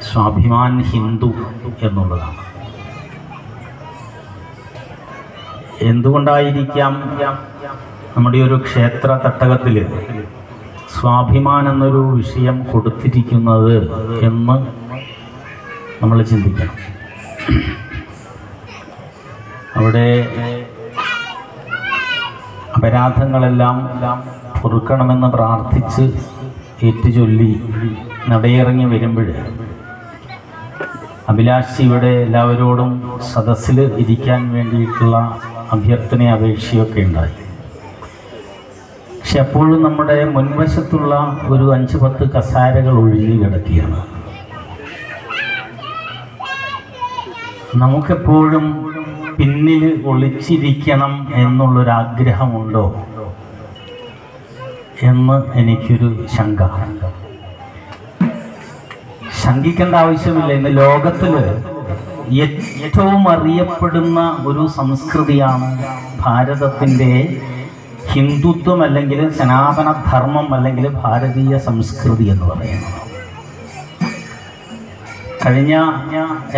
സ്വാഭിമാൻ ഹിന്ദു എന്നുള്ളതാണ്. എന്തുകൊണ്ടായിരിക്കാം നമ്മുടെ ഒരു ക്ഷേത്ര തട്ടകത്തിൽ സ്വാഭിമാൻ എന്നൊരു വിഷയം കൊടുത്തിരിക്കുന്നത് എന്ന് നമ്മൾ ചിന്തിക്കണം. അവിടെ അപരാധങ്ങളെല്ലാം പൊറുക്കണമെന്ന് പ്രാർത്ഥിച്ച് ഏറ്റുചൊല്ലി നടയിറങ്ങി വരുമ്പോൾ അഭിലാഷ് ഇവിടെ എല്ലാവരോടും സദസ്സിൽ ഇരിക്കാൻ വേണ്ടിയിട്ടുള്ള അഭ്യർത്ഥന അപേക്ഷയൊക്കെ ഉണ്ടായി. പക്ഷെ അപ്പോഴും നമ്മുടെ മുൻവശത്തുള്ള ഒരു 5-10 കസേരകൾ ഒഴിഞ്ഞു കിടക്കുകയാണ്. നമുക്കെപ്പോഴും പിന്നിൽ ഒളിച്ചിരിക്കണം എന്നുള്ളൊരാഗ്രഹമുണ്ടോ എന്ന് എനിക്കൊരു ശങ്ക. ശങ്കിക്കേണ്ട ആവശ്യമില്ല. ഇന്ന് ലോകത്തിൽ ഏറ്റവും അറിയപ്പെടുന്ന ഒരു സംസ്കൃതിയാണ് ഭാരതത്തിൻ്റെ ഹിന്ദുത്വം അല്ലെങ്കിൽ സനാതന ധർമ്മം അല്ലെങ്കിൽ ഭാരതീയ സംസ്കൃതി എന്ന് പറയുന്നത്. കഴിഞ്ഞ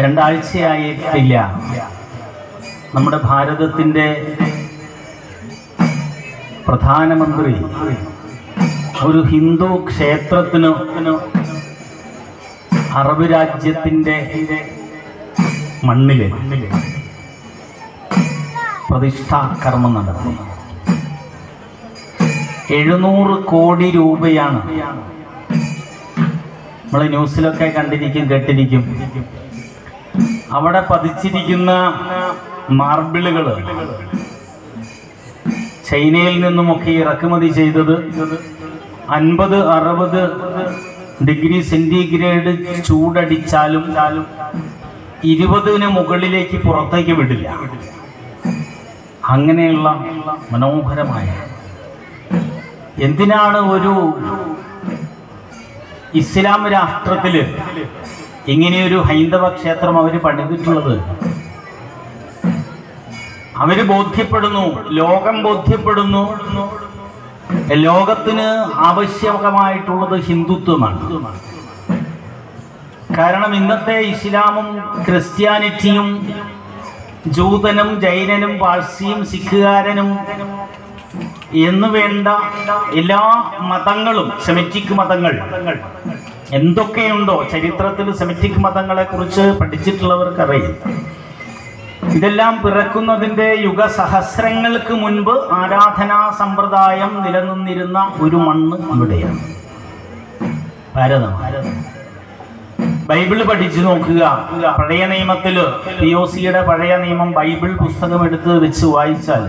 2 ആഴ്ചയായിട്ടില്ല നമ്മുടെ ഭാരതത്തിൻ്റെ പ്രധാനമന്ത്രി ഒരു ഹിന്ദു ക്ഷേത്രത്തിന് അറബ് രാജ്യത്തിൻ്റെ മണ്ണിൽ പ്രതിഷ്ഠാ കർമ്മം നടത്തി. 700 കോടി രൂപയാണ്. നമ്മൾ ന്യൂസിലൊക്കെ കണ്ടിരിക്കും, കേട്ടിരിക്കും. അവിടെ പതിച്ചിരിക്കുന്ന മാർബിളുകൾ ചൈനയിൽ നിന്നുമൊക്കെ ഇറക്കുമതി ചെയ്തത് 50-60 ഡിഗ്രി സെന്റിഗ്രേഡ് ചൂടടിച്ചാലും 20-ന് മുകളിലേക്ക് പുറത്തേക്ക് വിടില്ല. അങ്ങനെയുള്ള മനോഹരമായ, എന്തിനാണ് ഒരു ഇസ്ലാം രാഷ്ട്രത്തിൽ ഇങ്ങനെയൊരു ഹൈന്ദവ ക്ഷേത്രം അവർ പണിതിട്ടുള്ളത്? അവര് ബോധ്യപ്പെടുന്നു, ലോകം ബോധ്യപ്പെടുന്നു, ലോകത്തിന് ആവശ്യകമായിട്ടുള്ളത് ഹിന്ദുത്വമാണ്. കാരണം ഇന്നത്തെ ഇസ്ലാമും ക്രിസ്ത്യാനിറ്റിയും ജൂതനും ജൈനനും പാഴ്സിയും സിഖുകാരനും എന്ന് വേണ്ട എല്ലാ മതങ്ങളും, സെമിറ്റിക് മതങ്ങൾ എന്തൊക്കെയുണ്ടോ ചരിത്രത്തിൽ സെമിറ്റിക് മതങ്ങളെ കുറിച്ച് പഠിച്ചിട്ടുള്ളവർക്കറിയാം. ഇതെല്ലാം പിറക്കുന്നതിൻ്റെ യുഗസഹസ്രങ്ങൾക്ക് മുൻപ് ആരാധനാ സമ്പ്രദായം നിലനിന്നിരുന്ന ഒരു മണ്ണ് ഇവിടെയാണ്, ഭാരതമാണ്. ബൈബിൾ പഠിച്ചു നോക്കുക. പഴയ നിയമത്തില് പിഒസിയുടെ പഴയ നിയമം ബൈബിൾ പുസ്തകം എടുത്ത് വെച്ച് വായിച്ചാൽ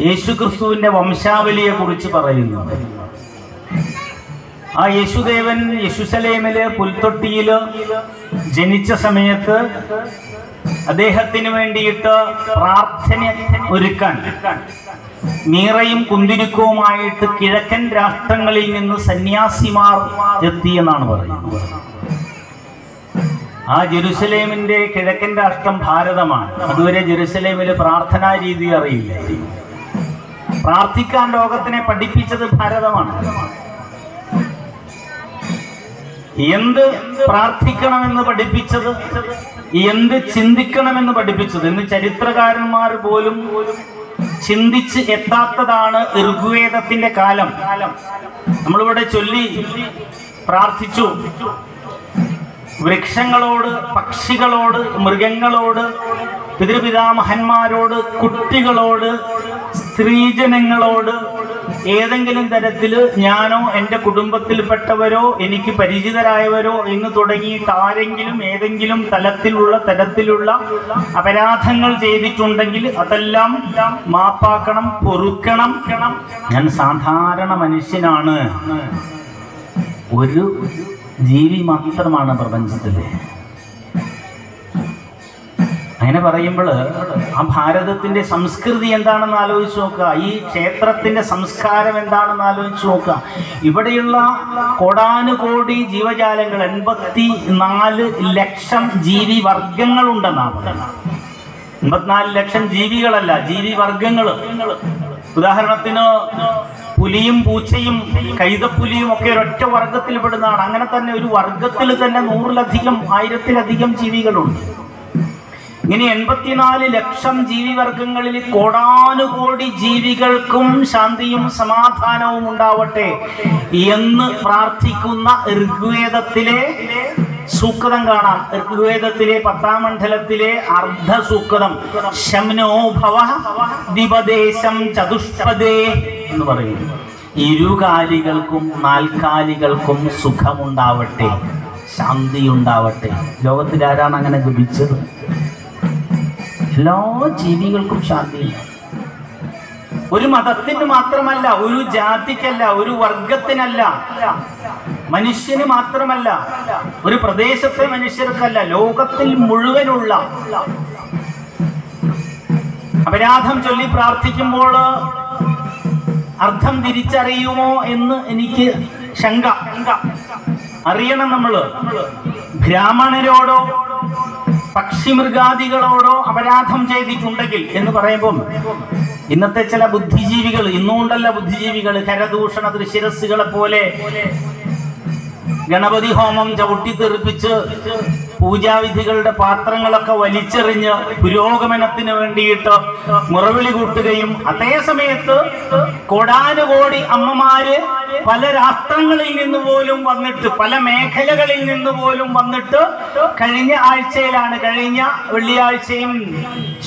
യേശു ക്രിസ്തുവിന്റെ വംശാവലിയെ കുറിച്ച് പറയുന്നുണ്ട്. ആ യേശുദേവൻ യെരുശലേമിലെ പുൽത്തൊട്ടിയില് ജനിച്ച സമയത്ത് അദ്ദേഹത്തിന് വേണ്ടിയിട്ട് പ്രാർത്ഥന ഒരുക്കാൻ മീറയും കുന്തിരിക്കവുമായിട്ട് കിഴക്കൻ രാഷ്ട്രങ്ങളിൽ നിന്ന് സന്യാസിമാർ എത്തിയെന്നാണ് പറയുന്നത്. ആ ജെറുസലേമിന്റെ കിഴക്കൻ രാഷ്ട്രം ഭാരതമാണ്. അതുവരെ ജെറുസലേമിൽ പ്രാർത്ഥനാ രീതി അറിയില്ല. പ്രാർത്ഥിക്കാൻ ലോകത്തിനെ പഠിപ്പിച്ചത് ഭാരതമാണ്. എന്ത് പ്രാർത്ഥിക്കണമെന്ന് പഠിപ്പിച്ചത്, എന്ത് ചിന്തിക്കണമെന്ന് പഠിപ്പിച്ചത്, ഇന്ന് ചരിത്രകാരന്മാർ പോലും ചിന്തിച്ച് എത്താത്തതാണ് ഋഗ്വേദത്തിന്റെ കാലം. നമ്മളിവിടെ ചൊല്ലി പ്രാർത്ഥിച്ചു. വൃക്ഷങ്ങളോട്, പക്ഷികളോട്, മൃഗങ്ങളോട്, പിതൃപിതാമഹന്മാരോട്, കുട്ടികളോട്, സ്ത്രീജനങ്ങളോട് ഏതെങ്കിലും തരത്തിൽ ഞാനോ എൻ്റെ കുടുംബത്തിൽപ്പെട്ടവരോ എനിക്ക് പരിചിതരായവരോ എന്ന് തുടങ്ങിയിട്ട് ആരെങ്കിലും ഏതെങ്കിലും തരത്തിലുള്ള അപരാധങ്ങൾ ചെയ്തിട്ടുണ്ടെങ്കിൽ അതെല്ലാം മാപ്പാക്കണം, പൊറുക്കണം. ഞാൻ സാധാരണ മനുഷ്യനാണ്, ഒരു ജീവി മാത്രമാണ് പ്രപഞ്ചത്തില്. അങ്ങനെ പറയുമ്പോൾ ആ ഭാരതത്തിന്റെ സംസ്കൃതി എന്താണെന്ന് ആലോചിച്ച് നോക്കുക. ഈ ക്ഷേത്രത്തിന്റെ സംസ്കാരം എന്താണെന്ന് ആലോചിച്ച് നോക്കുക. ഇവിടെയുള്ള കോടാനുകോടി ജീവജാലങ്ങൾ, 84 ലക്ഷം ജീവി വർഗങ്ങളുണ്ടെന്നാണ്. 84 ലക്ഷം ജീവികളല്ല, ജീവി വർഗങ്ങൾ. ഉദാഹരണത്തിന് പുലിയും പൂച്ചയും കൈതപ്പുലിയും ഒക്കെ ഒരൊറ്റ വർഗത്തിൽ പെടുന്നതാണ്. അങ്ങനെ തന്നെ ഒരു വർഗത്തിൽ തന്നെ 100-ലധികം 1000-ലധികം ജീവികളുണ്ട്. ഇങ്ങനെ 84 ലക്ഷം ജീവിവർഗങ്ങളിൽ കോടാനുകോടി ജീവികൾക്കും ശാന്തിയും സമാധാനവും ഉണ്ടാവട്ടെ എന്ന് പ്രാർത്ഥിക്കുന്ന ഋഗ്വേദത്തിലെ സൂക്തം കാണാം. ഋഗ്വേദത്തിലെ 10-ാം മണ്ഡലത്തിലെ അർദ്ധസൂക്തം ശംനോ ഭവ ദിപദേശം ചതുഷ്പദേ എന്ന് പറയുന്നു. ഇരുകാലികൾക്കും 4കാലികൾക്കും സുഖമുണ്ടാവട്ടെ, ശാന്തിയുണ്ടാവട്ടെ. ലോകത്തിൽ ആരാണ് അങ്ങനെ ജപിച്ചത്? എല്ലാ ജീവികൾക്കും ശാന്തിയില്ല. ഒരു മതത്തിന് മാത്രമല്ല, ഒരു ജാതിക്കല്ല, ഒരു വർഗത്തിനല്ല, മനുഷ്യന് മാത്രമല്ല, ഒരു പ്രദേശത്തെ മനുഷ്യർക്കല്ല, ലോകത്തിൽ മുഴുവനുള്ള. അപരാധം ചൊല്ലി പ്രാർത്ഥിക്കുമ്പോൾ അർത്ഥം തിരിച്ചറിയുമോ എന്ന് എനിക്ക് ശങ്ക. അറിയണം. നമ്മള് ബ്രാഹ്മണരോടോ പക്ഷിമൃഗാദികളോടോ അപരാധം ചെയ്തിട്ടുണ്ടെങ്കിൽ എന്ന് പറയുമ്പോൾ ഇന്നത്തെ ചില ബുദ്ധിജീവികൾ, ഇന്നുകൊണ്ടല്ല ബുദ്ധിജീവികൾ, കരദൂഷണ ശിരസ്സുകളെ പോലെ ഗണപതി ഹോമം ചവിട്ടിത്തെറിപ്പിച്ച് പൂജാവിധികളുടെ പാത്രങ്ങളൊക്കെ വലിച്ചെറിഞ്ഞ് പുരോഗമനത്തിന് വേണ്ടിയിട്ട് മുറവിളി കൂട്ടുകയും അതേ സമയത്ത് കോടാനുകോടി അമ്മമാര് പല രാഷ്ട്രങ്ങളിൽ നിന്ന് പോലും വന്നിട്ട്, പല മേഖലകളിൽ നിന്ന് പോലും വന്നിട്ട് കഴിഞ്ഞ വെള്ളിയാഴ്ചയും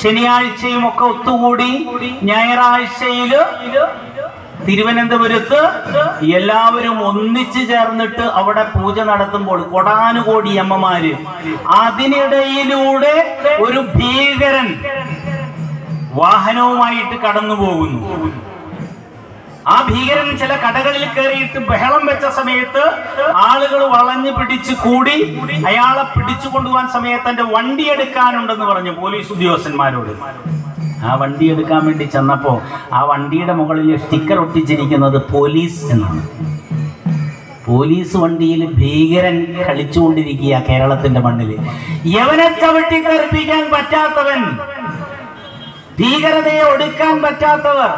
ശനിയാഴ്ചയും ഒക്കെ ഒത്തുകൂടി ഞായറാഴ്ചയില് തിരുവനന്തപുരത്ത് എല്ലാവരും ഒന്നിച്ചു ചേർന്നിട്ട് അവിടെ പൂജ നടത്തുമ്പോൾ കോടാനുകോടി അമ്മമാര്, അതിനിടയിലൂടെ ഒരു ഭീകരൻ വാഹനവുമായിട്ട് കടന്നു പോകുന്നു. ആ ഭീകരൻ ചില കടകളിൽ കയറിയിട്ട് ബഹളം വെച്ച സമയത്ത് ആളുകൾ വളഞ്ഞു പിടിച്ചു കൂടി അയാളെ പിടിച്ചു കൊണ്ടുപോകാൻ സമയത്ത് എന്റെ വണ്ടി എടുക്കാനുണ്ടെന്ന് പറഞ്ഞു പോലീസ് ഉദ്യോഗസ്ഥന്മാരോട്. ആ വണ്ടി എടുക്കാൻ വേണ്ടി ചെന്നപ്പോ ആ വണ്ടിയുടെ മുകളിൽ സ്റ്റിക്കർ ഒട്ടിച്ചിരിക്കുന്നത് പോലീസ് എന്നാണ്. പോലീസ് വണ്ടിയിൽ ഭീകരൻ കളിച്ചുകൊണ്ടിരിക്കുക കേരളത്തിന്റെ മണ്ണിൽ. യവനെ ചവിട്ടി തെറിപ്പിക്കാൻ പറ്റാത്തവൻ, ഭീകരതയെ ഒടുക്കാൻ പറ്റാത്തവർ,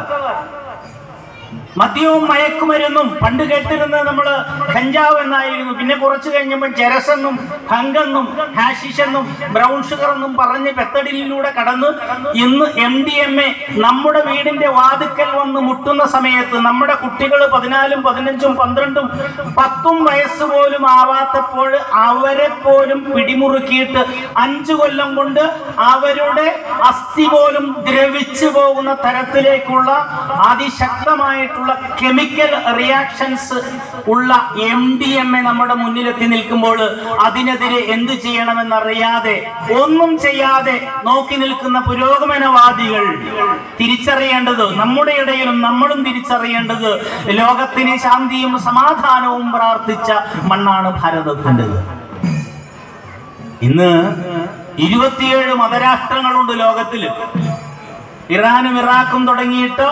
മദ്യവും മയക്കുമരുന്നും പണ്ട് കേട്ടിരുന്നത് നമ്മള് കഞ്ചാവ് എന്നായിരുന്നു. പിന്നെ കുറച്ച് കഴിഞ്ഞപ്പോൾ ചെരസെന്നും ഹങ്കെന്നും ഹാഷിഷെന്നും ബ്രൗൺ ഷുഗർ എന്നും പറഞ്ഞ് പെത്തടിയിലൂടെ കടന്ന് ഇന്ന് MDMA നമ്മുടെ വീടിന്റെ വാതിക്കൽ വന്ന് മുട്ടുന്ന സമയത്ത് നമ്മുടെ കുട്ടികൾ 14, 15, 12, 10 വയസ്സ് പോലും ആവാത്തപ്പോൾ അവരെ പോലും പിടിമുറുക്കിയിട്ട് 5 കൊല്ലം കൊണ്ട് അവരുടെ അസ്ഥി പോലും ദ്രവിച്ചു പോകുന്ന തരത്തിലേക്കുള്ള അതിശക്തമായിട്ടുള്ള കെമിക്കൽ റിയാക്ഷൻസ് ഉള്ള MDMA നമ്മുടെ മുന്നിലെത്തി നിൽക്കുമ്പോൾ അതിനെതിരെ എന്ത് ചെയ്യണമെന്നറിയാതെ, ഒന്നും ചെയ്യാതെ നോക്കി നിൽക്കുന്ന പുരോഗമനവാദികൾ തിരിച്ചറിയേണ്ടത്, നമ്മുടെ ഇടയിലും നമ്മളും തിരിച്ചറിയേണ്ടത്, ലോകത്തിന് ശാന്തിയും സമാധാനവും പ്രാർത്ഥിച്ച മണ്ണാണ് ഭാരതത്തിൻ്റെത്. ഇന്ന് 27 മതരാഷ്ട്രങ്ങളുണ്ട് ലോകത്തിൽ. ഇറാനും ഇറാഖും തുടങ്ങിയിട്ട്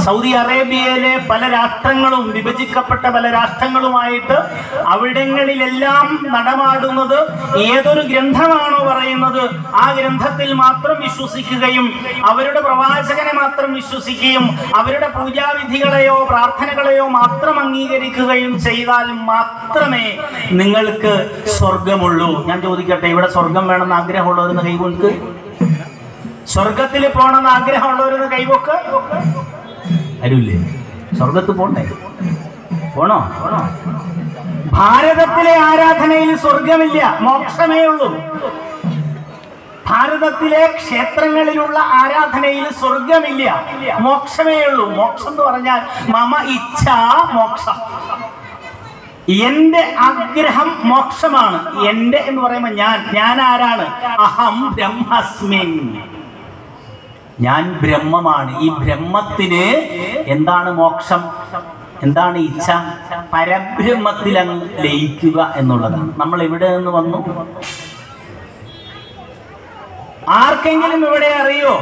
സൗദി അറേബ്യയിലെ പല രാഷ്ട്രങ്ങളും, വിഭജിക്കപ്പെട്ട പല രാഷ്ട്രങ്ങളുമായിട്ട് അവിടങ്ങളിലെല്ലാം നടമാടുന്നത് ഏതൊരു ഗ്രന്ഥമാണോ പറയുന്നത് ആ ഗ്രന്ഥത്തിൽ മാത്രം വിശ്വസിക്കുകയും അവരുടെ പ്രവാചകനെ മാത്രം വിശ്വസിക്കുകയും അവരുടെ പൂജാവിധികളെയോ പ്രാർത്ഥനകളെയോ മാത്രം അംഗീകരിക്കുകയും ചെയ്താൽ മാത്രമേ നിങ്ങൾക്ക് സ്വർഗമുള്ളൂ. ഞാൻ ചോദിക്കട്ടെ, ഇവിടെ സ്വർഗം വേണമെന്ന് ആഗ്രഹമുള്ളവരെന്ന് കൈകൊണ്ട്, സ്വർഗത്തിൽ പോകണമെന്ന് ആഗ്രഹമുള്ളവരെന്ന് കൈവക്ക്. അരുല്ലേ? സ്വർഗത്ത് പോണ്ടേ? പോണോ? ഭാരതത്തിലെ ആരാധനയിൽ സ്വർഗമില്ല, മോക്ഷമേ ഉള്ളൂ. ഭാരതത്തിലെ ക്ഷേത്രങ്ങളിലുള്ള ആരാധനയിൽ സ്വർഗമില്ല, മോക്ഷമേ ഉള്ളൂ. മോക്ഷം എന്ന് പറഞ്ഞാൽ മമ ഇച്ഛ മോക്ഷം, എന്റെ ആഗ്രഹം മോക്ഷമാണ്. എന്റെ എന്ന് പറയുമ്പോൾ ഞാൻ ആരാണ്? അഹം ബ്രഹ്മസ്മിൻ, ഞാൻ ബ്രഹ്മമാണ്. ഈ ബ്രഹ്മത്തിന് എന്താണ് മോക്ഷം, എന്താണ് ഇച്ഛ? പരബ്രഹ്മത്തിൽ അങ്ങ് ലയിക്കുക എന്നുള്ളതാണ്. നമ്മൾ എവിടെ നിന്ന് വന്നു? ആർക്കെങ്കിലും ഇവിടെ അറിയോ?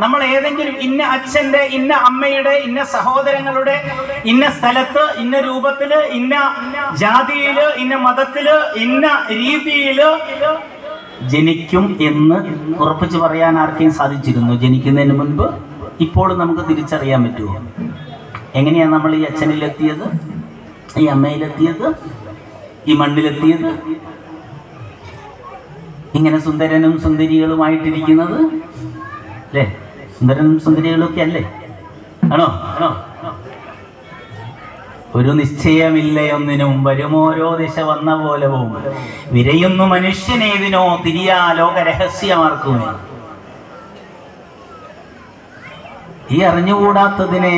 നമ്മൾ ഏതെങ്കിലും ഇന്ന അച്ഛന്റെ, ഇന്ന അമ്മയുടെ, ഇന്ന സഹോദരങ്ങളുടെ, ഇന്ന സ്ഥലത്ത്, ഇന്ന രൂപത്തില്, ഇന്ന ജാതിയില്, ഇന്ന മതത്തില്, ഇന്ന രീതിയില് ജനിക്കും എന്ന് ഉറപ്പിച്ച് പറയാൻ ആർക്കെയും സാധിച്ചിരുന്നു ജനിക്കുന്നതിന് മുൻപ്? ഇപ്പോൾ നമുക്ക് തിരിച്ചറിയാൻ പറ്റുമോ? എങ്ങനെയാണ് നമ്മൾ ഈ അച്ഛനിലെത്തിയത്, ഈ അമ്മയിലെത്തിയത്, ഈ മണ്ണിലെത്തിയത്? ഇങ്ങനെ സുന്ദരനും സുന്ദരികളുമായിട്ടിരിക്കുന്നത് അല്ലേ? സുന്ദരനും സുന്ദരികളൊക്കെ അല്ലേ? ആണോ? ഒരു നിശ്ചയമില്ലയൊന്നിനും, വരുമോരോ ദിശ വന്ന പോലെ പോവും. വിരയുന്നു മനുഷ്യനേതിനോ, തിരിയാ ലോക രഹസ്യമാർക്കുമേ. ഈ അറിഞ്ഞുകൂടാത്തതിനെ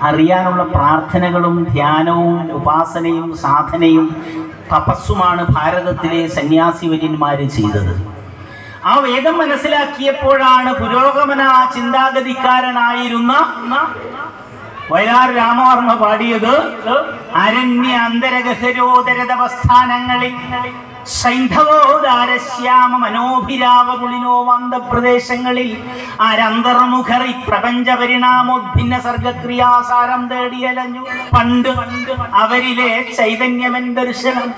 അറിയാനുള്ള പ്രാർത്ഥനകളും ധ്യാനവും ഉപാസനയും സാധനയും തപസ്സുമാണ് ഭാരതത്തിലെ സന്യാസിവര്യന്മാര് ചെയ്തത്. ആ വേദം മനസ്സിലാക്കിയപ്പോഴാണ് പുരോഗമന ചിന്താഗതിക്കാരനായിരുന്ന വയലാർ രാമവർമ്മ പാടിയത്, അരണ്യ അന്തരഗഹരോദരതപസ്ഥാനങ്ങളിൽ സൈന്ധവോദാരശ്യാമ മനോഭിരാവകുളിനോ വന്തപ്രദേശങ്ങളിൽ ആരന്തർമുഖർ ഈ പ്രപഞ്ച പരിണാമോദ്ഭിന്ന സർഗക്രിയാസാരം തേടിയലഞ്ഞു പണ്ട് അവരിലെ ചൈതന്യമെൻ ദർശനം.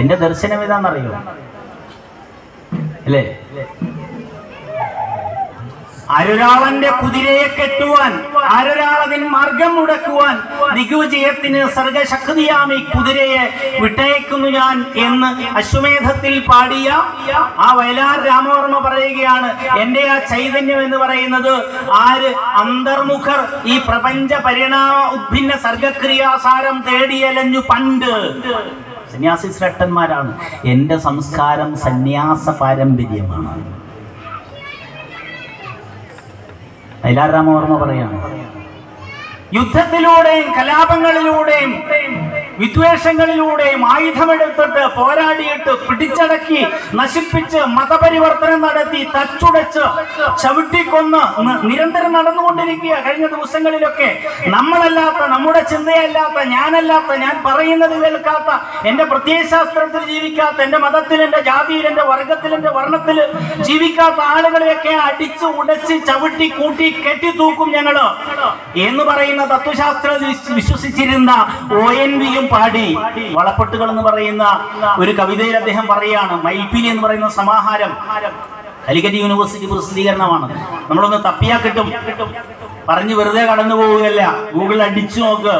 എന്റെ ദർശനം ഏതാണെന്നറിയോ അല്ലേ? ആരൊരാളന്റെ കുതിരയെ കെട്ടുവാൻ, ആരൊരാളതിന് മാർഗം മുടക്കുവാൻ, ദിഗ്വിജയത്തിന് സർഗശക്തിയാമി കുതിരയെ വിട്ടയക്കുന്നു ഞാൻ എന്ന് അശ്വമേധത്തിൽ പാടിയ ആ വയലാർ രാമവർമ്മ പറയുകയാണ്, എന്റെ ആ ചൈതന്യം എന്ന് പറയുന്നത് ആര്? അന്തർമുഖർ ഈ പ്രപഞ്ച പരിണാമ ഉദ്ഭിന്ന സർഗക്രിയാസാരം തേടിയലഞ്ഞു പണ്ട്. സന്യാസി ശ്രേഷ്ഠന്മാരാണ്. എന്റെ സംസ്കാരം സന്യാസ പാരമ്പര്യമാണ്. വയലാർ രാമവർമ്മ പറയാണ്, യുദ്ധത്തിലൂടെയും കലാപങ്ങളിലൂടെയും വിദ്വേഷങ്ങളിലൂടെയും ആയുധമെടുത്തിട്ട് പോരാടിയിട്ട് പിടിച്ചടക്കി നശിപ്പിച്ച് മതപരിവർത്തനം നടത്തി തച്ചുടച്ച് ചവിട്ടിക്കൊന്ന് നിരന്തരം നടന്നുകൊണ്ടിരിക്കുക. കഴിഞ്ഞ ദിവസങ്ങളിലൊക്കെ നമ്മളല്ലാത്ത, നമ്മുടെ ചിന്തയല്ലാത്ത, ഞാനല്ലാത്ത, ഞാൻ പറയുന്നത് കേൾക്കാത്ത, എന്റെ പ്രത്യയശാസ്ത്രത്തിൽ ജീവിക്കാത്ത, എന്റെ മതത്തിൽ, എന്റെ ജാതിയിൽ, എന്റെ വർഗത്തിൽ, എന്റെ വർണ്ണത്തിൽ ജീവിക്കാത്ത ആളുകളെയൊക്കെ അടിച്ച് ഉടച്ച് ചവിട്ടി കൂട്ടി കെട്ടിത്തൂക്കും ഞങ്ങള് എന്ന് പറയുന്ന തത്വശാസ്ത്രത്തിൽ വിശ്വസിച്ചിരുന്ന ONV പാടി വളപ്പെട്ടുകൾ എന്ന് പറയുന്ന ഒരു കവിതയിൽ അദ്ദേഹം പറയാണ്, മൈപ്പിലി എന്ന് പറയുന്ന സമാഹാരം കാലിക്കറ്റ് യൂണിവേഴ്സിറ്റി പ്രസിദ്ധീകരണമാണ്. നമ്മളൊന്ന് തപ്പിയാ കിട്ടും, പറഞ്ഞു വെറുതെ കടന്നു പോവുകയല്ല, ഗൂഗിൾ അടിച്ചു നോക്ക്.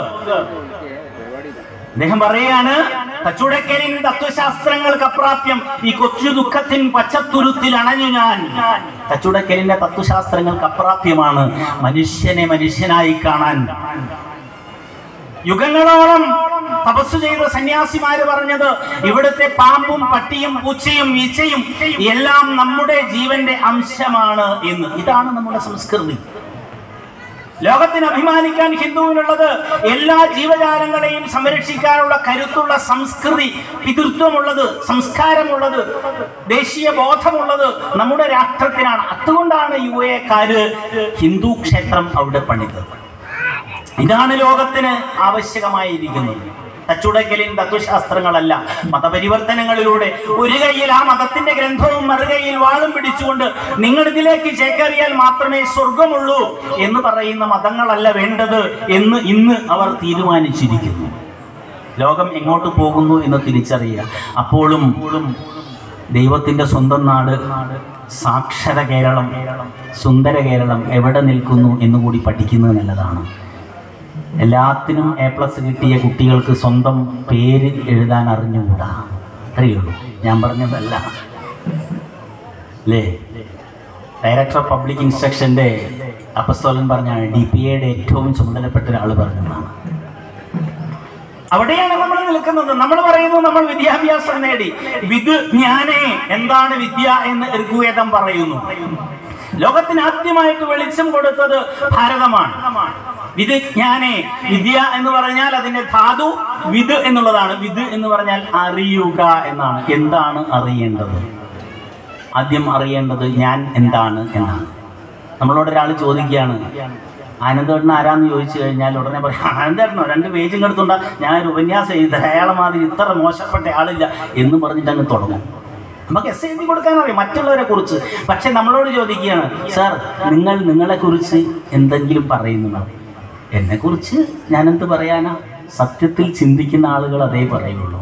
അദ്ദേഹം പറയാണ്, തച്ചുടക്കലിൻ തത്വശാസ്ത്രങ്ങൾക്ക് അപ്രാപ്യം ഈ കൊച്ചു ദുഃഖത്തിൻ പച്ചത്തുരുത്തിൽ അണഞ്ഞു ഞാൻ. തച്ചുടക്കലിന്റെ തത്വശാസ്ത്രങ്ങൾക്ക് അപ്രാപ്യമാണ് മനുഷ്യനെ മനുഷ്യനായി കാണാൻ. യുഗങ്ങളോളം തപസ് ചെയ്ത സന്യാസിമാര് പറഞ്ഞത്, ഇവിടുത്തെ പാമ്പും പട്ടിയും പൂച്ചയും ഈച്ചയും എല്ലാം നമ്മുടെ ജീവന്റെ അംശമാണ് എന്ന്. ഇതാണ് നമ്മുടെ സംസ്കൃതി. ലോകത്തിന് അഭിമാനിക്കാൻ ഹിന്ദുവിനുള്ളത് എല്ലാ ജീവജാലങ്ങളെയും സംരക്ഷിക്കാനുള്ള കരുത്തുള്ള സംസ്കൃതി, പിതൃത്വമുള്ളത്, സംസ്കാരമുള്ളത്, ദേശീയ ബോധമുള്ളത് നമ്മുടെ രാഷ്ട്രത്തിനാണ്. അതുകൊണ്ടാണ് UAക്കാര് ഹിന്ദു ക്ഷേത്രം അവിടെ പണിതത്. ഇതാണ് ലോകത്തിന് ആവശ്യകമായിരിക്കുന്നത്. തച്ചുടക്കലിൻ തത്വശാസ്ത്രങ്ങളല്ല, മതപരിവർത്തനങ്ങളിലൂടെ ഒരു കയ്യിൽ ആ മതത്തിന്റെ ഗ്രന്ഥവും മറുകൈയിൽ വാളും പിടിച്ചുകൊണ്ട് നിങ്ങൾ ഇതിലേക്ക് ചേക്കേറിയാൽ മാത്രമേ സ്വർഗമുള്ളൂ എന്ന് പറയുന്ന മതങ്ങളല്ല വേണ്ടത് എന്ന് ഇന്ന് അവർ തീരുമാനിച്ചിരിക്കുന്നു. ലോകം എങ്ങോട്ട് പോകുന്നു എന്ന് തിരിച്ചറിയുക. അപ്പോഴും ദൈവത്തിന്റെ സ്വന്തം നാട്, സാക്ഷര കേരളം, സുന്ദര കേരളം എവിടെ നിൽക്കുന്നു എന്നുകൂടി പഠിക്കുന്നത് നല്ലതാണ്. എല്ലാത്തിനും A+ കിട്ടിയ കുട്ടികൾക്ക് സ്വന്തം പേര് എഴുതാൻ അറിഞ്ഞുകൂടാ. അറിയുള്ളൂ, ഞാൻ പറഞ്ഞതല്ല അല്ലേ? ഡയറക്ടർ ഓഫ് പബ്ലിക് ഇൻസ്ട്രക്ഷന്റെ അപ്പസ്തോലൻ പറഞ്ഞാണ്, DPAയുടെ ഏറ്റവും ചുമതലപ്പെട്ട ഒരാൾ പറഞ്ഞതാണ്. അവിടെയാണ് നമ്മൾ നിൽക്കുന്നത്. നമ്മൾ പറയുന്നു നമ്മൾ വിദ്യാഭ്യാസം നേടി. വിജ്ഞാനേ, എന്താണ് വിദ്യ എന്ന് ഋഗ്വേദം പറയുന്നു. ലോകത്തിന് ആദ്യമായിട്ട് വെളിച്ചം കൊടുത്തത് ഭാരതമാണ്. വിജ്ഞാനേ, വിദ്യ എന്ന് പറഞ്ഞാൽ അതിന്റെ ധാതു വിദ് എന്നുള്ളതാണ്. വിദ് എന്ന് പറഞ്ഞാൽ അറിയുക എന്നാണ്. എന്താണ് അറിയേണ്ടത്? ആദ്യം അറിയേണ്ടത് ഞാൻ എന്താണ് എന്നാണ്. നമ്മളോട് ഒരാൾ ചോദിക്കുകയാണ്, ആനന്ദേട്ടൻ ആരാന്ന് ചോദിച്ചു കഴിഞ്ഞാൽ ഉടനെ പറയാം, ആനന്ദേട്ടനോ 2 പേജും എടുത്തുണ്ടാ ഞാൻ ഒരു ഉപന്യാസം ചെയ്ത് അയാളെ മാതിരി ഇത്ര മോശപ്പെട്ട ആളില്ല എന്ന് പറഞ്ഞിട്ട് അങ്ങ് തുടങ്ങും. നമുക്ക് essay എഴുതി കൊടുക്കാനറിയാം മറ്റുള്ളവരെ കുറിച്ച്. പക്ഷെ നമ്മളോട് ചോദിക്കുകയാണ്, സാർ നിങ്ങൾ നിങ്ങളെ കുറിച്ച് എന്തെങ്കിലും പറയുന്നുണ്ടോ? എന്നെ കുറിച്ച് ഞാനെന്ത് പറയാനാ? സത്യത്തിൽ ചിന്തിക്കുന്ന ആളുകൾ അതേ പറയുള്ളൂ.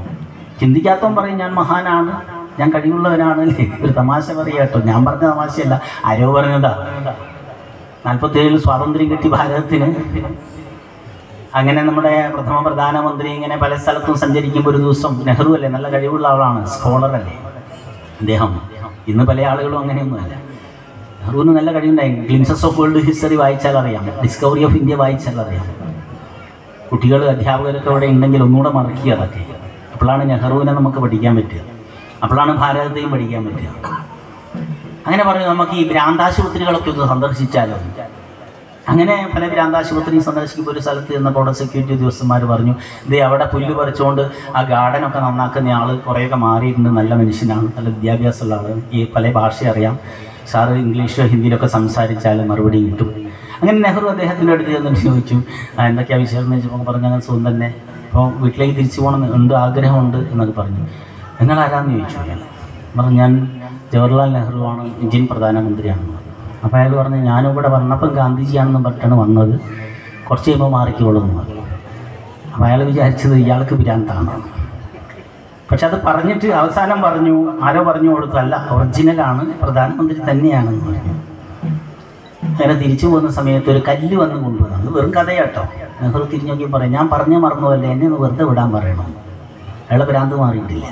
ചിന്തിക്കാത്തവൻ പറയും ഞാൻ മഹാനാണ്, ഞാൻ കഴിവുള്ളവനാണ് അല്ലേ. ഒരു തമാശ പറയാട്ടോ, ഞാൻ പറഞ്ഞ തമാശയല്ല, ആരോ പറഞ്ഞതാ. 47 സ്വാതന്ത്ര്യം കിട്ടി ഭാരതത്തിന്. അങ്ങനെ നമ്മുടെ പ്രഥമ പ്രധാനമന്ത്രി ഇങ്ങനെ പല സ്ഥലത്തും സഞ്ചരിക്കുമ്പോൾ ഒരു ദിവസം, നെഹ്റു അല്ലേ, നല്ല കഴിവുള്ള ആളാണ്, സ്കോളർ അല്ലേ അദ്ദേഹം. ഇന്ന് പല ആളുകളും അങ്ങനെയൊന്നുമല്ല. നെഹ്റുവിന് നല്ല കഴിവുണ്ടായി. ഗ്ലിംസസ് ഓഫ് വേൾഡ് ഹിസ്റ്ററി വായിച്ചാൽ അറിയാം, ഡിസ്കവറി ഓഫ് ഇന്ത്യ വായിച്ചാൽ അറിയാം. കുട്ടികൾ അധ്യാപകരൊക്കെ അവിടെ ഉണ്ടെങ്കിൽ ഒന്നുകൂടെ മറക്കുക അതൊക്കെ. അപ്പോഴാണ് നെഹ്റുവിനെ നമുക്ക് പഠിക്കാൻ പറ്റുക, അപ്പോഴാണ് ഭാരതത്തെയും പഠിക്കാൻ പറ്റുക. അങ്ങനെ പറഞ്ഞു, നമുക്ക് ഈ ഭ്രാന്താശുപത്രികളൊക്കെ ഒന്ന് സന്ദർശിച്ചാലോ. അങ്ങനെ പല ഭ്രാന്താശുപത്രിയും സന്ദർശിക്കുമ്പോൾ ഒരു സ്ഥലത്ത് ചെന്നപ്പോൾ അവിടെ സെക്യൂരിറ്റി ഉദ്യോഗസ്ഥന്മാർ പറഞ്ഞു, ഇതേ അവിടെ പുല്ല് പറിച്ചുകൊണ്ട് ആ ഗാർഡനൊക്കെ നന്നാക്കുന്ന ആൾ കുറേയൊക്കെ മാറിയിട്ടുണ്ട്, നല്ല മനുഷ്യനാണ്, നല്ല വിദ്യാഭ്യാസമുള്ള ആൾ, ഈ പല ഭാഷ അറിയാം, സാറ് ഇംഗ്ലീഷോ ഹിന്ദിയിലൊക്കെ സംസാരിച്ചാലും മറുപടി കിട്ടും. അങ്ങനെ നെഹ്റു അദ്ദേഹത്തിൻ്റെ അടുത്ത് ചെന്നിട്ട് ചോദിച്ചു, എന്തൊക്കെയാണ് വിശേഷം എന്ന് ചോദിച്ചപ്പോൾ പറഞ്ഞു, അങ്ങനെ സുഖം തന്നെ, അപ്പോൾ വീട്ടിലേക്ക് തിരിച്ചു പോകണം ഉണ്ട്, ആഗ്രഹമുണ്ട് എന്നൊക്കെ പറഞ്ഞു. നിങ്ങൾ ആരാന്ന് ചോദിച്ചു. അയാൾ പറഞ്ഞു, ഞാൻ ജവഹർലാൽ നെഹ്റു ആണ്, ഇന്ത്യൻ പ്രധാനമന്ത്രിയാണെന്ന്. അപ്പോൾ അയാൾ പറഞ്ഞു, ഞാനിവിടെ വന്നപ്പം ഗാന്ധിജിയാണെന്ന് പറഞ്ഞിട്ടാണ് വന്നത്, കുറച്ച് കഴിയുമ്പോൾ മാറിക്കോളുമെന്ന് പറഞ്ഞു. അപ്പോൾ അയാൾ വിചാരിച്ചത് ഇയാൾക്ക് ഭ്രാന്താണ്. പക്ഷെ അത് പറഞ്ഞിട്ട് അവസാനം പറഞ്ഞു, ആരോ പറഞ്ഞു കൊടുത്തു, അല്ല ഒറിജിനലാണ്, പ്രധാനമന്ത്രി തന്നെയാണെന്ന് പറഞ്ഞു. അങ്ങനെ തിരിച്ചു പോകുന്ന സമയത്ത് ഒരു കല്ല് വന്ന് കൊണ്ടുവന്നു. അത് വെറും കഥയാട്ടോ. നെഹ്റു തിരിഞ്ഞു നോക്കി പറയും, ഞാൻ പറഞ്ഞു മറന്നുവല്ലേ, എന്നെ ഒന്ന് വെറുതെ വിടാൻ പറയണം. അയാളെ ഭ്രാന്ത് മാറിയിട്ടില്ല.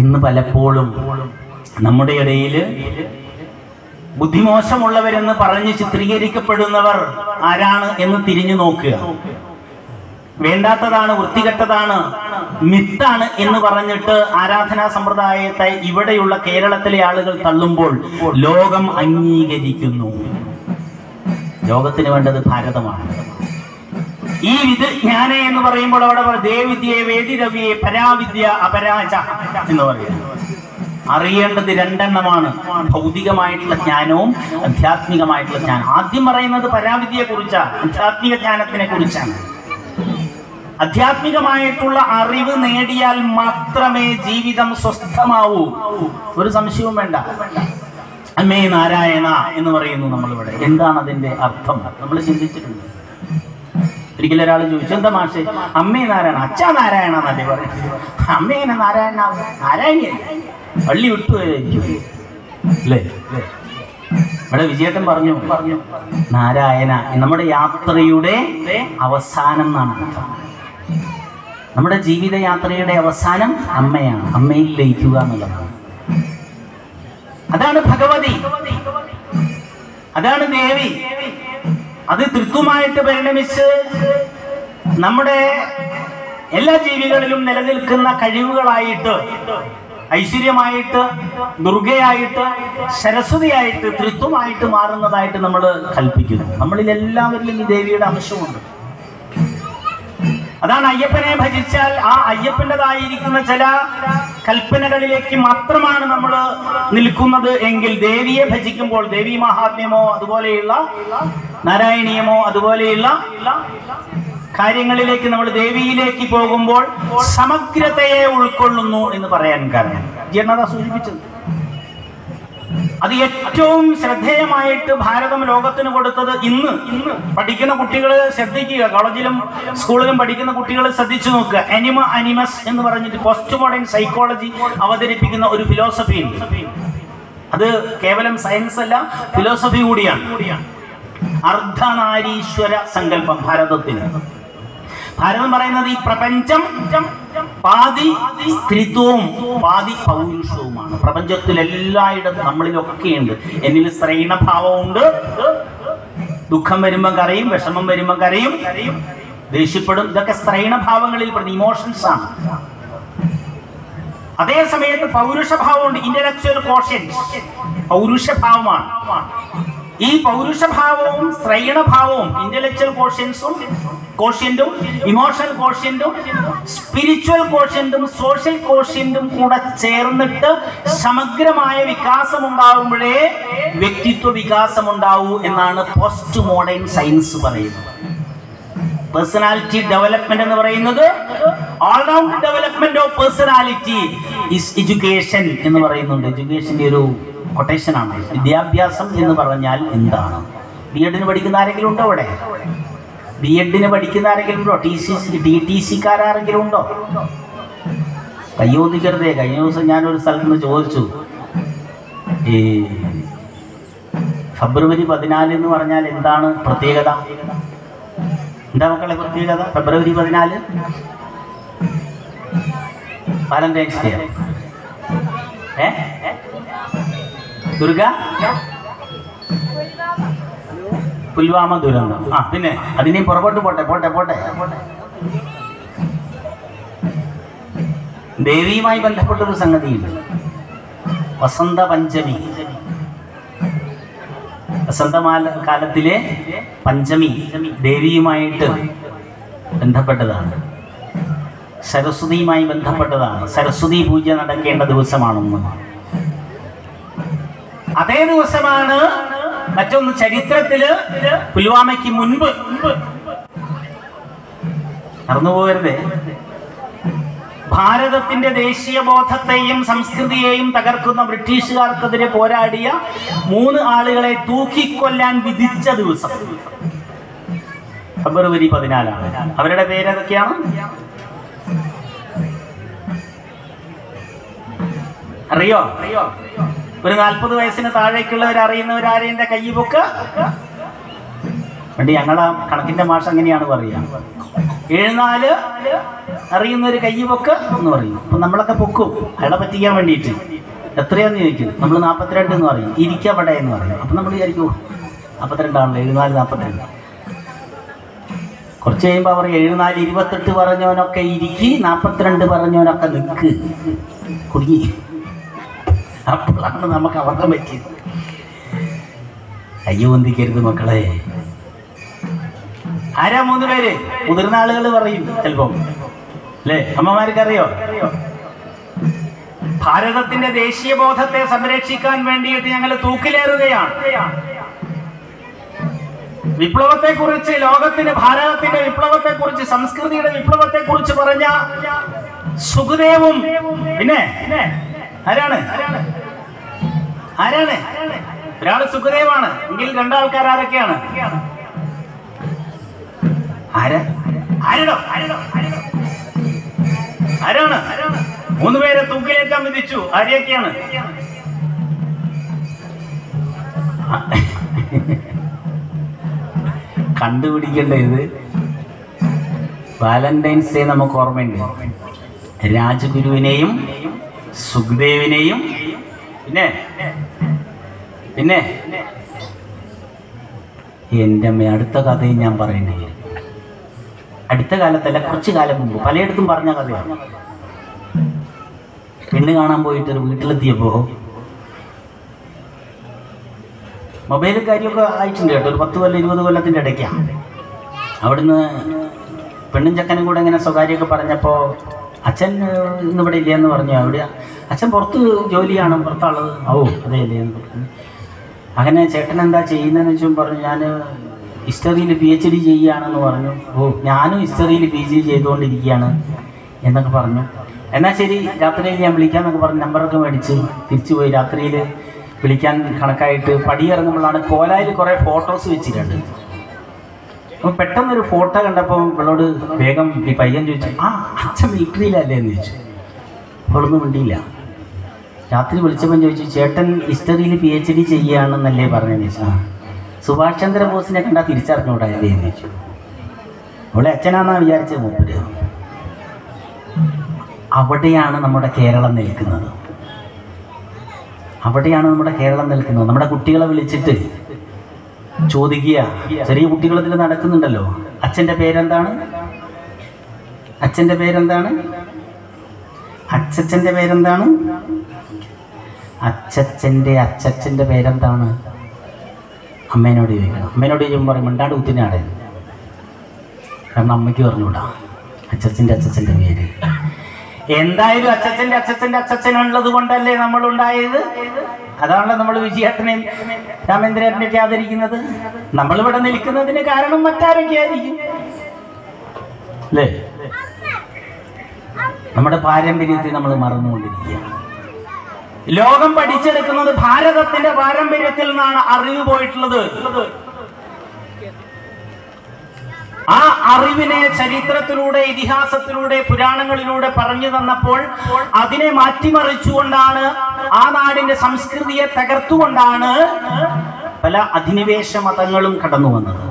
ഇന്ന് പലപ്പോഴും നമ്മുടെ ഇടയിൽ ബുദ്ധിമോശമുള്ളവരെന്ന് പറഞ്ഞ് ചിത്രീകരിക്കപ്പെടുന്നവർ ആരാണ് എന്ന് തിരിഞ്ഞു നോക്കുക. വേണ്ടാത്തതാണ്, വൃത്തികെട്ടതാണ്, മിത്താണ് എന്ന് പറഞ്ഞിട്ട് ആരാധനാ സമ്പ്രദായത്തെ ഇവിടെയുള്ള കേരളത്തിലെ ആളുകൾ തള്ളുമ്പോൾ ലോകം അംഗീകരിക്കുന്നു. ലോകത്തിന് വേണ്ടത് ഭാരതമാണ്. ഈ വിദ്ജ്ഞാന എന്ന് പറയുമ്പോൾ അവിടെ ദേവിദ്യയെ, വേദിരവിയെ, പരാവിദ്യ, അപരാജ എന്ന് പറയുന്നത്. അറിയേണ്ടത് രണ്ടെണ്ണമാണ്, ഭൗതികമായിട്ടുള്ള ജ്ഞാനവും ആധ്യാത്മികമായിട്ടുള്ള ജ്ഞാനം. ആദ്യം പറയുന്നത് പരാവിദ്യയെ കുറിച്ചാണ്, ആധ്യാത്മിക ജ്ഞാനത്തിനെ കുറിച്ചാണ്. ആധ്യാത്മികമായിട്ടുള്ള അറിവ് നേടിയാൽ മാത്രമേ ജീവിതം സ്വസ്ഥമാവൂ. ഒരു സംശയവും വേണ്ട. അമ്മേ നാരായണ എന്ന് പറയുന്നു നമ്മളിവിടെ. എന്താണ് അതിന്റെ അർത്ഥം? നമ്മൾ ചിന്തിച്ചിട്ടുണ്ട്. ഒരിക്കലും ഒരാൾ ചോദിച്ചു, എന്താ മാഷേ അമ്മേ നാരായണ, അച്ഛാ നാരായണ എന്നല്ലേ പറയുന്നത്. അമ്മ എങ്ങനെ നാരായണ? നാരായണിയ പള്ളി വിട്ടുപോയിരിക്കും അല്ലേ? ഇവിടെ വിജയേട്ടൻ പറഞ്ഞു നാരായണ നമ്മുടെ യാത്രയുടെ അവസാനം എന്നാണ് അർത്ഥം. നമ്മുടെ ജീവിതയാത്രയുടെ അവസാനം അമ്മയാണ്, അമ്മയിൽ ലയിക്കുക എന്നുള്ളതാണ്. അതാണ് ഭഗവതി, അതാണ് ദേവി. അത് തൃത്വമായിട്ട് പരിണമിച്ച് നമ്മുടെ എല്ലാ ജീവികളിലും നിലനിൽക്കുന്ന കഴിവുകളായിട്ട്, ഐശ്വര്യമായിട്ട്, ദുർഗയായിട്ട്, സരസ്വതിയായിട്ട്, തൃത്വമായിട്ട് മാറുന്നതായിട്ട് നമ്മൾ കൽപ്പിക്കുന്നു. നമ്മളിൽ എല്ലാവരിലും ഈ ദേവിയുടെ അംശമുണ്ട്. അതാണ് അയ്യപ്പനെ ഭജിച്ചാൽ ആ അയ്യപ്പൻ്റെതായിരിക്കുന്ന ചില കൽപ്പനകളിലേക്ക് മാത്രമാണ് നമ്മൾ നിൽക്കുന്നത് എങ്കിൽ, ദേവിയെ ഭജിക്കുമ്പോൾ, ദേവി മഹാത്മ്യമോ അതുപോലെയുള്ള നാരായണീയമോ അതുപോലെയുള്ള കാര്യങ്ങളിലേക്ക് നമ്മൾ ദേവിയിലേക്ക് പോകുമ്പോൾ സമഗ്രതയെ ഉൾക്കൊള്ളുന്നു എന്ന് പറയാൻ കാരണം ജനത സൂചിപ്പിച്ചത്. അത് ഏറ്റവും ശ്രദ്ധേയമായിട്ട് ഭാരതം ലോകത്തിന് കൊടുത്തത് ഇന്ന് പഠിക്കുന്ന കുട്ടികൾ ശ്രദ്ധിക്കുക, കോളേജിലും സ്കൂളിലും പഠിക്കുന്ന കുട്ടികൾ ശ്രദ്ധിച്ചു നോക്കുക. അനിമ അനിമസ് എന്ന് പറഞ്ഞിട്ട് പോസ്റ്റ് മോഡേൺ സൈക്കോളജി അവതരിപ്പിക്കുന്ന ഒരു ഫിലോസഫി ഉണ്ട്. അത് കേവലം സയൻസ് അല്ല, ഫിലോസഫി കൂടിയാണ്. അർദ്ധനാരീശ്വര സങ്കല്പം ഭാരതത്തിന്. ഭാരതം പറയുന്നത് ഈ പ്രപഞ്ചം പാതി സ്ത്രീത്വവും പാതി പൗരുഷവുമാണ്. പ്രപഞ്ചത്തിൽ എല്ലായിടത്തും നമ്മളിലൊക്കെയുണ്ട്. എന്നിൽ സ്ത്രൈണഭാവമുണ്ട്. ദുഃഖം വരുമ്പം കരയും, വിഷമം വരുമ്പം കരയും, ദേഷ്യപ്പെടും. ഇതൊക്കെ സ്ത്രൈണഭാവങ്ങളിൽ പ്രതി ഇമോഷൻസ് ആണ്. അതേ സമയത്ത് പൗരുഷഭാവമുണ്ട്, ഇന്റലക്ച്വൽ കോഷ്യൻസ്, പൗരുഷഭാവമാണ്. ഈ പൗരുഷഭാവവും സ്ത്രൈണഭാവവും, ഇന്റലക്ച്വൽ കോഷ്യന്റും ഇമോഷണൽ കോഷ്യന്റും സ്പിരിച്വൽ കോഷ്യന്റും സോഷ്യൽ കോഷ്യന്റും കൂടെ ചേർന്നിട്ട് സമഗ്രമായ വികാസം ഉണ്ടാകുമ്പോഴേ വ്യക്തിത്വ വികാസം ഉണ്ടാവൂ എന്നാണ് പോസ്റ്റ് മോഡേൺ സയൻസ് പറയുന്നത്. പേഴ്സണാലിറ്റി ഡെവലപ്മെന്റ് എന്ന് പറയുന്നത് all round development of personality is education എന്ന് പറയുന്നുണ്ട്. എഡ്യൂക്കേഷന്റെ ഒരു കൊട്ടേഷനാണ്. വിദ്യാഭ്യാസം എന്ന് പറഞ്ഞാൽ എന്താണ്? ബി.എഡിന് പഠിക്കുന്ന ആരെങ്കിലും ഉണ്ടോ ഇവിടെ? ബി.എഡിന് പഠിക്കുന്ന ആരെങ്കിലും ഉണ്ടോ? TTC-കാരെങ്കിലും ഉണ്ടോ? കയ്യോദിക്കരുതേ. കഴിഞ്ഞ ദിവസം ഞാനൊരു സ്ഥലത്ത് നിന്ന് ചോദിച്ചു, ഈ ഫെബ്രുവരി 14 എന്ന് പറഞ്ഞാൽ എന്താണ് പ്രത്യേകത? എന്താ മക്കളെ പ്രത്യേകത? ഫെബ്രുവരി 14 വാലന്റൈൻസ് ഡേ. ദുർഗ പുൽവാമ ദുരന്തം. പിന്നെ അതിനെയും പുറകോട്ട് പോട്ടെ. ദേവിയുമായി ബന്ധപ്പെട്ടൊരു സംഗതിയുണ്ട്. വസന്ത പഞ്ചമി, വസന്തകാലത്തിലെ പഞ്ചമി ദേവിയുമായിട്ട് ബന്ധപ്പെട്ടതാണ്, സരസ്വതിയുമായി ബന്ധപ്പെട്ടതാണ്. സരസ്വതി പൂജ നടക്കേണ്ട ദിവസമാണെന്ന്. അതേ ദിവസമാണ് മറ്റൊന്ന് ചരിത്രത്തില് പുൽവാമയ്ക്ക് മുൻപ് മറന്നുപോകരുതേ, ഭാരതത്തിന്റെ ദേശീയ ബോധത്തെയും സംസ്കൃതിയെയും തകർക്കുന്ന ബ്രിട്ടീഷുകാർക്കെതിരെ പോരാടിയ 3 ആളുകളെ തൂക്കിക്കൊല്ലാൻ വിധിച്ച ദിവസം ഫെബ്രുവരി 14. അവരുടെ പേരേതൊക്കെയാണ്? അറിയോ? ഒരു 40 വയസ്സിന് താഴേക്കുള്ളവർ അറിയുന്നവരാരെന്റെ കൈ പൊക്ക്. വേണ്ടി ഞങ്ങളാ കണക്കിന്റെ മാഷ അങ്ങനെയാണ് പറയാ. 74 അറിയുന്നൊരു കൈ പൊക്ക് എന്ന് പറയും. അപ്പൊ നമ്മളൊക്കെ പൊക്കും അയാളെ പറ്റിക്കാൻ വേണ്ടിയിട്ട്. എത്രയാന്ന് ചോദിക്കും. നമ്മൾ 42 എന്ന് പറയും. ഇരിക്കപ്പെടെ എന്ന് പറയും. അപ്പൊ നമ്മൾ വിചാരിക്കും 42 ആണല്ലോ, 74 42. കുറച്ച് കഴിയുമ്പോൾ അവർ 74 28 പറഞ്ഞവനൊക്കെ ഇരിക്കി, 42 പറഞ്ഞവനൊക്കെ നിൽക്ക് കുടുങ്ങി. അപ്പോഴാണ് നമുക്ക് അബദ്ധം പറ്റിയത്. കയ്യോ ഒന്നിക്കരുത് മക്കളെ. ആരാ 3 പേര്? മുതിർന്ന ആളുകൾ പറയും ചിലപ്പം, അല്ലേ? അമ്മമാർക്കറിയോ? ഭാരതത്തിന്റെ ദേശീയ ബോധത്തെ സംരക്ഷിക്കാൻ വേണ്ടിയിട്ട് ഞങ്ങൾ തൂക്കിലേറുകയാണ്. വിപ്ലവത്തെ കുറിച്ച്, ലോകത്തിന് ഭാരതത്തിന്റെ വിപ്ലവത്തെ കുറിച്ച്, സംസ്കൃതിയുടെ വിപ്ലവത്തെ കുറിച്ച് പറഞ്ഞ സുഖദേവും പിന്നെ ആരാണ്? ഒരാള് സുഖദേവാണ് എങ്കിൽ 2 ആൾക്കാർ ആരൊക്കെയാണ്? ആരാണ്? 3 പേരെ തൂക്കിലേറ്റാൻ വിധിച്ചു. ആരെയൊക്കെയാണ്? കണ്ടുപിടിക്കേണ്ടത് വാലന്റൈൻസ് ഡേ നമുക്ക് ഓർമ്മയുണ്ട്. രാജഗുരുവിനെയും സുഖദേവിനെയും പിന്നെ എൻ്റെ അമ്മ അടുത്ത കഥയും ഞാൻ പറയേണ്ടി വരും. അടുത്ത കാലത്തല്ല, കുറച്ചു കാലം മുമ്പ് പലയിടത്തും പറഞ്ഞ കഥയാണ്. പെണ്ണ് കാണാൻ പോയിട്ടൊരു വീട്ടിലെത്തിയപ്പോൾ മൊബൈലും കാര്യമൊക്കെ ആയിട്ടുണ്ട് കേട്ടോ. ഒരു 10 കൊല്ലം 20 കൊല്ലത്തിൻ്റെ ഇടയ്ക്കാണ്. അവിടുന്ന് പെണ്ണും ചക്കനും കൂടെ ഇങ്ങനെ സ്വകാര്യമൊക്കെ പറഞ്ഞപ്പോൾ അച്ഛൻ ഇന്നിവിടെ ഇല്ലയെന്ന് പറഞ്ഞു. അവിടെ അച്ഛൻ പുറത്ത് ജോലിയാണ്, പുറത്താളത്. അതെ അല്ലേ എന്ന് പറഞ്ഞു. അങ്ങനെ ചേട്ടൻ എന്താ ചെയ്യുന്നതെന്ന് വെച്ചും പറഞ്ഞു. ഞാൻ ഹിസ്റ്ററിയിൽ PhD ചെയ്യുകയാണെന്ന് പറഞ്ഞു. ഞാനും ഹിസ്റ്ററിയിൽ PG ചെയ്തുകൊണ്ടിരിക്കുകയാണ് എന്നൊക്കെ പറഞ്ഞു. എന്നാൽ ശരി, രാത്രിയിൽ ഞാൻ വിളിക്കാമെന്നൊക്കെ പറഞ്ഞ് നമ്പറൊക്കെ മേടിച്ച് തിരിച്ചു പോയി. രാത്രിയിൽ വിളിക്കാൻ കണക്കായിട്ട് പടിയിറങ്ങുമ്പോഴാണ് കോലായിൽ കുറേ ഫോട്ടോസ് വെച്ചിട്ടുണ്ട്. അപ്പം പെട്ടെന്നൊരു ഫോട്ടോ കണ്ടപ്പോൾ ഇവളോട് വേഗം ഈ പയ്യൻ ചോദിച്ചു, അച്ഛൻ മിലിറ്ററിയിലല്ലേ എന്ന് ചോദിച്ചു. അവളൊന്നും മിണ്ടിയില്ല. രാത്രി വിളിച്ചപ്പം ചോദിച്ചു, ചേട്ടൻ ഹിസ്റ്ററിയിൽ PhD ചെയ്യുകയാണെന്നല്ലേ പറഞ്ഞതെന്ന് ചോദിച്ചു. സുഭാഷ് ചന്ദ്രബോസിനെ കണ്ടാൽ തിരിച്ചറിഞ്ഞൂടാല്ലേ എന്ന് ചോദിച്ചു. അവളെ അച്ഛനാണെന്നാണ് വിചാരിച്ചത് മൂപ്പര്. അവിടെയാണ് നമ്മുടെ കേരളം നിൽക്കുന്നത്. നമ്മുടെ കുട്ടികളെ വിളിച്ചിട്ട് ചോദിക്കുക. ചെറിയ കുട്ടികളതിൽ നടക്കുന്നുണ്ടല്ലോ, അച്ഛൻ്റെ പേരെന്താണ്? അച്ഛൻ്റെ പേരെന്താണ്? അച്ഛൻ്റെ പേരെന്താണ്? അമ്മേനോട് ചോദിക്കണം. അമ്മേനോട് ചോദിക്കുമ്പോൾ പറയും മിണ്ടാണ്ട് കുത്തിനാടെ. കാരണം അമ്മയ്ക്ക് പറഞ്ഞൂടാ അച്ഛൻ്റെ പേര്. എന്തായാലും അച്ഛനുള്ളത് കൊണ്ടല്ലേ നമ്മളുണ്ടായത്. അതാണല്ലോ നമ്മൾ വിജയേട്ടനെയും രാമേന്ദ്രേട്ടനെയൊക്കെ ആദരിക്കുന്നത്. നമ്മളിവിടെ നിൽക്കുന്നതിന് കാരണം മറ്റാരൊക്കെ ആയിരിക്കും, അല്ലേ? നമ്മുടെ പാരമ്പര്യത്തെ നമ്മൾ മറന്നുകൊണ്ടിരിക്കുകയാണ്. ലോകം പഠിച്ചെടുക്കുന്നത് ഭാരതത്തിന്റെ പാരമ്പര്യത്തിൽ നിന്നാണ് അറിവ് പോയിട്ടുള്ളത്. ആ അറിവിനെ ചരിത്രത്തിലൂടെ, ഇതിഹാസത്തിലൂടെ, പുരാണങ്ങളിലൂടെ പറഞ്ഞു തന്നപ്പോൾ അതിനെ മാറ്റിമറിച്ചുകൊണ്ടാണ്, ആ നാടിന്റെ സംസ്കൃതിയെ തകർത്തുകൊണ്ടാണ് പല അധിനിവേശ മതങ്ങളും കടന്നു വന്നത്.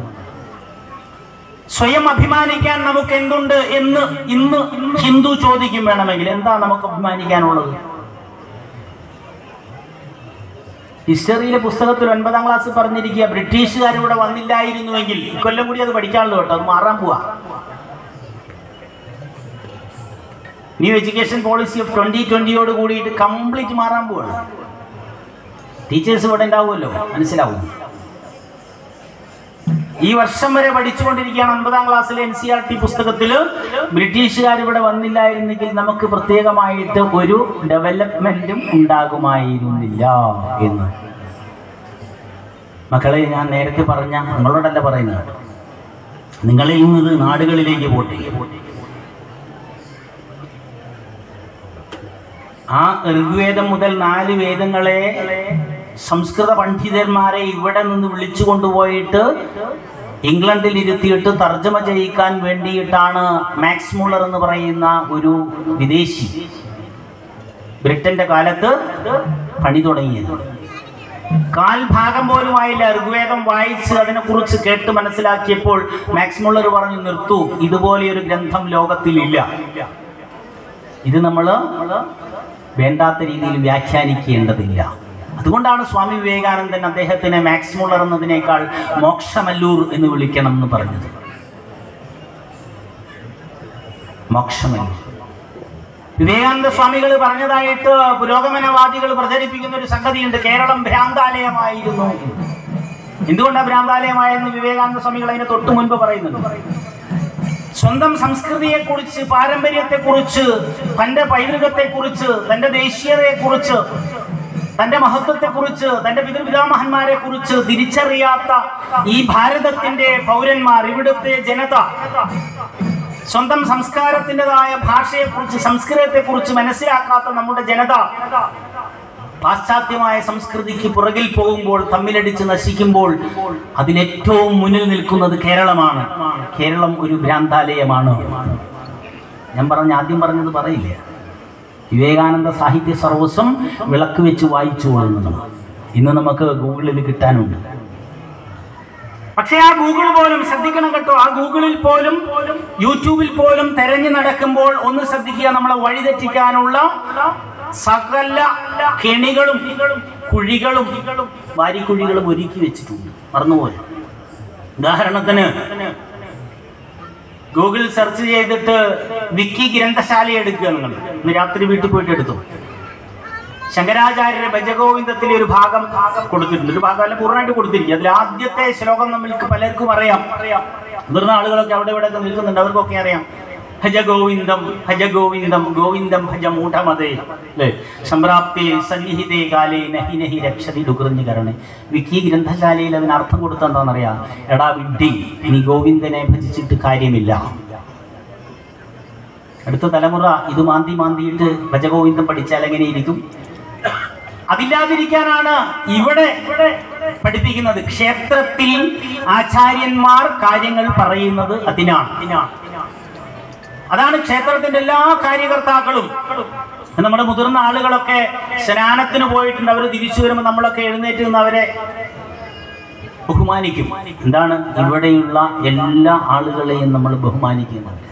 സ്വയം അഭിമാനിക്കാൻ നമുക്ക് എന്തുണ്ട് എന്ന് ഇന്ന് ഹിന്ദു ചോദിക്കും. വേണമെങ്കിൽ എന്താ നമുക്ക് അഭിമാനിക്കാനുള്ളത്? ഹിസ്റ്ററിയിലെ പുസ്തകത്തിൽ 9ാം ക്ലാസ് പറഞ്ഞിരിക്കുക, ബ്രിട്ടീഷുകാർ ഇവിടെ വന്നില്ലായിരുന്നുവെങ്കിൽ, കൊല്ലം കൂടി അത് പഠിക്കാനുള്ളൂ കേട്ടോ, അത് മാറാൻ പോവാ. ന്യൂ എഡ്യൂക്കേഷൻ പോളിസി ഓഫ് 2020 കൂടിയിട്ട് കംപ്ലീറ്റ് മാറാൻ പോവാണ്. ടീച്ചേഴ്സ് ഇവിടെ ഉണ്ടാവുമല്ലോ, മനസ്സിലാവും. ഈ വർഷം വരെ പഠിച്ചുകൊണ്ടിരിക്കുകയാണ് 9ാം ക്ലാസ്സിലെ NCERT പുസ്തകത്തിൽ ബ്രിട്ടീഷുകാർ ഇവിടെ വന്നില്ലായിരുന്നെങ്കിൽ നമുക്ക് പ്രത്യേകമായിട്ട് ഒരു ഡെവലപ്മെന്റും ഉണ്ടാകുമായിരുന്നില്ല എന്ന്. മക്കളെ, ഞാൻ നേരത്തെ പറഞ്ഞ, നിങ്ങളോടല്ല പറയുന്നത്, നിങ്ങളിൽ നിന്ന് നാടുകളിലേക്ക് പോട്ടെ. ആ ഋഗ്വേദം മുതൽ 4 വേദങ്ങളെ സംസ്കൃത പണ്ഡിതന്മാരെ ഇവിടെ നിന്ന് വിളിച്ചു കൊണ്ടുപോയിട്ട് ഇംഗ്ലണ്ടിൽ ഇരുത്തിയിട്ട് തർജ്ജമ ചെയ്യിക്കാൻ വേണ്ടിയിട്ടാണ് മാക്സ് മുള്ളർ എന്ന് പറയുന്ന ഒരു വിദേശി ബ്രിട്ടന്റെ കാലത്ത് പണി തുടങ്ങിയത്. കാൽഭാഗം പോലും ആയില്ല ഋഗ്വേദം വായിച്ച് അതിനെക്കുറിച്ച് കേട്ട് മനസ്സിലാക്കിയപ്പോൾ മാക്സ് മുള്ളർ പറഞ്ഞു, നിർത്തൂ, ഇതുപോലെയൊരു ഗ്രന്ഥം ലോകത്തിലില്ല. ഇത് നമ്മൾ വേണ്ടാത്ത രീതിയിൽ വ്യാഖ്യാനിക്കേണ്ടതില്ല. അതുകൊണ്ടാണ് സ്വാമി വിവേകാനന്ദൻ അദ്ദേഹത്തിനെ മാക്സ് മുള്ളർ എന്നതിനേക്കാൾ മോക്ഷമല്ലൂർ എന്ന് വിളിക്കണം എന്ന് പറഞ്ഞത്. മോക്ഷമല്ലൂർ വിവേകാനന്ദ സ്വാമികൾ പറഞ്ഞതായിട്ട് പുരോഗമനവാദികൾ പ്രചരിപ്പിക്കുന്ന ഒരു സംഗതിയുണ്ട്, കേരളം ഭ്രാന്താലയമായിരുന്നു. എന്തുകൊണ്ടാണ് ഭ്രാന്താലയമായെന്ന് വിവേകാനന്ദ സ്വാമികൾ അതിന് തൊട്ടു മുൻപ് പറയുന്നുണ്ട്. സ്വന്തം സംസ്കൃതിയെക്കുറിച്ച്, പാരമ്പര്യത്തെക്കുറിച്ച്, തൻ്റെ പൈതൃകത്തെക്കുറിച്ച്, തൻ്റെ ദേശീയതയെക്കുറിച്ച്, തൻ്റെ മഹത്വത്തെക്കുറിച്ച്, തൻ്റെ പിതൃപിതാമഹന്മാരെ കുറിച്ച് തിരിച്ചറിയാത്ത ഈ ഭാരതത്തിൻ്റെ പൗരന്മാർ, ഇവിടുത്തെ ജനത, സ്വന്തം സംസ്കാരത്തിൻ്റെതായ ഭാഷയെക്കുറിച്ച്, സംസ്കൃതത്തെക്കുറിച്ച് മനസ്സിലാക്കാത്ത നമ്മുടെ ജനത പാശ്ചാത്യമായ സംസ്കൃതിക്ക് പുറകിൽ പോകുമ്പോൾ, തമ്മിലടിച്ച് നശിക്കുമ്പോൾ അതിലേറ്റവും മുന്നിൽ നിൽക്കുന്നത് കേരളമാണ്. കേരളം ഒരു ഭ്രാന്താലയമാണ്. ഞാൻ ആദ്യം പറഞ്ഞത് പറയില്ല. വിവേകാനന്ദ സാഹിത്യ സർവസ്വം വിളക്ക് വെച്ച് വായിച്ചു കൊള്ളുന്നത് ഇന്ന് നമുക്ക് ഗൂഗിളിൽ കിട്ടാനുണ്ട്. പക്ഷെ ആ ഗൂഗിൾ പോലും, ശ്രദ്ധിക്കണം കേട്ടോ, ആ ഗൂഗിളിൽ പോലും യൂട്യൂബിൽ പോലും തെരഞ്ഞു നടക്കുമ്പോൾ ഒന്ന് ശ്രദ്ധിക്കുക, നമ്മളെ വഴിതെറ്റിക്കാനുള്ള സകല കെണികളും കുഴികളും വാരിക്കുഴികളും ഒരുക്കി വെച്ചിട്ടുണ്ട്. മറന്നുപോലെ. ഉദാഹരണത്തിന് ഗൂഗിൾ സെർച്ച് ചെയ്തിട്ട് വിക്കി ഗ്രന്ഥശാല എടുക്കുക. നിങ്ങൾ ഇന്ന് രാത്രി വീട്ടിൽ പോയിട്ട് എടുത്തു. ശങ്കരാചാര്യരുടെ ഭജഗോവിന്ദത്തിലെ ഒരു ഭാഗം കൊടുത്തിട്ടുണ്ട്. ഒരു ഭാഗം അല്ല, പൂർണ്ണമായിട്ട് കൊടുത്തിരിക്കുക. അതിൽ ആദ്യത്തെ ശ്ലോകം നമ്മൾക്ക് പലർക്കും അറിയാം. മുതിർന്ന ആളുകളൊക്കെ അവിടെ ഇവിടെ ഒക്കെ നിൽക്കുന്നുണ്ട്, അവർക്കൊക്കെ അറിയാം. ഭജ ഗോവിന്ദം ഭജ ഗോവിന്ദം ഗോവിന്ദം ഭജ മൂഢമതേ സംപ്രാപ്തി സന്നിഹിതേ കാലേ നഹി നഹി രക്ഷതി ഡുകൃഞ്ഞികരണേ. വിക്കി ഗ്രന്ഥശാലയിൽ അതിന് അർത്ഥം കൊടുത്തെന്താണെന്നറിയാം? എടാ വിഡ്ഢി, നീ ഗോവിന്ദനെ ഭജിച്ചിട്ട് കാര്യമില്ല. അടുത്ത തലമുറ ഇത് മാന്തിയിട്ട് ഭജഗോവിന്ദം പഠിച്ചാൽ എങ്ങനെയിരിക്കും? അതില്ലാതിരിക്കാനാണ് ഇവിടെ പഠിപ്പിക്കുന്നത്. ക്ഷേത്രത്തിൽ ആചാര്യന്മാർ കാര്യങ്ങൾ പറയുന്നത് അതിനാണ്. അതാണ് ക്ഷേത്രത്തിന്റെ എല്ലാ കാര്യകർത്താക്കളും. നമ്മുടെ മുതിർന്ന ആളുകളൊക്കെ സ്നാനത്തിന് പോയിട്ടുണ്ട്. അവർ തിരിച്ചു വരുമ്പോൾ നമ്മളൊക്കെ എഴുന്നേറ്റ് നിന്ന് അവരെ ബഹുമാനിക്കും. എന്താണ്? ഇവിടെയുള്ള എല്ലാ ആളുകളെയും നമ്മൾ ബഹുമാനിക്കുന്നത്.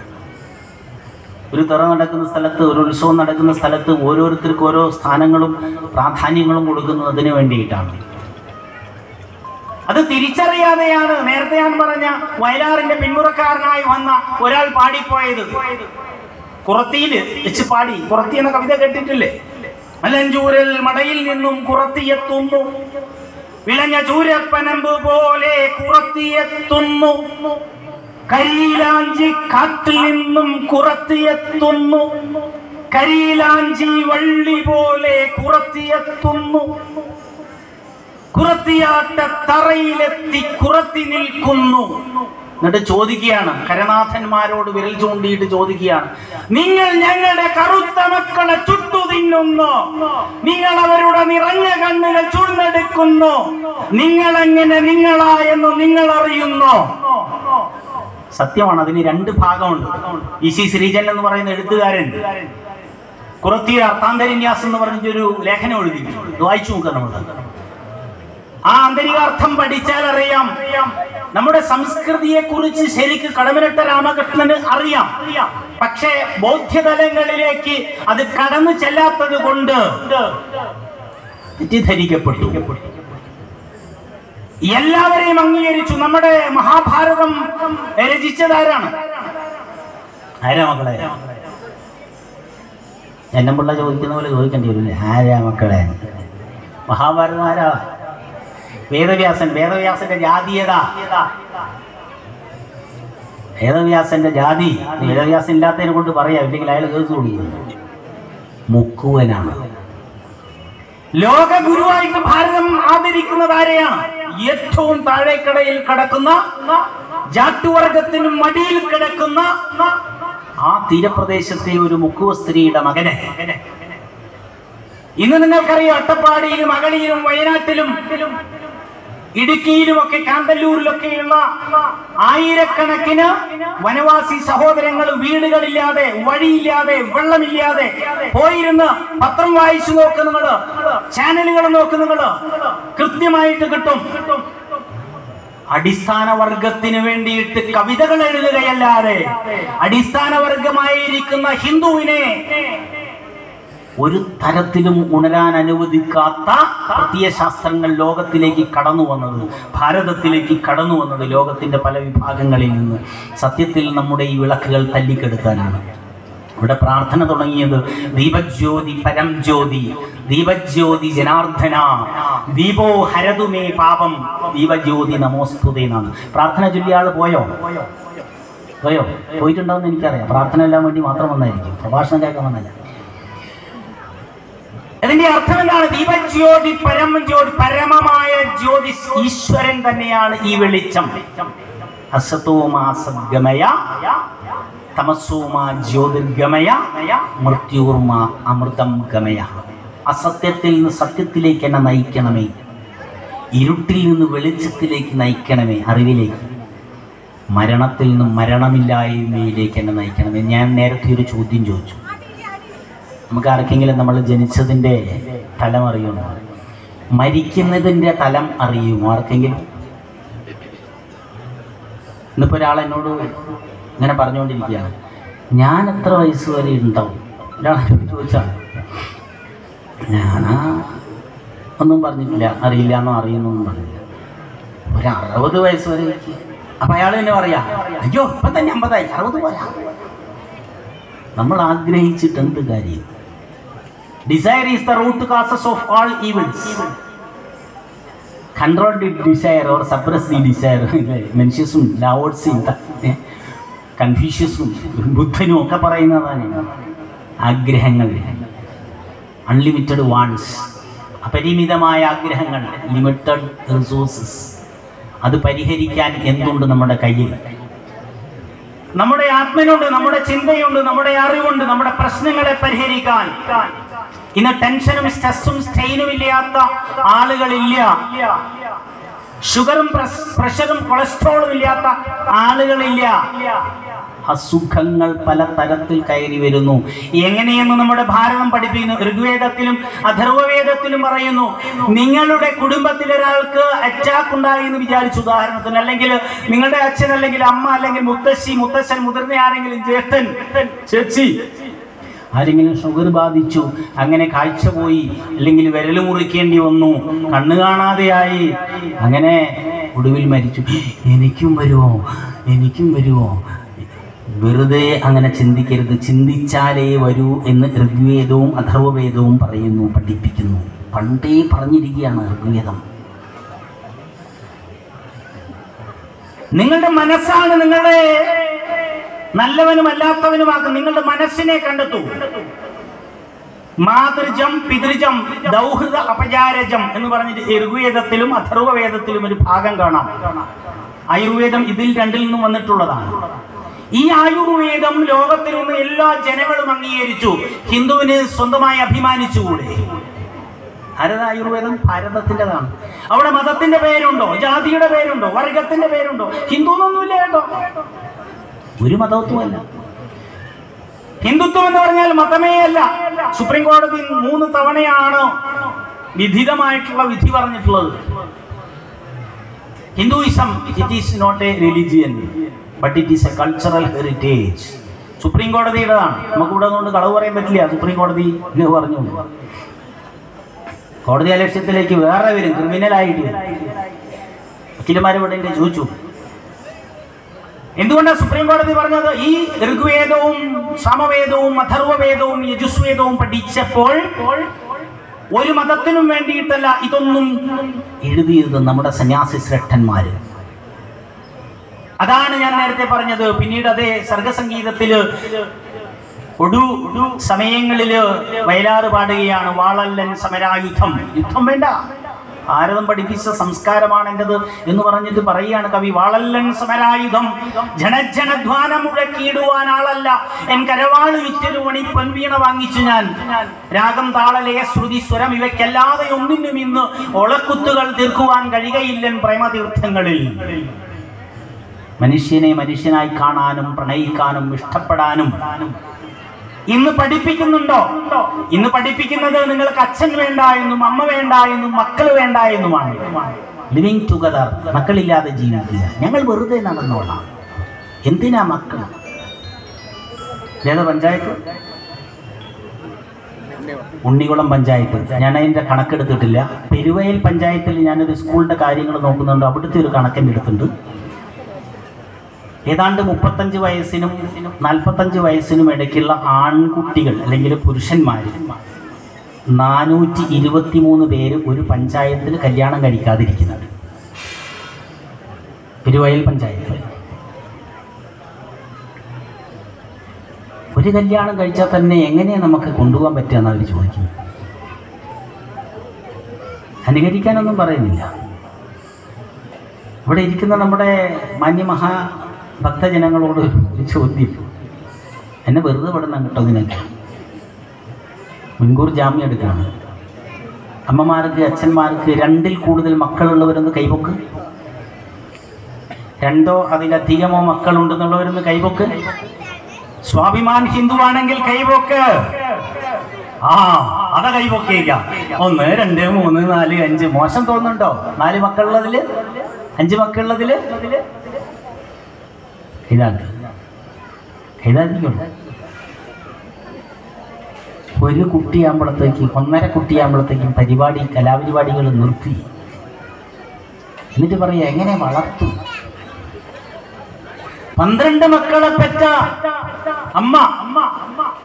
ഒരു തറ നടക്കുന്ന സ്ഥലത്ത്, ഒരു ഉത്സവം നടക്കുന്ന സ്ഥലത്ത് ഓരോരുത്തർക്കും ഓരോ സ്ഥാനങ്ങളും പ്രാധാന്യങ്ങളും കൊടുക്കുന്നത് അതിനു വേണ്ടിയിട്ടാണ്. അത് തിരിച്ചറിയാതെയാണ് നേരത്തെ ഞാൻ പറഞ്ഞ വയലാറിന്റെ പിന്മുറക്കാരനായി വന്ന ഒരാൾ പാടിപ്പോയത്. കുറത്തിയിൽ വെച്ച് പാടി. കുറത്തി എന്ന കവിത കേട്ടിട്ടില്ലേ? മലഞ്ചൂരൽ മടയിൽ നിന്നും കുറത്തിയെത്തുന്നു, വിളഞ്ഞ ചൂരപ്പനമ്പ് പോലെ കുറത്തിയെത്തുന്നു, കരിയിലാഞ്ചി കാട്ടിൽ നിന്നും കുറത്തിയെത്തുന്നു, കരിയിലാഞ്ചി വള്ളി പോലെ കുറത്തിയെത്തുന്നു, കുറത്തിയാട്ട തറയിലെത്തി കുറത്തി നിൽക്കുന്നു. എന്നിട്ട് ചോദിക്കുകയാണ്, കരനാഥന്മാരോട് വിരൽ ചൂണ്ടിയിട്ട് ചോദിക്കുകയാണ്, നിങ്ങൾ ഞങ്ങളുടെ കറുത്ത മക്കളെ ചുട്ടു തിന്നുന്നു, നിങ്ങൾ അവരുടെ നിറഞ്ഞ കണ്ണുകൾ ചൂഴ്ന്നെടുക്കുന്നു, നിങ്ങളെങ്ങനെ നിങ്ങളായെന്ന് നിങ്ങൾ അറിയുന്നു. സത്യമാണ്. അതിന് രണ്ട് ഭാഗമുണ്ട്. ഇ.സി. ശ്രീജൻ എന്ന് പറയുന്ന എഴുത്തുകാരൻ കുറത്തിയ അർത്ഥാന്തരന്യാസം എന്ന് പറഞ്ഞൊരു ലേഖനം എഴുതി. വായിച്ചു നോക്കാം നമ്മൾ. ആ ആന്തരികാർത്ഥം പഠിച്ചാൽ അറിയാം നമ്മുടെ സംസ്കൃതിയെ കുറിച്ച് ശരിക്ക് കടമനിട്ട രാമകൃഷ്ണന് അറിയാം. പക്ഷേ ബോധ്യതലങ്ങളിലേക്ക് അത് കടന്നു ചെല്ലാത്തത് കൊണ്ട് തെറ്റിദ്ധരിക്കപ്പെട്ടു. എല്ലാവരെയും അംഗീകരിച്ചു. നമ്മുടെ മഹാഭാരതം രചിച്ചതാരാണ്? ആരാ മക്കളെ? എന്നെ പിള്ള ചോദിക്കുന്ന പോലെ ചോദിക്കേണ്ടി വരില്ലേ? ആരാ മക്കളെ? മഹാഭാരതം ആരാ? വേദവ്യാസൻ. വേദവ്യാസന്റെ ജാതി ഏതാ? വേദവ്യാസന്റെ ജാതി വേദവ്യാസൻ ഇല്ലാത്തതിനെ കൊണ്ട് പറയാം, ഇല്ലെങ്കിൽ അയാൾ കേസ് കൊടുക്കും. മുക്കുവനാണ്. ലോക ഗുരുവായിട്ട് ഭാരതം ആദരിക്കുന്നത് ആരെയാണ്? ഏറ്റവും താഴേക്കടയിൽ കിടക്കുന്ന ജാട്ടുവർഗത്തിനും മടിയിൽ കിടക്കുന്ന ആ തീരപ്രദേശത്തെ ഒരു മുക്കുവ സ്ത്രീയുടെ മകനെ. ഇന്ന് നിങ്ങൾക്കറിയാം, അട്ടപ്പാടിയിലും അഗളിയിലും വയനാട്ടിലും ഇടുക്കിയിലുമൊക്കെ കാന്തല്ലൂരിലൊക്കെയുള്ള ആയിരക്കണക്കിന് വനവാസി സഹോദരങ്ങൾ വീടുകളില്ലാതെ, വഴിയില്ലാതെ, വെള്ളമില്ലാതെ പോയിരുന്ന് പത്രം വായിച്ചു നോക്ക്, നിങ്ങള് ചാനലുകൾ നോക്ക്, നിങ്ങള് കൃത്യമായിട്ട് കിട്ടും. അടിസ്ഥാന വർഗത്തിന് വേണ്ടിയിട്ട് കവിതകൾ എഴുതുകയല്ലാതെ അടിസ്ഥാന വർഗമായിരിക്കുന്ന ഹിന്ദുവിനെ ഒരു തരത്തിലും ഉണരാൻ അനുവദിക്കാത്ത പ്രത്യയശാസ്ത്രങ്ങൾ ലോകത്തിലേക്ക് കടന്നു വന്നത്, ഭാരതത്തിലേക്ക് കടന്നു വന്നത് ലോകത്തിൻ്റെ പല വിഭാഗങ്ങളിൽ നിന്ന് സത്യത്തിൽ നമ്മുടെ ഈ വിളക്കുകൾ തല്ലിക്കെടുത്താനാണ്. ഇവിടെ പ്രാർത്ഥന തുടങ്ങിയത് ദീപജ്യോതി പരം ജ്യോതി, ദീപജ്യോതി ജനാർദ്ദന, ദീപോ ഹരതുമേ പാപം, ദീപജ്യോതി നമോസ്തുതേ എന്നാണ്. പ്രാർത്ഥന ചൊല്ലിയ ആൾ പോയോ? പോയിട്ടുണ്ടാവുമെന്ന് എനിക്കറിയാം. പ്രാർത്ഥന എല്ലാം വേണ്ടി മാത്രം വന്നായിരിക്കും, പ്രഭാഷണം കേൾക്കാൻ വന്നല്ല. അതിന്റെ അർത്ഥം എന്താണ്? ദീപജ്യോതി പരം ജ്യോതി, പരമമായ ജ്യോതി ഈശ്വരൻ തന്നെയാണ് ഈ വെളിച്ചം. അസതോമാ സദ്ഗമയ തമസോമാ ജ്യോതിർഗമയ മൃത്യുർമാ അമൃതം ഗമയ. അസത്യത്തിൽ നിന്ന് സത്യത്തിലേക്ക് എന്നെ നയിക്കണമേ, ഇരുട്ടിൽ നിന്ന് വെളിച്ചത്തിലേക്ക് നയിക്കണമേ, അറിവിലേക്ക്. മരണത്തിൽ നിന്നും മരണമില്ലായ്മയിലേക്ക് എന്നെ നയിക്കണമേ. ഞാൻ നേരത്തെ ഒരു ചോദ്യം ചോദിച്ചു. നമുക്ക് ആർക്കെങ്കിലും നമ്മൾ ജനിച്ചതിൻ്റെ തലം അറിയുമോ? മരിക്കുന്നതിൻ്റെ തലം അറിയുമോ ആർക്കെങ്കിലും? ഇന്നിപ്പോൾ ഒരാൾ എന്നോട് ഇങ്ങനെ പറഞ്ഞുകൊണ്ടിരിക്കുകയാണ്, ഞാൻ എത്ര വയസ്സ് വരെ ഉണ്ടാവും? ഒരാൾ ചോദിച്ചാണ്. ഞാനാ ഒന്നും പറഞ്ഞിട്ടില്ല, അറിയില്ല എന്നോ അറിയുന്നൊന്നും പറഞ്ഞില്ല. ഒരു 60 വയസ്സ് വരെ. അപ്പം അയാൾ തന്നെ പറയാം, അയ്യോ ഇപ്പം തന്നെ 50ആയി, 60 പോരാ. നമ്മൾ ആഗ്രഹിച്ചിട്ട് എന്ത് കാര്യം? Desire is the root causes of all evils. Control the desire or suppress the desire. മെൻഷ്യസും ലാവോട്സും കൺഫ്യൂഷ്യസും ബുദ്ധനും ഒക്കെ പറയുന്നതാണ് ആഗ്രഹങ്ങൾ. അൺലിമിറ്റഡ് വാണ്ട്സ്, അപരിമിതമായ ആഗ്രഹങ്ങൾ, ലിമിറ്റഡ് റിസോഴ്സസ്. അത് പരിഹരിക്കാൻ എന്തുണ്ട് നമ്മുടെ കയ്യിൽ? നമ്മുടെ ആത്മനുണ്ട്, നമ്മുടെ ചിന്തയുണ്ട്, നമ്മുടെ അറിവുണ്ട്. നമ്മുടെ പ്രശ്നങ്ങളെ പരിഹരിക്കാൻ ഇന്ന് ടെൻഷനും സ്ട്രെസ്സും സ്ട്രെയിനും ഇല്ലാത്ത ആളുകളില്ല. ഷുഗറും പ്രഷറും കൊളസ്ട്രോളും ഇല്ലാത്ത ആളുകളില്ല. അസുഖങ്ങൾ പല തരത്തിൽ കയറി വരുന്നു. എങ്ങനെയെന്ന് നമ്മുടെ ഭാരതം പഠിപ്പിക്കുന്നു. ഋഗ്വേദത്തിലും അഥർവവേദത്തിലും പറയുന്നു, നിങ്ങളുടെ കുടുംബത്തിൽ ഒരാൾക്ക് അറ്റാക്ക് ഉണ്ടായി എന്ന് വിചാരിച്ചു, ഉദാഹരണത്തിന്, അല്ലെങ്കിൽ നിങ്ങളുടെ അച്ഛൻ, അല്ലെങ്കിൽ അമ്മ, അല്ലെങ്കിൽ മുത്തശ്ശി, മുത്തശ്ശൻ, മുതിർന്ന ആരെങ്കിലും, ജ്യേഷ്ഠൻ, ചേച്ചി, ആരെങ്കിലും ഷുഗർ ബാധിച്ചു, അങ്ങനെ കാഴ്ച പോയി, അല്ലെങ്കിൽ വിരൽ മുറിക്കേണ്ടി വന്നു, കണ്ണ് കാണാതെയായി, അങ്ങനെ ഒടുവിൽ മരിച്ചു. എനിക്കും വരുമോ, എനിക്കും വരുമോ? വെറുതെ അങ്ങനെ ചിന്തിക്കരുത്. ചിന്തിച്ചാലേ വരൂ എന്ന് ഋഗ്വേദവും അഥർവവേദവും പറയുന്നു, പഠിപ്പിക്കുന്നു. പണ്ടേ പറഞ്ഞിരിക്കുകയാണ് ഋഗ്വേദം. നിങ്ങളുടെ മനസ്സാണ് നിങ്ങളെ നല്ലവനും അല്ലാത്തവനുമാക്കും. നിങ്ങളുടെ മനസ്സിനെ കണ്ടെത്തൂ. മാതൃജം പിതൃജം ദൗഹൃദ അപചാരജം എന്ന് പറഞ്ഞിട്ട് ഋഗ്വേദത്തിലും അഥർവവേദത്തിലും ഒരു ഭാഗം കാണാം. ആയുർവേദം ഇതിൽ രണ്ടിൽ നിന്നും വന്നിട്ടുള്ളതാണ്. ഈ ആയുർവേദം ലോകത്തിൽ നിന്ന് എല്ലാ ജനങ്ങളും അംഗീകരിച്ചു. ഹിന്ദുവിന് സ്വന്തമായി അഭിമാനിച്ചുകൂടെ? ആയുർവേദം ഭാരതത്തിൻ്റെതാണ്. അവിടെ മതത്തിന്റെ പേരുണ്ടോ, ജാതിയുടെ പേരുണ്ടോ, വർഗത്തിന്റെ പേരുണ്ടോ? ഹിന്ദുവൊന്നുമില്ല കേട്ടോ, ഒരു മതത്വമല്ല. ഹിന്ദുത്വം എന്ന് പറഞ്ഞാൽ മതമേ അല്ല. സുപ്രീം കോടതി 3 തവണയാണ് വിധിതമായിട്ടുള്ള വിധി പറഞ്ഞിട്ടുള്ളത്. Hinduism it is not a religion but it is a cultural heritage. Supreme കോടതിയുടേതാണ്. നമുക്ക് ഇവിടെ കൊണ്ട് കളവ് പറയാൻ പറ്റില്ല. സുപ്രീം കോടതി എന്ന് പറഞ്ഞു കോടതി അലക്ഷ്യത്തിലേക്ക് വേറെ വരും, ക്രിമിനലായിട്ട് വരും. വക്കീലന്മാരിവിടെ ചോദിച്ചു എന്തുകൊണ്ടാണ് സുപ്രീം കോടതി പറഞ്ഞത്? ഈ ഋഗ്വേദവും സമവേദവും അഥർവവേദവും യജുസ്വേദവും പഠിച്ചപ്പോൾ ഒരു മതത്തിനും വേണ്ടിയിട്ടല്ല ഇതൊന്നും എഴുതിയത് നമ്മുടെ സന്യാസി ശ്രേഷ്ഠന്മാര്. അതാണ് ഞാൻ നേരത്തെ പറഞ്ഞത്. പിന്നീട് അതേ സർഗസംഗീതത്തില് ഒടു സമയങ്ങളില് വയലാറ് പാടുകയാണ്, വാളല്ലൻ സമരായുധം. യുദ്ധം വേണ്ട, ഭാരതം പഠിപ്പിച്ച സംസ്കാരമാണ് എൻ്റെത് എന്ന് പറഞ്ഞിട്ട് പറയുകയാണ് കവി. വാളല്ലൻ സമരായുധം ജനജനധ്വാനം മുഴക്കിയിടുവാൻ ആളല്ല, എൻ കരവാള് വിറ്റൊരു മണി പൊൻവീണ വാങ്ങിച്ചു ഞാൻ. രാഗം താളലയ ശ്രുതി സ്വരം ഇവയ്ക്കല്ലാതെ ഒന്നിനും ഇന്ന് ഒളക്കുത്തുകൾ തീർക്കുവാൻ കഴിയുകയില്ലൻ പ്രേമതീർത്ഥങ്ങളിൽ. മനുഷ്യനെ മനുഷ്യനായി കാണാനും പ്രണയിക്കാനും ഇഷ്ടപ്പെടാനും ഇന്ന് പഠിപ്പിക്കുന്നുണ്ടോ? ഇന്ന് പഠിപ്പിക്കുന്നത് നിങ്ങൾക്ക് അച്ഛൻ വേണ്ട എന്നും അമ്മ വേണ്ട എന്നും മക്കൾ വേണ്ട എന്നുമാണ്. ലിവിങ് ടുഗദർ, മക്കളില്ലാതെ ജീവിക്കുക. ഞങ്ങൾ വെറുതെ നടന്നോളാം. എന്തിനാ മക്കൾ? ഏതാ പഞ്ചായത്ത്? ഉണ്ണികുളം പഞ്ചായത്ത്. ഞാൻ അതിൻ്റെ കണക്കെടുത്തിട്ടില്ല. പെരുവയൽ പഞ്ചായത്തിൽ ഞാനൊരു സ്കൂളിൻ്റെ കാര്യങ്ങൾ നോക്കുന്നുണ്ട്. അവിടുത്തെ ഒരു കണക്കെൻ്റെ എടുത്തിട്ടുണ്ട്. ഏതാണ്ട് 35 വയസ്സിനും 45 വയസ്സിനും ഇടയ്ക്കുള്ള ആൺകുട്ടികൾ അല്ലെങ്കിൽ പുരുഷന്മാർ 423 പേര് ഒരു പഞ്ചായത്തിൽ കല്യാണം കഴിക്കാതിരിക്കുന്നുണ്ട്. പെരുവയൽ പഞ്ചായത്തിൽ ഒരു കല്യാണം കഴിച്ചാൽ തന്നെ എങ്ങനെയാണ് നമുക്ക് കൊണ്ടുപോകാൻ പറ്റുക എന്നാണ് അവർ ചോദിക്കുന്നത്. അനുകരിക്കാനൊന്നും പറയുന്നില്ല. ഇവിടെ ഇരിക്കുന്ന നമ്മുടെ മാന്യമഹാ ഭക്തജനങ്ങളോട് ഒരു ചോദ്യം, എന്നെ വെറുതെ വിടണം കേട്ടോ. ഇതിനൊക്കെ മുൻകൂർ ജാമ്യം എടുക്കുകയാണ്. അമ്മമാർക്ക് അച്ഛന്മാർക്ക് 2-ൽ കൂടുതൽ മക്കളുള്ളവരൊന്ന് കൈപൊക്ക്. 2ഓ അതിലധികമോ മക്കളുണ്ടെന്നുള്ളവരൊന്ന് കൈപൊക്ക്. സ്വാഭിമാൻ ഹിന്ദുവാണെങ്കിൽ കൈപൊക്ക്. അതാ കൈപൊക്കേക്ക. 1, 2, 3, 4, 5. മോശം തോന്നുന്നുണ്ടോ? 4 മക്കളുള്ളതില് 5 മക്കളുള്ളതില് ഇതാക്കിയുള്ളൂ. ഒരു കുട്ടിയാകുമ്പോഴത്തേക്കും 1.5 കുട്ടിയാകുമ്പോഴത്തേക്കും കലാപരിപാടികൾ നിർത്തി. എന്നിട്ട് പറയാ എങ്ങനെ വളർത്തും. 12 മക്കളെ പെറ്റ അമ്മ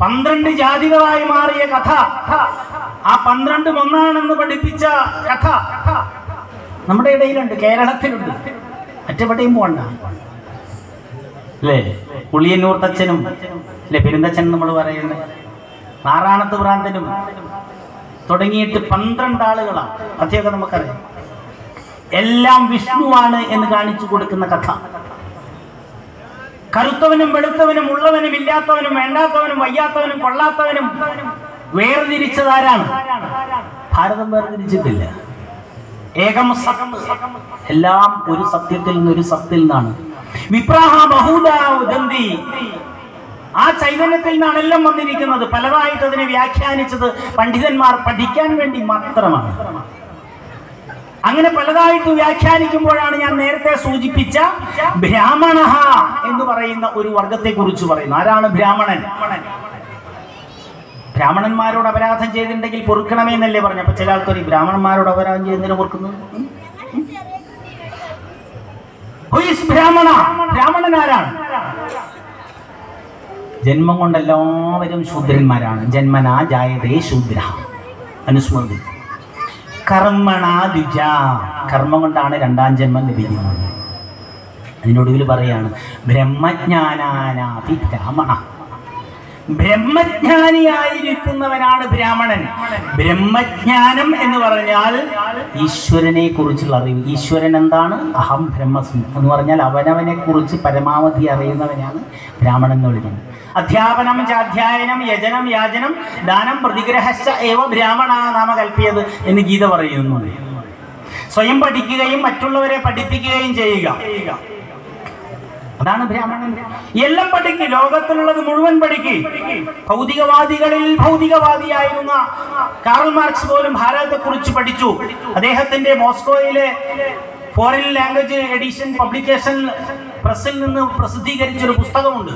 12 ജാതികളായി മാറിയ കഥ, ആ 12 ഒന്നാണെന്ന് പഠിപ്പിച്ച കഥ നമ്മുടെ ഇടയിലുണ്ട്, കേരളത്തിലുണ്ട്. മറ്റെവിടെയും പോകണ്ട അല്ലേ? പുളിയന്നൂർ തച്ചനും അല്ലെ പെരുന്തച്ഛൻ നമ്മൾ പറയുന്നത്, നാറാണത്ത് ഭ്രാന്തനും തുടങ്ങിയിട്ട് 12 ആളുകളാണ്. കഥയൊക്കെ നമുക്കറിയാം. എല്ലാം വിഷ്ണുവാണ് എന്ന് കാണിച്ചു കൊടുക്കുന്ന കഥ. കറുത്തവനും വെളുത്തവനും ഉള്ളവനും ഇല്ലാത്തവനും വേണ്ടാത്തവനും വയ്യാത്തവനും കൊള്ളാത്തവനും വേർതിരിച്ചതാരാണ്? ഭാരതം വേർതിരിച്ചിട്ടില്ല. ഏകം സത്യം, എല്ലാം ഒരു സത്യത്തിൽ നിന്ന്, ഒരു സത്തിൽ നിന്നാണ്. വിപ്രാഹ ബഹുദാദന്തി, ആ ചൈതന്യത്തിൽ നിന്നാണ് എല്ലാം വന്നിരിക്കുന്നത്. പലതായിട്ട് അതിനെ വ്യാഖ്യാനിച്ചത് പണ്ഡിതന്മാർ പഠിക്കാൻ വേണ്ടി മാത്രമാണ്. അങ്ങനെ പലതായിട്ട് വ്യാഖ്യാനിക്കുമ്പോഴാണ് ഞാൻ നേരത്തെ സൂചിപ്പിച്ച ബ്രാഹ്മണ എന്ന് പറയുന്ന ഒരു വർഗത്തെ കുറിച്ച് പറയുന്നത്. ആരാണ് ബ്രാഹ്മണൻ? ബ്രാഹ്മണന്മാരോട് അപരാധം ചെയ്തിട്ടുണ്ടെങ്കിൽ പൊറുക്കണമേ എന്നല്ലേ പറഞ്ഞു. അപ്പൊ ചില ആൾക്കാർ ഈ ബ്രാഹ്മണന്മാരോട് അപരാധം ചെയ്യുന്നതിന് പൊറുക്കുന്നു. ബ്രാഹ്മണൻ ആരാണ്? ജന്മം കൊണ്ട് എല്ലാവരും ശൂദ്രന്മാരാണ്. ജന്മനാ ജായതേ ശൂദ്ര. അനുസ്മൃതി. കർമ്മണ ദ്വിജ, കർമ്മം കൊണ്ടാണ് 2ാം ജന്മം ലഭിക്കുന്നത്. അതിനൊടുവിൽ പറയാണ് ബ്രഹ്മജ്ഞാനാനാപി ബ്രാഹ്മണ, ബ്രഹ്മജ്ഞാനിയായിരിക്കുന്നവനാണ് ബ്രാഹ്മണൻ. ബ്രഹ്മജ്ഞാനം എന്ന് പറഞ്ഞാൽ ഈശ്വരനെ കുറിച്ചുള്ള അറിവ്. ഈശ്വരൻ എന്താണ്? അഹം ബ്രഹ്മസ്മി എന്ന് പറഞ്ഞാൽ അവനവനെ കുറിച്ച് പരമാവധി അറിയുന്നവനാണ് ബ്രാഹ്മണൻ എന്ന് വിളിക്കുന്നത്. അധ്യാപനം ചാധ്യായനം യജനം യാചനം ദാനം പ്രതിഗ്രഹശ്ച ഏവ ബ്രാഹ്മണ നാമ കൽപ്പിയത് എന്ന് ഗീത പറയുന്നു. സ്വയം പഠിക്കുകയും മറ്റുള്ളവരെ പഠിപ്പിക്കുകയും ചെയ്യുക, അതാണ് ബ്രാഹ്മണൻ. എല്ലാം പഠിക്ക്, ലോകത്തിലുള്ളത് മുഴുവൻ പഠിക്ക്. ഭൗതികവാദികളിൽ ഭൗതികവാദിയായിരുന്ന കാറൽ മാർക്സ് പോലും ഭാരതത്തെ കുറിച്ച് പഠിച്ചു. അദ്ദേഹത്തിന്റെ മോസ്കോയിലെ ഫോറിൻ ലാംഗ്വേജ് എഡിഷൻ പബ്ലിക്കേഷൻ പ്രസിൽ നിന്ന് പ്രസിദ്ധീകരിച്ചൊരു പുസ്തകമുണ്ട്.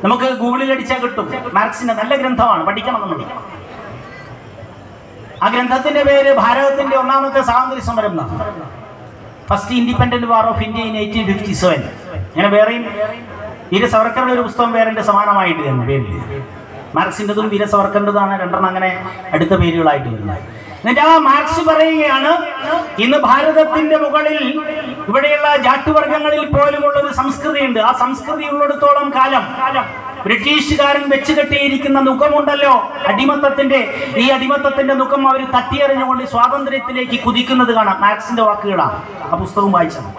നമുക്ക് ഗൂഗിളിൽ അടിച്ചാൽ കിട്ടും. മാർക്സിന്റെ നല്ല ഗ്രന്ഥമാണ്, പഠിക്കണം നമ്മൾ. ആ ഗ്രന്ഥത്തിന്റെ പേര് ഭാരതത്തിന്റെ ഒന്നാമത്തെ സ്വാതന്ത്ര്യ സമരം എന്നാണ്. First independent war of India in 1857. അങ്ങനെ വേറെയും വീര സവർക്കറുടെ ഒരു പുസ്തകം വേറെ സമാനമായിട്ട് തന്നെ പേരിൽ. മാർക്സിൻ്റെതും വീര സവർക്കറിൻ്റെതാണ്, രണ്ടെണ്ണം അങ്ങനെ അടുത്ത പേരുകളായിട്ട് വരുന്നത്. എന്നിട്ട് ആ മാർക്സ് പറയുകയാണ്, ഇന്ന് ഭാരതത്തിന്റെ മുകളിൽ ഇവിടെയുള്ള ജാട്ടുവർഗങ്ങളിൽ പോലുമുള്ള ഒരു സംസ്കൃതിയുണ്ട്. ആ സംസ്കൃതി ഉള്ളിടത്തോളം കാലം ബ്രിട്ടീഷുകാരൻ വെച്ച് കെട്ടിയിരിക്കുന്ന മുഖമുണ്ടല്ലോ, അടിമത്തത്തിന്റെ, ഈ അടിമത്തത്തിന്റെ മുഖം അവർ തട്ടിയെറിഞ്ഞുകൊണ്ട് സ്വാതന്ത്ര്യത്തിലേക്ക് കുതിക്കുന്നത് കാണാം. മാർക്സിന്റെ വാക്കുകളാണ്, ആ പുസ്തകം വായിച്ചത്.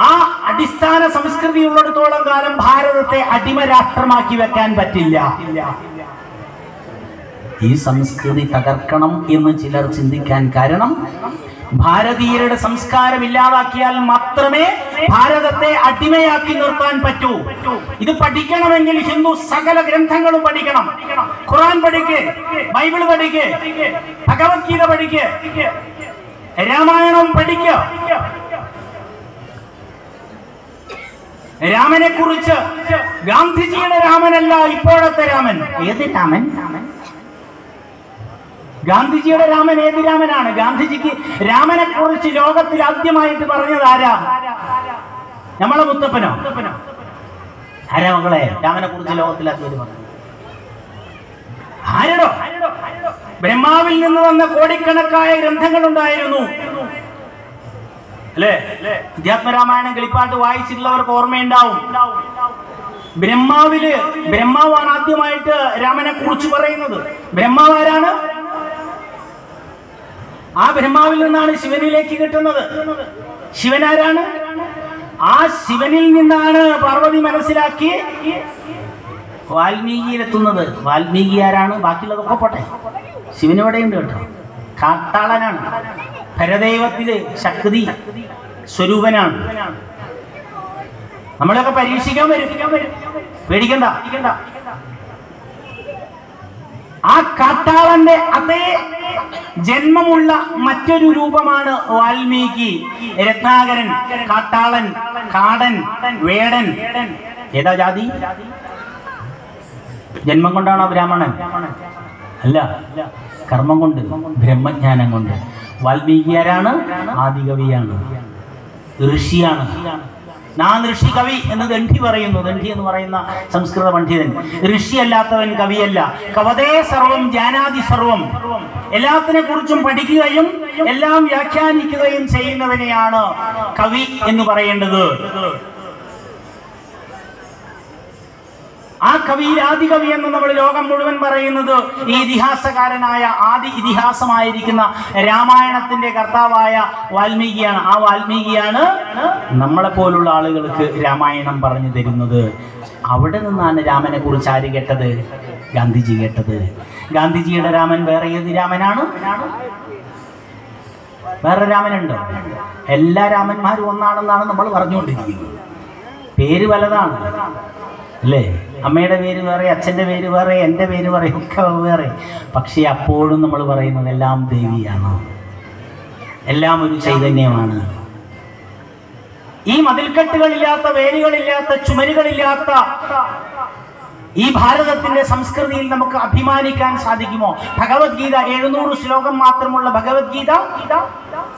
ആ അടിസ്ഥാന സംസ്കൃതി ഉള്ളിടത്തോളം കാലം ഭാരതത്തെ അടിമ രാഷ്ട്രമാക്കി വെക്കാൻ പറ്റില്ല. ഈ സംസ്കൃതി തകർക്കണം എന്ന് ചിലർ ചിന്തിക്കാൻ കാരണം, ഭാരതീയരുടെ സംസ്കാരം ഇല്ലാതാക്കിയാൽ മാത്രമേ ഭാരതത്തെ അടിമയാക്കി നിർത്താൻ പറ്റൂ. ഇത് പഠിക്കണമെങ്കിൽ ഹിന്ദു സകല ഗ്രന്ഥങ്ങളും പഠിക്കണം. ഖുർആൻ പഠിക്ക്, ബൈബിൾ പഠിക്ക്, ഭഗവത്ഗീത പഠിക്ക്, രാമായണം പഠിക്ക. രാമനെ കുറിച്ച് ഗാന്ധിജിയുടെ രാമനല്ല ഇപ്പോഴത്തെ രാമൻ. ഏത് രാമൻ? ഗാന്ധിജിയുടെ രാമൻ ഏത് രാമനാണ്? ഗാന്ധിജിക്ക് രാമനെ കുറിച്ച് ലോകത്തിൽ ആദ്യമായിട്ട് പറഞ്ഞത് ആരാ? നമ്മളെ മുത്തപ്പനോ? ആരാ മകളെ രാമനെ കുറിച്ച് ലോകത്തിൽ ആദ്യമായിട്ട് പറഞ്ഞത്? ആരടോ? ബ്രഹ്മാവിൽ നിന്ന് വന്ന കോടിക്കണക്കായ ഗ്രന്ഥങ്ങൾ ഉണ്ടായിരുന്നു അല്ലേ? അധ്യാത്മരാമായണം കിളിപ്പാട്ട് വായിച്ചിട്ടുള്ളവർക്ക് ഓർമ്മയുണ്ടാവും. ബ്രഹ്മാവാണ് ആദ്യമായിട്ട് രാമനെ കുറിച്ച് പറയുന്നത്. ബ്രഹ്മാവ് ആരാണ്? ആ ബ്രഹ്മാവിൽ നിന്നാണ് ശിവനിലേക്ക് കിട്ടുന്നത്. ശിവൻ ആരാണ്? ആ ശിവനിൽ നിന്നാണ് പാർവതി മനസ്സിലാക്കി വാൽമീകിയിലെത്തുന്നത്. വാൽമീകി ആരാണ്? ബാക്കിയുള്ളതൊക്കെ പോട്ടെ, ശിവനിവിടെയുണ്ട് കേട്ടോ. കാട്ടാളനാണ്, പരദൈവത്തില് ശക്തി സ്വരൂപനാണ്. നമ്മളൊക്കെ പരീക്ഷിക്കാൻ വരും, പേടിക്കണ്ട. ആ കാട്ടാളന്റെ അതേ ജന്മമുള്ള മറ്റൊരു രൂപമാണ് വാൽമീകി. രത്നാകരൻ, കാട്ടാളൻ, കാടൻ, വേടൻ. ഏതാ ജാതി? ജന്മം കൊണ്ടാണോ ബ്രാഹ്മണൻ? അല്ല, കർമ്മം കൊണ്ട്, ബ്രഹ്മജ്ഞാനം കൊണ്ട്. വാൽമീകി ആരാണ്? ആദികവിയാണ്, ഋഷിയാണ്. നാൻ ഋഷി കവി എന്ന് ദണ്ഡി പറയുന്നു. ദണ്ഡി എന്ന് പറയുന്ന സംസ്കൃത പണ്ഡിതൻ. ഋഷി അല്ലാത്തവൻ കവിയല്ല. കവതേ സർവം ജാനാതി സർവം. എല്ലാത്തിനെ കുറിച്ചും പഠിക്കുകയും എല്ലാം വ്യാഖ്യാനിക്കുകയും ചെയ്യുന്നവനെയാണ് കവി എന്ന് പറയേണ്ടത്. ആ കവിയിൽ ആദി കവി എന്ന് നമ്മൾ ലോകം മുഴുവൻ പറയുന്നത് ഈ ഇതിഹാസകാരനായ ആദി ഇതിഹാസമായിരിക്കുന്ന രാമായണത്തിന്റെ കർത്താവായ വാൽമീകിയാണ്. ആ വാൽമീകിയാണ് നമ്മളെപ്പോലുള്ള ആളുകൾക്ക് രാമായണം പറഞ്ഞു തരുന്നത്. അവിടെ നിന്നാണ് രാമനെ കുറിച്ച് ആര് കേട്ടത്? ഗാന്ധിജി കേട്ടത്. ഗാന്ധിജിയുടെ രാമൻ വേറെ ഏത് രാമനാണ്? വേറെ രാമനുണ്ടോ? എല്ലാ രാമന്മാരും ഒന്നാണെന്നാണ് നമ്മൾ പറഞ്ഞുകൊണ്ടിരിക്കുന്നത്. പേര് പലതാണ് അല്ലേ? അമ്മയുടെ പേര് വേറെ, അച്ഛൻ്റെ പേര് വേറെ, എൻ്റെ പേര് വേറെ, ഒക്കെ വേറെ. പക്ഷേ അപ്പോഴും നമ്മൾ പറയുന്നത് എല്ലാം ദേവിയാണ്, എല്ലാം ഒരു ചൈതന്യമാണ്. ഈ മതിൽക്കെട്ടുകളില്ലാത്ത, വേരുകളില്ലാത്ത, ചുമരുകളില്ലാത്ത ഈ ഭാരതത്തിന്റെ സംസ്കൃതിയിൽ നമുക്ക് അഭിമാനിക്കാൻ സാധിക്കുമോ? ഭഗവത്ഗീത 700 ശ്ലോകം മാത്രമുള്ള ഭഗവത്ഗീത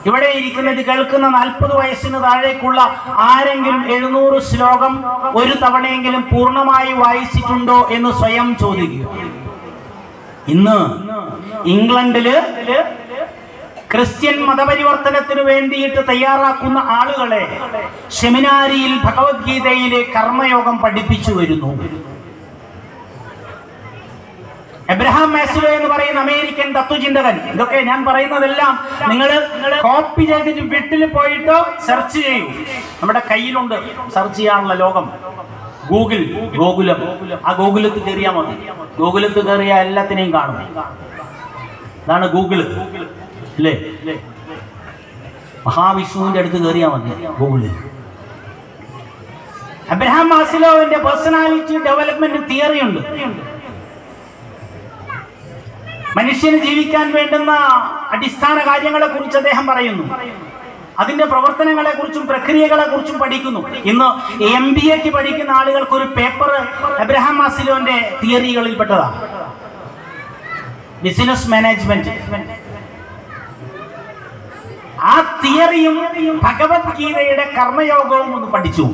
ഇവിടെ ഇരിക്കുന്നത് കേൾക്കുന്ന 40 വയസ്സിന് താഴേക്കുള്ള ആരെങ്കിലും 700 ശ്ലോകം ഒരു തവണയെങ്കിലും പൂർണ്ണമായി വായിച്ചിട്ടുണ്ടോ എന്ന് സ്വയം ചോദിക്കുക. ഇന്ന് ഇംഗ്ലണ്ടില് ക്രിസ്ത്യൻ മതപരിവർത്തനത്തിന് വേണ്ടിയിട്ട് തയ്യാറാക്കുന്ന ആളുകളെ സെമിനാരിയിൽ ഭഗവത്ഗീതയിലെ കർമ്മയോഗം പഠിപ്പിച്ചു വരുന്നു. എബ്രഹാം മാസ്ലോ എന്ന് പറയുന്ന അമേരിക്കൻ തത്വചിന്തകൻ. ഇതൊക്കെ ഞാൻ പറയുന്നതെല്ലാം നിങ്ങൾ കോപ്പി ചെയ്തിട്ട് വീട്ടിൽ പോയിട്ട് സെർച്ച് ചെയ്യൂ. നമ്മുടെ കയ്യിലുണ്ട് സെർച്ച് ചെയ്യാനുള്ള ലോകം. ഗോകുലം. ആ ഗോകുലത്ത് കയറിയാൽ മതി. ഗോകുലത്ത് കയറിയാൽ എല്ലാത്തിനെയും കാണും. അതാണ് ഗൂഗിള് അല്ലേ? മഹാവിഷ്ണുവിന്റെ അടുത്ത് കയറിയാൽ മതി ഗൂഗിള്. എബ്രഹാം മാസ്ലോവിന്റെ പേഴ്സണാലിറ്റി ഡെവലപ്മെന്റ് തിയറി ഉണ്ട്. മനുഷ്യന് ജീവിക്കാൻ വേണ്ടുന്ന അടിസ്ഥാന കാര്യങ്ങളെക്കുറിച്ച് അദ്ദേഹം പറയുന്നു. അതിന്റെ പ്രവർത്തനങ്ങളെക്കുറിച്ചും പ്രക്രിയകളെക്കുറിച്ചും പഠിക്കുന്നു. ഇന്ന് MBA പഠിക്കുന്ന ആളുകൾക്ക് ഒരു പേപ്പർ എബ്രഹാം മാസ്ലോന്റെ തിയറികളിൽപ്പെട്ടതാണ്, ബിസിനസ് മാനേജ്മെന്റ്. ആ തിയറിയും ഭഗവത്ഗീതയുടെ കർമ്മയോഗവും ഒന്ന് പഠിച്ചു.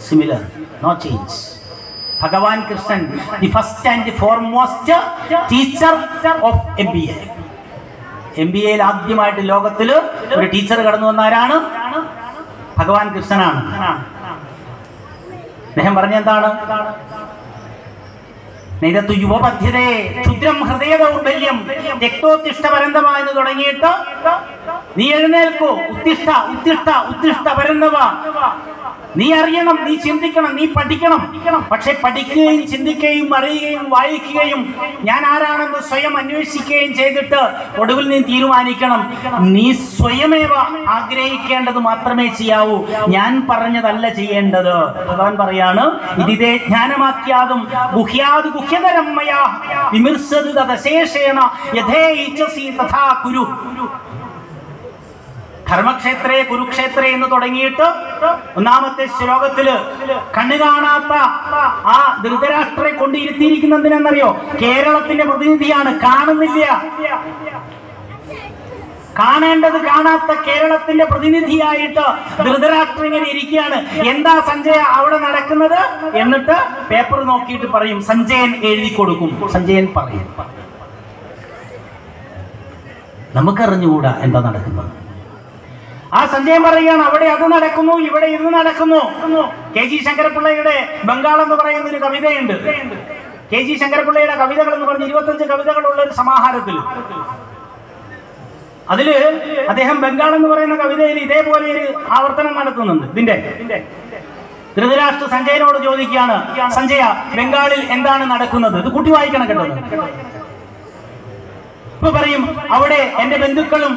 Similar, no change. Bhagwan Krishnan, the first and foremost teacher of MBA. MBAയിൽ ആദ്യമായിട്ട് ലോകത്തിൽ ഒരു ടീച്ചർ കടന്നു വന്ന ആരാണ്? ഭഗവാൻ കൃഷ്ണനാണ്. അദ്ദേഹം പറഞ്ഞെന്താണ്? നൈതത്തു യുവപദ്ധ്യതേ ക്ഷുദ്രം ഹൃദയ ദൗർബല്യം രക്തോത്തിഷ്ഠ പരന്തവ എന്ന് തുടങ്ങിയിട്ട് നീ എഴുന്നേൽക്കൂ, ഉത്തിഷ്ഠ ഉത്തിഷ്ഠ ഉത്തിഷ്ഠ പരന്തവ. നീ അറിയണം, നീ ചിന്തിക്കണം, നീ പഠിക്കണം. പക്ഷെ പഠിക്കുകയും ചിന്തിക്കുകയും അറിയുകയും വായിക്കുകയും ഞാൻ ആരാണെന്ന് സ്വയം അന്വേഷിക്കുകയും ചെയ്തിട്ട് ഒടുവിൽ നീ തീരുമാനിക്കണം. നീ സ്വയമേവ ആഗ്രഹിക്കേണ്ടത് മാത്രമേ ചെയ്യാവൂ, ഞാൻ പറഞ്ഞതല്ല ചെയ്യേണ്ടത്. ഭഗവാൻ പറയാണ്, ഇതിതേ ജ്ഞാനമാക്കിയാതും ഗുഹ്യാത് ഗുഹ്യതരം മയാ വിമർശത് തദശേഷേണ യഥേ ഇച്ഛസി തഥാ കുരു. ധർമ്മക്ഷേത്രേ കുരുക്ഷേത്രേ എന്ന് തുടങ്ങിയിട്ട് ഒന്നാമത്തെ ശ്ലോകത്തില് കണ്ണു കാണാത്ത ആ ധൃതരാഷ്ട്രയെ കൊണ്ടിരുത്തിയിരിക്കുന്ന എന്തിനാണെന്നറിയോ? കേരളത്തിന്റെ പ്രതിനിധിയാണ്. കാണുന്നില്ല, കാണേണ്ടത് കാണാത്ത കേരളത്തിന്റെ പ്രതിനിധിയായിട്ട് ധൃതരാഷ്ട്രം ഇങ്ങനെ ഇരിക്കുകയാണ്. എന്താ സഞ്ജയ അവിടെ നടക്കുന്നത്? എന്നിട്ട് പേപ്പർ നോക്കിയിട്ട് പറയും, സഞ്ജയൻ എഴുതി കൊടുക്കും. സഞ്ജയൻ പറയും. നമുക്കറിഞ്ഞുകൂടാ എന്താ നടക്കുന്നത്. ആ സഞ്ജയൻ പറയുകയാണ്, അവിടെ അത് നടക്കുന്നു, ഇവിടെ ഇത് നടക്കുന്നു. KG ശങ്കരപിള്ളയുടെ ബംഗാൾ എന്ന് പറയുന്ന ഒരു കവിതയുണ്ട്. KG ശങ്കരപിള്ളയുടെ കവിതകൾ എന്ന് പറഞ്ഞ് 25 കവിതകളുള്ള ഒരു സമാഹാരത്തിൽ അതില് അദ്ദേഹം ബംഗാൾ എന്ന് പറയുന്ന കവിതയിൽ ഇതേപോലെ ഒരു ആവർത്തനം നടത്തുന്നുണ്ട്. ഇതിന്റെ ധൃതരാഷ്ട്ര സഞ്ജയനോട് ചോദിക്കുകയാണ്, സഞ്ജയ ബംഗാളിൽ എന്താണ് നടക്കുന്നത്? ഇത് കൂട്ടി വായിക്കണം കേട്ടോ. ഇപ്പൊ പറയും, അവിടെ എന്റെ ബന്ധുക്കളും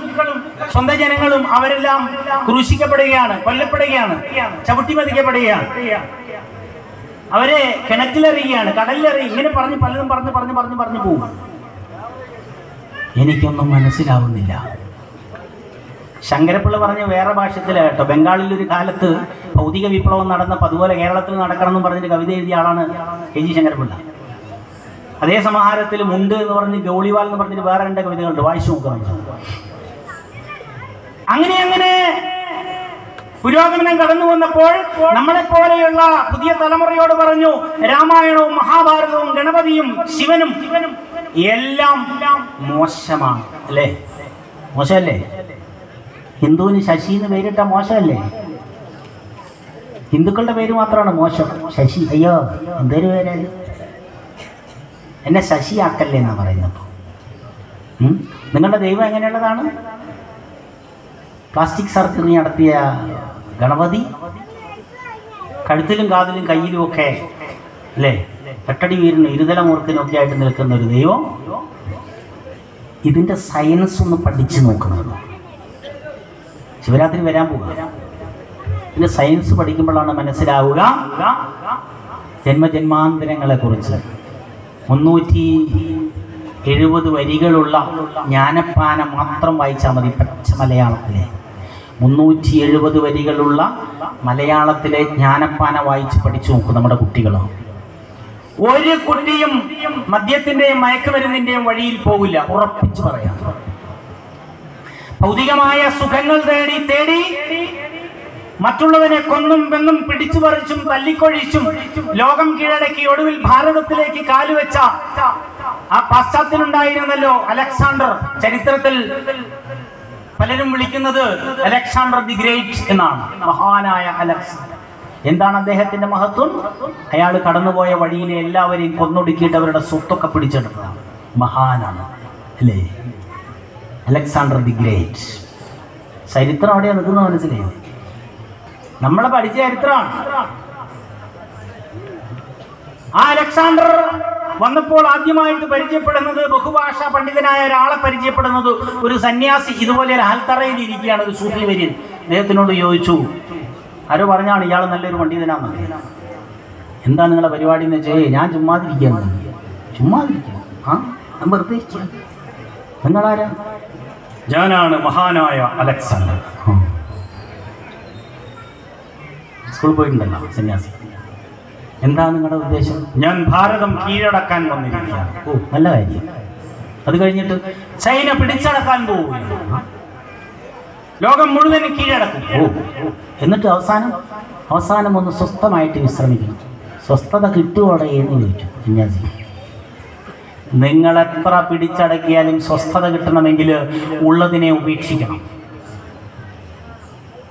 സ്വന്തം ജനങ്ങളും അവരെല്ലാം ക്രൂശിക്കപ്പെടുകയാണ്, കൊല്ലപ്പെടുകയാണ്, ചവിട്ടി മതിക്കപ്പെടുകയാണ്, അവരെ കിണറ്റിലെറിയുകയാണ്, കടലിലെറിയും. ഇങ്ങനെ പറഞ്ഞ് പലതും പറഞ്ഞു പോകും. എനിക്കൊന്നും മനസ്സിലാവുന്നില്ല. ശങ്കരപ്പിള്ള പറഞ്ഞ വേറെ ഭാഷത്തില കേട്ടോ. ബംഗാളിൽ ഒരു കാലത്ത് ഭൗതിക വിപ്ലവം നടന്നപ്പോൾ അതുപോലെ കേരളത്തിൽ നടക്കണം എന്ന് പറഞ്ഞിട്ട് കവിത എഴുതിയ ആളാണ് KG ശങ്കരപ്പിള്ള. അതേ സമാഹാരത്തിൽ മുണ്ട് എന്ന് പറഞ്ഞ് ഗോളിവാൾ എന്ന് പറഞ്ഞിട്ട് വേറെ 2 കവിതകളുണ്ട്, വായിച്ചു നോക്കണം. അങ്ങനെ പുരോഗമനം കടന്നു വന്നപ്പോൾ നമ്മളെപ്പോലെയുള്ള പുതിയ തലമുറയോട് പറഞ്ഞു, രാമായണവും മഹാഭാരതവും ഗണപതിയും ശിവനും എല്ലാം മോശമാണ്. അല്ലേ? മോശമല്ലേ? ഹിന്ദുവിന് ശശി എന്ന് പേരിട്ട മോശമല്ലേ? ഹിന്ദുക്കളുടെ പേര് മാത്രമാണ് മോശം. ശശി, അയ്യോ എന്തൊരു പേരാണ്, എന്നെ ശശിയാക്കല്ലേ എന്നാ പറയുന്നത്. നിങ്ങളുടെ ദൈവം എങ്ങനെയുള്ളതാണ്? പ്ലാസ്റ്റിക് സർജറി നടത്തിയ ഗണപതി, കഴുത്തിലും കാതിലും കയ്യിലും ഒക്കെ അല്ലേ എട്ടടി വീരിനും ഇരുതലമൂർത്തിനൊക്കെ ആയിട്ട് നിൽക്കുന്ന ഒരു ദൈവം. ഇതിന്റെ സയൻസ് ഒന്ന് പഠിച്ചു നോക്കണം. ശിവരാത്രി വരാൻ പോകുക. ഇതിന്റെ സയൻസ് പഠിക്കുമ്പോഴാണ് മനസ്സിലാവുക ജന്മജന്മാന്തരങ്ങളെ കുറിച്ച്. 370 വരികളുള്ള ജ്ഞാനപ്പാന മാത്രം വായിച്ചാൽ മതി. പച്ച മലയാളത്തിലെ 370 വരികളുള്ള മലയാളത്തിലെ ജ്ഞാനപ്പാന വായിച്ച് പഠിച്ചു നോക്കും നമ്മുടെ കുട്ടികൾ. ഒരു കുട്ടിയും മദ്യത്തിന്റെയും മയക്കുമരുന്നിന്റെയും വഴിയിൽ പോകില്ല, ഉറപ്പിച്ചു പറയാം. ഭൗതികമായ സുഖങ്ങൾ തേടി മറ്റുള്ളവനെ കൊന്നും വെന്നും പിടിച്ചു പറിച്ചും തല്ലിക്കൊഴിച്ചും ലോകം കീഴടക്കി ഒടുവിൽ ഭാരതത്തിലേക്ക് കാലുവെച്ച ആ പാശ്ചാത്യനുണ്ടായിരുന്നല്ലോ അലക്സാണ്ടർ. ചരിത്രത്തിൽ പലരും വിളിക്കുന്നത് അലക്സാണ്ടർ ദി ഗ്രേറ്റ് എന്നാണ്. മഹാനായ അലക്സാണ്ടർ. എന്താണ് അദ്ദേഹത്തിന്റെ മഹത്വം? അയാൾ കടന്നുപോയ വഴിയിലെ എല്ലാവരെയും കൊന്നൊടുക്കിയിട്ട് അവരുടെ സ്വത്തൊക്കെ പിടിച്ചെടുത്തതാണ്. മഹാനാണ് അല്ലേ അലക്സാണ്ടർ ദി ഗ്രേറ്റ്. ചരിത്രം അവിടെയാണ് നിൽക്കുന്നത്, മനസ്സിലായി? നമ്മളെ പഠിച്ച ചരിത്രമാണ്. ആ അലക്സാണ്ടർ വന്നപ്പോൾ ആദ്യമായിട്ട് പരിചയപ്പെടുന്നത്, ബഹുഭാഷാ പണ്ഡിതനായ ഒരാളെ പരിചയപ്പെടുന്നത് ഒരു സന്യാസി ഇതുപോലെ ഒരു ആൽത്തറയിൽ ഇരിക്കുകയാണ്, ഒരു സൂഫി വര്യൻ. അദ്ദേഹത്തിനോട് ചോദിച്ചു, ആരോ പറഞ്ഞാണ് ഇയാൾ നല്ലൊരു പണ്ഡിതനാണെന്ന്. എന്താ നിങ്ങളെ പരിപാടി എന്ന് വെച്ചാൽ, ഞാൻ ചുമ്മാതിരിക്കുക. ആ ഞാൻ വെറുതെ നിങ്ങളാരാ? ഞാനാണ് മഹാനായ അലക്സാണ്ടർ. സ്കൂളിൽ പോയിട്ടുണ്ടല്ലോ സന്യാസി. എന്താ നിങ്ങളുടെ ഉദ്ദേശം? ഞാൻ ഭാരതം കീഴടക്കാൻ വന്നിരിക്കുകയാണ്. ഓ, നല്ല കാര്യം. അത് കഴിഞ്ഞിട്ട് ചൈന പിടിച്ചടക്കാൻ പോവുകയാണ്. ലോകം മുഴുവനും കീഴടക്കും. ഓ, എന്നിട്ട് അവസാനം ഒന്ന് സ്വസ്ഥമായിട്ട് വിശ്രമിക്കണം. സ്വസ്ഥത കിട്ടുവോടെ എന്ന് ചോദിച്ചു സന്യാസി. നിങ്ങൾ എത്ര പിടിച്ചടക്കിയാലും സ്വസ്ഥത കിട്ടണമെങ്കിൽ ഉള്ളതിനെ ഉപേക്ഷിക്കണം.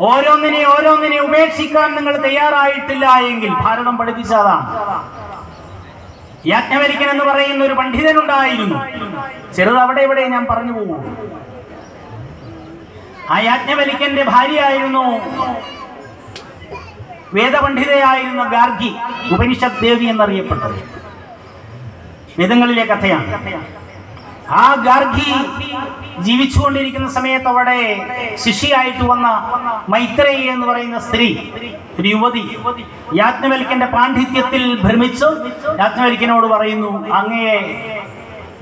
ഓരോന്നിനെ ഉപേക്ഷിക്കാൻ നിങ്ങൾ തയ്യാറായിട്ടില്ല എങ്കിൽ, ഭാരതം പഠിപ്പിച്ചതാണ്. യാജ്ഞവൽക്യൻ എന്ന് പറയുന്ന ഒരു പണ്ഡിതനുണ്ടായിരുന്നു. ചെറുത് അവിടെ ഇവിടെ ഞാൻ പറഞ്ഞു പോകും. ആ യാജ്ഞവൽക്യന്റെ ഭാര്യയായിരുന്നു വേദപണ്ഡിതയായിരുന്ന ഗാർഗി, ഉപനിഷത്ത് ദേവി എന്നറിയപ്പെട്ടത്. വേദങ്ങളിലെ കഥയാണ്. ആ ഗാർഗി ജീവിച്ചുകൊണ്ടിരിക്കുന്ന സമയത്ത് അവിടെ ശിഷ്യയായിട്ട് വന്ന മൈത്രേയി എന്ന് പറയുന്ന സ്ത്രീ, ഒരു യുവതി, യാജ്ഞവൽക്യന്റെ പാണ്ഡിത്യത്തിൽ ഭ്രമിച്ച് യാജ്ഞവൽക്യനോട് പറയുന്നു, അങ്ങയെ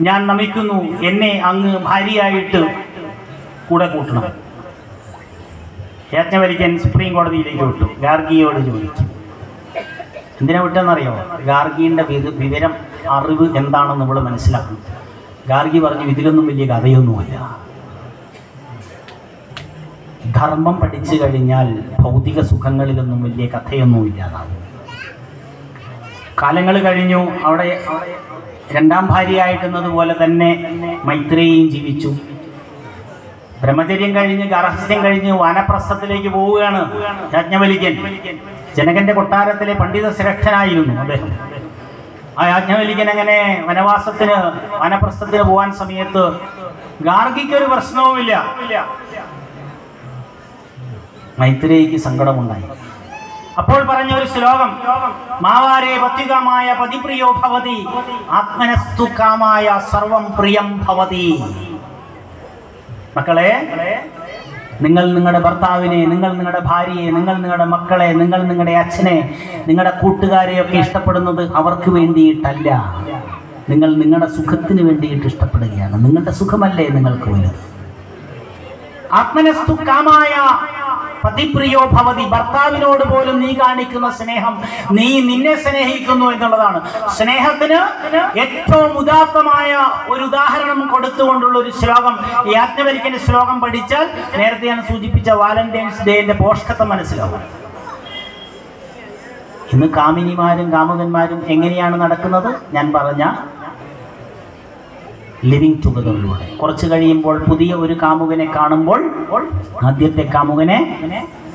ഞാൻ നമിക്കുന്നു, എന്നെ അങ്ങ് ഭാര്യയായിട്ട് കൂടെ കൂട്ടണം. യാജ്ഞവൽക്യൻ സുപ്രീം കോടതിയിലേക്ക് വിട്ടു. ഗാർഗിയോട് ചോദിച്ചു. എന്തിനാ വിട്ടെന്നറിയോ? ഗാർഗിയുടെ വിവരം, അറിവ് എന്താണെന്ന് നമ്മൾ മനസ്സിലാക്കണം. ഗാർഗി പറഞ്ഞു, ഇതിലൊന്നും വലിയ കഥയൊന്നുമല്ല. ധർമ്മം പഠിച്ചു കഴിഞ്ഞാൽ ഭൗതിക സുഖങ്ങളിലൊന്നും വലിയ കഥയൊന്നും ഇല്ലാതാവും. കാലങ്ങൾ കഴിഞ്ഞു. അവിടെ രണ്ടാം ഭാര്യയായിട്ടുന്നതുപോലെ തന്നെ മൈത്രേയിയും ജീവിച്ചു. ബ്രഹ്മചര്യം കഴിഞ്ഞ് ഗർഹസ്ഥ്യം കഴിഞ്ഞ് വാനപ്രസ്ഥത്തിലേക്ക് പോവുകയാണ് യാജ്ഞവൽക്യൻ. ജനകന്റെ കൊട്ടാരത്തിലെ പണ്ഡിത ശ്രേഷ്ഠനായിരുന്നു അദ്ദേഹം. ആ യാജ്ഞവൽക്യൻ അങ്ങനെ വാനപ്രസ്ഥത്തിന് പോകാൻ സമയത്ത് ഗാർഗിക്കൊരു പ്രശ്നവുമില്ല. മൈത്രേയിക്ക് സങ്കടമുണ്ടായി. അപ്പോൾ പറഞ്ഞ ഒരു ശ്ലോകം, മാവാരേ പത്യുകാമായ പതിപ്രിയോ ഭവതി, ആത്മനസ്തു കാമായ സർവം പ്രിയം ഭവതി. മക്കളെ, നിങ്ങൾ നിങ്ങളുടെ ഭർത്താവിനെ, നിങ്ങൾ നിങ്ങളുടെ ഭാര്യയെ, നിങ്ങൾ നിങ്ങളുടെ മക്കളെ, നിങ്ങൾ നിങ്ങളുടെ അച്ഛനെ, നിങ്ങളുടെ കൂട്ടുകാരെയൊക്കെ ഇഷ്ടപ്പെടുന്നത് അവർക്ക് വേണ്ടിയിട്ടല്ല. നിങ്ങൾ നിങ്ങളുടെ സുഖത്തിന് വേണ്ടിയിട്ട് ഇഷ്ടപ്പെടുകയാണ്. നിങ്ങളുടെ സുഖമല്ലേ നിങ്ങൾക്ക് വലുത്. ആത്മനസ്തു കാമായ പതിപ്രിയോ ഭവതി. ഭർത്താവിനോട് പോലും നീ കാണിക്കുന്ന സ്നേഹം, നീ നിന്നെ സ്നേഹിക്കുന്നു എന്നുള്ളതാണ്. സ്നേഹത്തിന് ഏറ്റവും ഉദാത്തമായ ഒരു ഉദാഹരണം കൊടുത്തുകൊണ്ടുള്ള ഒരു ശ്ലോകം, യാജ്ഞവൽക്യന്റെ ശ്ലോകം പഠിച്ചാൽ നേരത്തെ ഞാൻ സൂചിപ്പിച്ച വാലന്റൈൻസ് ഡേന്റെ പോഷകത്വം മനസ്സിലാവും. ഇന്ന് കാമിനിമാരും കാമുകന്മാരും എങ്ങനെയാണ് നടക്കുന്നത്? ഞാൻ പറഞ്ഞ ലിവിങ് ടുഗദറിലൂടെ. കുറച്ച് കഴിയുമ്പോൾ പുതിയ ഒരു കാമുകനെ കാണുമ്പോൾ ആദ്യത്തെ കാമുകനെ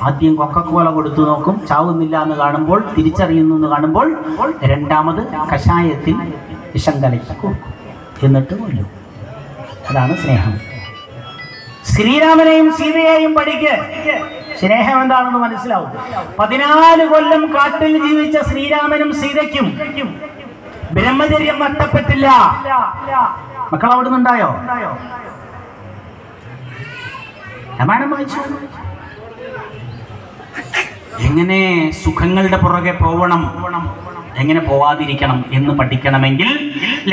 ആദ്യം കൊക്കക്കോല കൊടുത്തു നോക്കും, ചാവുന്നില്ല എന്ന് കാണുമ്പോൾ, തിരിച്ചറിയുന്നു എന്ന് കാണുമ്പോൾ രണ്ടാമത് കഷായത്തിൽ വിഷം കലക്കി കൊടുക്കും, എന്നിട്ട് കൊല്ലും. അതാണ് സ്നേഹം. ശ്രീരാമനെയും സീതയെയും പഠിക്ക്. സ്നേഹം എന്താണെന്ന് മനസ്സിലാവും. 14 കൊല്ലം കാട്ടിൽ ജീവിച്ച ശ്രീരാമനും സീതയ്ക്കും ബ്രഹ്മചര്യം നഷ്ടപ്പെട്ടില്ല. മക്കൾ അവിടെ നിന്നുണ്ടായോ? രാമായണം വായിച്ചു. എങ്ങനെ സുഖങ്ങളുടെ പുറകെ പോവണം, എങ്ങനെ പോവാതിരിക്കണം എന്ന് പഠിക്കണമെങ്കിൽ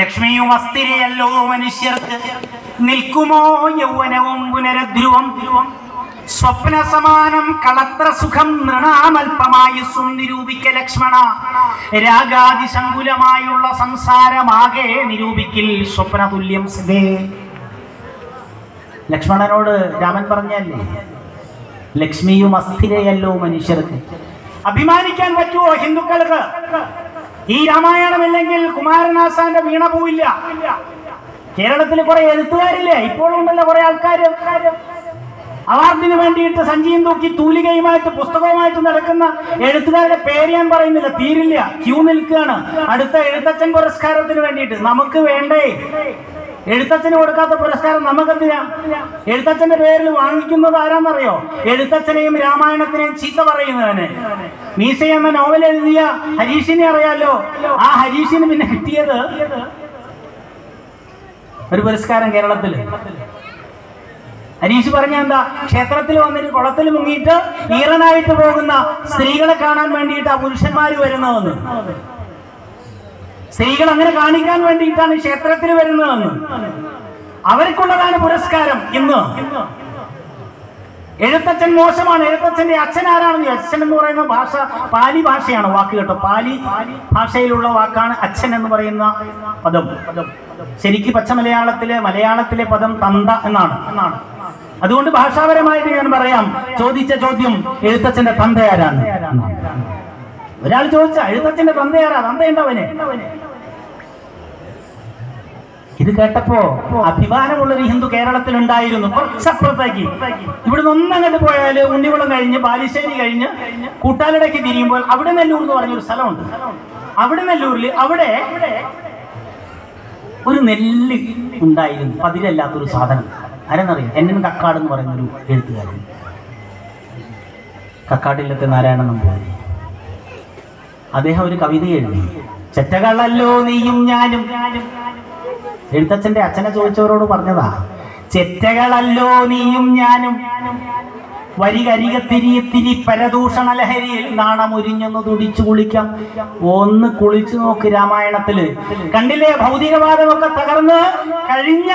ലക്ഷ്മിയും അസ്ഥിരയല്ലോ മനുഷ്യർക്ക്, നിൽക്കുമോ യൗവനവും പുനരധ്രുവം, സ്വപ്ന സമാനം കളത്ര സുഖം നൃണാമൽപമായുസ്സും നിരൂപിക്ക ലക്ഷ്മണ, രാഗാതിസങ്കുലമായുള്ള സംസാരമാകെ നിരൂപിക്കിൽ സ്വപ്നതുല്യം സിതേ. ലക്ഷ്മണനോട് രാമൻ പറഞ്ഞല്ലേ, ലക്ഷ്മിയും അസ്ഥിരയല്ലോ മനുഷ്യർക്ക്. അഭിമാനിക്കാൻ പറ്റുമോ ഹിന്ദുക്കൾക്ക്? ഈ രാമായണമില്ലെങ്കിൽ കുമാരനാശാന്റെ വീണ പോവില്ല. കേരളത്തിൽ കുറെ എഴുത്തുകാരില്ലേ, ഇപ്പോഴും ഉണ്ടല്ലോ കുറെ ആൾക്കാർ അവാർഡിന് വേണ്ടിയിട്ട് സഞ്ചിയും തൂക്കി തൂലികയുമായിട്ട് പുസ്തകവുമായിട്ട് നടക്കുന്ന എഴുത്തുകാരുടെ പേര് ഞാൻ പറയുന്നില്ല, തീരില്ല, ക്യൂ നിൽക്കുകയാണ് അടുത്ത എഴുത്തച്ഛൻ പുരസ്കാരത്തിന് വേണ്ടിയിട്ട്. നമുക്ക് വേണ്ടേ? എഴുത്തച്ഛന് കൊടുക്കാത്ത പുരസ്കാരം നമുക്കെന്തിനാ? എഴുത്തച്ഛന്റെ പേരിൽ വാങ്ങിക്കുന്നത് ആരാന്നറിയോ? എഴുത്തച്ഛനെയും രാമായണത്തിനെയും ചീത്ത പറയുന്നവന്. മീസ എന്ന നോവൽ എഴുതിയ ഹരീഷിനെ അറിയാലോ. ആ ഹരീഷിന് പിന്നെ കിട്ടിയത് ഒരു പുരസ്കാരം കേരളത്തില്. ഹരീഷ് പറഞ്ഞ എന്താ? ക്ഷേത്രത്തിൽ വന്നിട്ട് കുളത്തിൽ മുങ്ങിയിട്ട് ഈറനായിട്ട് പോകുന്ന സ്ത്രീകളെ കാണാൻ വേണ്ടിയിട്ട് ആ പുരുഷന്മാര് വരുന്നതെന്ന്. സ്ത്രീകൾ അങ്ങനെ കാണിക്കാൻ വേണ്ടിയിട്ടാണ് ക്ഷേത്രത്തിൽ വരുന്നതെന്ന്. അവർക്കുള്ളതാണ് പുരസ്കാരം. ഇന്ന് എഴുത്തച്ഛൻ മോശമാണ്. എഴുത്തച്ഛന്റെ അച്ഛൻ ആരാണെന്ന്, അച്ഛൻ എന്ന് പറയുന്ന ഭാഷ പാലി ഭാഷയാണ്, വാക്ക് കേട്ടോ, പാലി ഭാഷയിലുള്ള വാക്കാണ് അച്ഛൻ എന്ന് പറയുന്ന പദം. ശരിക്കും പച്ച മലയാളത്തിലെ പദം തന്ത എന്നാണ്. അതുകൊണ്ട് ഭാഷാപരമായിട്ട് ഞാൻ പറയാം, ചോദിച്ച ചോദ്യം എഴുത്തച്ഛന്റെ തന്ത ആരാണ്. ഒരാൾ ചോദിച്ച എഴുത്തച്ഛന്റെ തന്ത ആരാ, തന്തയുണ്ടവന്. ഇത് കേട്ടപ്പോ അഭിമാനമുള്ളൊരു ഹിന്ദു കേരളത്തിലുണ്ടായിരുന്നു. കുറച്ചപ്പുറത്തേക്ക് ഇവിടുന്ന് ഒന്നങ്ങോട്ട് പോയാൽ ഉണ്ണികുളം കഴിഞ്ഞ് ബാലുശ്ശേരി കഴിഞ്ഞ് കൂട്ടാലിടയ്ക്ക് തിരിയുമ്പോൾ അവിടെ നെല്ലൂർ എന്ന് പറഞ്ഞൊരു സ്ഥലമുണ്ട്. അവിടെ നെല്ലൂരിൽ അവിടെ ഒരു നെല്ല് ഉണ്ടായിരുന്നു, പതിരല്ലാത്തൊരു സാധനം. ആരെന്നറിയാം? എന്നും കക്കാട് എന്ന് പറയുന്നൊരു എഴുത്തുകാരൻ, കക്കാട്ടിലത്തെ നാരായണൻ നമ്പൂതിരി. അദ്ദേഹം ഒരു കവിത എഴുതി, ചെറ്റകളല്ലോ നീയും ഞാനും. എഴുത്തച്ഛന്റെ അച്ഛനെ ചോദിച്ചവരോട് പറഞ്ഞതാ, ചെറ്റകളല്ലോ നീയും ഞാനും, വരികരികത്തിരി പരദൂഷണ ലഹരിയിൽ നാണമൊരിഞ്ഞൊന്ന് തുടിച്ചു കുളിക്കാം. ഒന്ന് കുളിച്ചു നോക്ക് രാമായണത്തില്. കണ്ടില്ലേ ഭൗതികവാദമൊക്കെ തകർന്ന് കഴിഞ്ഞ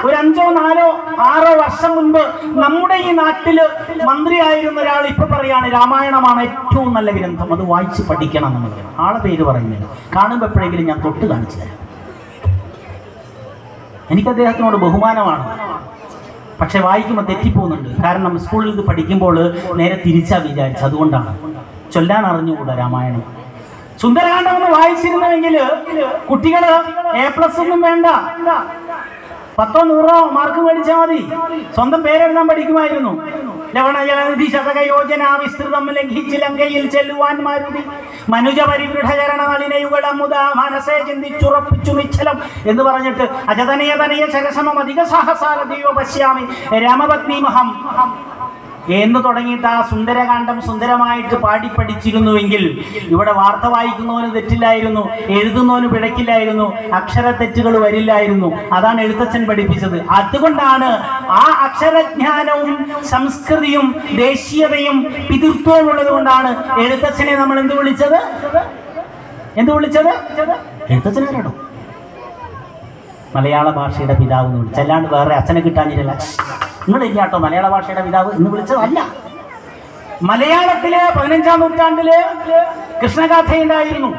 ഒരു 5, 4, 6 വർഷം മുൻപ് നമ്മുടെ ഈ നാട്ടില് മന്ത്രിയായിരുന്ന ഒരാൾ ഇപ്പൊ പറയാണ് രാമായണമാണ് ഏറ്റവും നല്ല ഗ്രന്ഥം, അത് വായിച്ച് പഠിക്കണം എന്ന് പറയണം. ആളെ പേര് പറയുന്നില്ല, കാണുമ്പോൾ എപ്പോഴെങ്കിലും ഞാൻ തൊട്ട് കാണിച്ചു തരാം. എനിക്ക് അദ്ദേഹത്തിനോട് ബഹുമാനമാണ്. പക്ഷെ വായിക്കുമ്പോൾ തെറ്റിപ്പോകുന്നുണ്ട്. കാരണം സ്കൂളിൽ ഇത് പഠിക്കുമ്പോൾ നേരെ തിരിച്ചാ വിചാരിച്ചു, അതുകൊണ്ടാണ്. ചൊല്ലാൻ അറിഞ്ഞുകൂടാ രാമായണം. സുന്ദരകാന്ഡം ഒന്ന് വായിച്ചിരുന്നുവെങ്കിൽ കുട്ടികള് A+ ഒന്നും വേണ്ട, 10, 100 മാർക്ക് മേടിച്ചാൽ മതി, സ്വന്തം പേരെഴുതാൻ പഠിക്കുമായിരുന്നു. ലവണ ജലനിധി ശതക യോജന വിസ്തൃതം ലംഘിച്ച് ലങ്കയിൽ ചെല്ലുവാൻ മാരുതി മനുജ പരിവൃഢചരണ നളിനയുഗള മുത മനസ്സേ ചിന്തിച്ചുറപ്പിച്ചു നിശ്ചലം എന്ന് പറഞ്ഞിട്ട് അജതനയതനയ ശരസമം അധിക സാഹസാരതയോ പശ്യാമി രാമപത്നീമഹം എന്ന് തുടങ്ങിയിട്ട് ആ സുന്ദരകാന്ഡം സുന്ദരമായിട്ട് പാടി പഠിച്ചിരുന്നുവെങ്കിൽ ഇവിടെ വാർത്ത വായിക്കുന്നവന് തെറ്റില്ലായിരുന്നു, എഴുതുന്നവന് പിഴക്കില്ലായിരുന്നു, അക്ഷരത്തെറ്റുകൾ വരില്ലായിരുന്നു. അതാണ് എഴുത്തച്ഛൻ പഠിപ്പിച്ചത്. അതുകൊണ്ടാണ് ആ അക്ഷരജ്ഞാനവും സംസ്കൃതിയും ദേശീയതയും പിതൃത്വവും ഉള്ളത് കൊണ്ടാണ് എഴുത്തച്ഛനെ നമ്മൾ എന്ത് വിളിച്ചത്? എഴുത്തച്ഛനാരാണോ? മലയാള ഭാഷയുടെ പിതാവ് എന്ന് വിളിച്ചു. അല്ലാണ്ട് വേറെ അച്ഛനെ കിട്ടാഞ്ഞിട്ടില്ല. നിങ്ങളില്ലാട്ടോ മലയാള ഭാഷയുടെ പിതാവ് എന്ന് വിളിച്ചതല്ല. മലയാളത്തിലെ 15-ാം നൂറ്റാണ്ടില് കൃഷ്ണഗാഥയുണ്ടായിരുന്നു.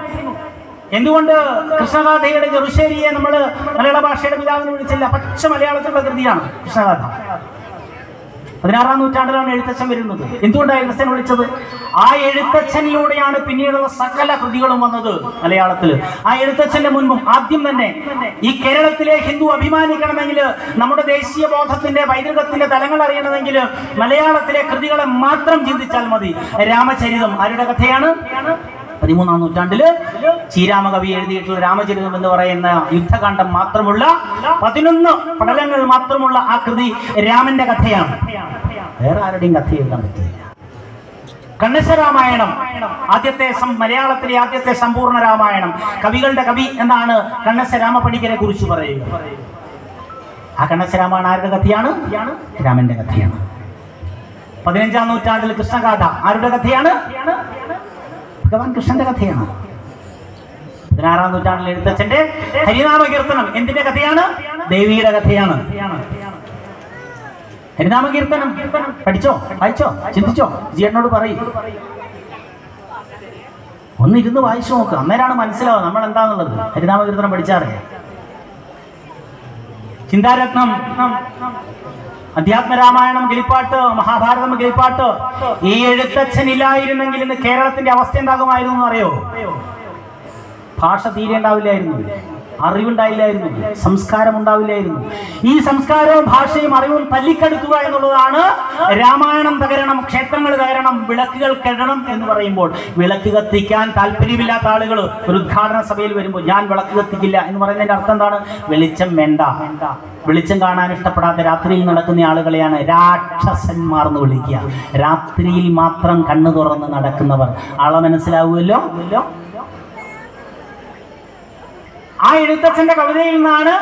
എന്തുകൊണ്ട് കൃഷ്ണഗാഥയുടെ ചെറുശ്ശേരിയെ നമ്മൾ മലയാള ഭാഷയുടെ പിതാവിന് വിളിച്ചില്ല? പച്ച മലയാളത്തിലുള്ള കൃതിയാണ് കൃഷ്ണഗാഥ. 16-ാം നൂറ്റാണ്ടിലാണ് എഴുത്തച്ഛൻ വരുന്നത്. എന്തുകൊണ്ടാണ് എഴുത്തച്ഛൻ വിളിച്ചത്? ആ എഴുത്തച്ഛനിലൂടെയാണ് പിന്നീടുള്ള സകല കൃതികളും വന്നത് മലയാളത്തിൽ. ആ എഴുത്തച്ഛന്റെ മുൻപും ആദ്യം തന്നെ ഈ കേരളത്തിലെ ഹിന്ദു അഭിമാനിക്കണമെങ്കിൽ, നമ്മുടെ ദേശീയ ബോധത്തിന്റെ പൈതൃകത്തിന്റെ തലങ്ങൾ അറിയണമെങ്കിൽ മലയാളത്തിലെ കൃതികളെ മാത്രം ചിന്തിച്ചാൽ മതി. രാമചരിതം ആരുടെ കഥയാണ്? 13-ാം നൂറ്റാണ്ടില് ശ്രീരാമകവി എഴുതിയിട്ടുള്ള രാമചരിതം എന്ന് പറയുന്ന യുദ്ധകാന്ഡം മാത്രമുള്ള 11 പടലങ്ങൾ മാത്രമുള്ള ആ കൃതി രാമന്റെ കഥയാണ്. വേറെ ആരുടെയും കഥ എഴുതാൻ പറ്റില്ല. കണ്ണശരാമായണം മലയാളത്തിലെ ആദ്യത്തെ സമ്പൂർണ്ണ രാമായണം. കവികളുടെ കവി എന്നാണ് കണ്ണശരാമ പണിക്കരെ കുറിച്ച് പറയുക. ആ കണ്ണശരാമായണം ആരുടെ കഥയാണ്? രാമന്റെ കഥയാണ്. 15-ാം നൂറ്റാണ്ടിൽ കൃഷ്ണഗാഥ ആരുടെ കഥയാണ്? ഭഗവാൻ കൃഷ്ണന്റെ കഥയാണ്. 16-ാം നൂറ്റാണ്ടിൽ എഴുത്തച്ഛന്റെ ഹരിനാമ കീർത്തനം എന്തിന്റെ കഥയാണ്? ദേവിയുടെ കഥയാണ്. ഹരിനാമ കീർത്തനം പഠിച്ചോ, വായിച്ചോ, ചിന്തിച്ചോ? ജിയേട്ടനോട് പറയും, ഒന്നിരുന്ന് വായിച്ചു നോക്കുക, അന്നേരമാണ് മനസ്സിലാവുക നമ്മൾ എന്താന്നുള്ളത്. ഹരിനാമ കീർത്തനം പഠിച്ചാറിയാം. ചിന്താരത്നം, അധ്യാത്മരാമായണം കിളിപ്പാട്ട്, മഹാഭാരതം കിളിപ്പാട്ട്. ഈ എഴുത്തച്ഛനില്ലായിരുന്നെങ്കിൽ ഇന്ന് കേരളത്തിന്റെ അവസ്ഥ എന്താകുമായിരുന്നു എന്നറിയോ? ഭാഷ തീരെ ഉണ്ടാവില്ലായിരുന്നു, അറിവുണ്ടായില്ലായിരുന്നു, സംസ്കാരം ഉണ്ടാവില്ലായിരുന്നു. ഈ സംസ്കാരവും ഭാഷയും അറിവും തല്ലിക്കെടുക്കുക എന്നുള്ളതാണ് രാമായണം തകരണം, ക്ഷേത്രങ്ങൾ തകരണം, വിളക്കുകൾ കെടണം എന്ന് പറയുമ്പോൾ. വിളക്ക് കത്തിക്കാൻ താല്പര്യമില്ലാത്ത ആളുകൾ ഒരു ഉദ്ഘാടന സഭയിൽ വരുമ്പോൾ ഞാൻ വിളക്ക് കത്തിക്കില്ല എന്ന് പറയുന്നതിന്റെ അർത്ഥം എന്താണ്? വെളിച്ചം വേണ്ട. വെളിച്ചം കാണാൻ ഇഷ്ടപ്പെടാത്ത രാത്രിയിൽ നടക്കുന്ന ആളുകളെയാണ് രാക്ഷസന്മാർ എന്ന് വിളിക്കുക. രാത്രിയിൽ മാത്രം കണ്ണു തുറന്ന് നടക്കുന്നവർ. ആളെ മനസ്സിലാവുമല്ലോ. ആ എഴുത്തച്ഛന്റെ കവിതയിൽ നിന്നാണ്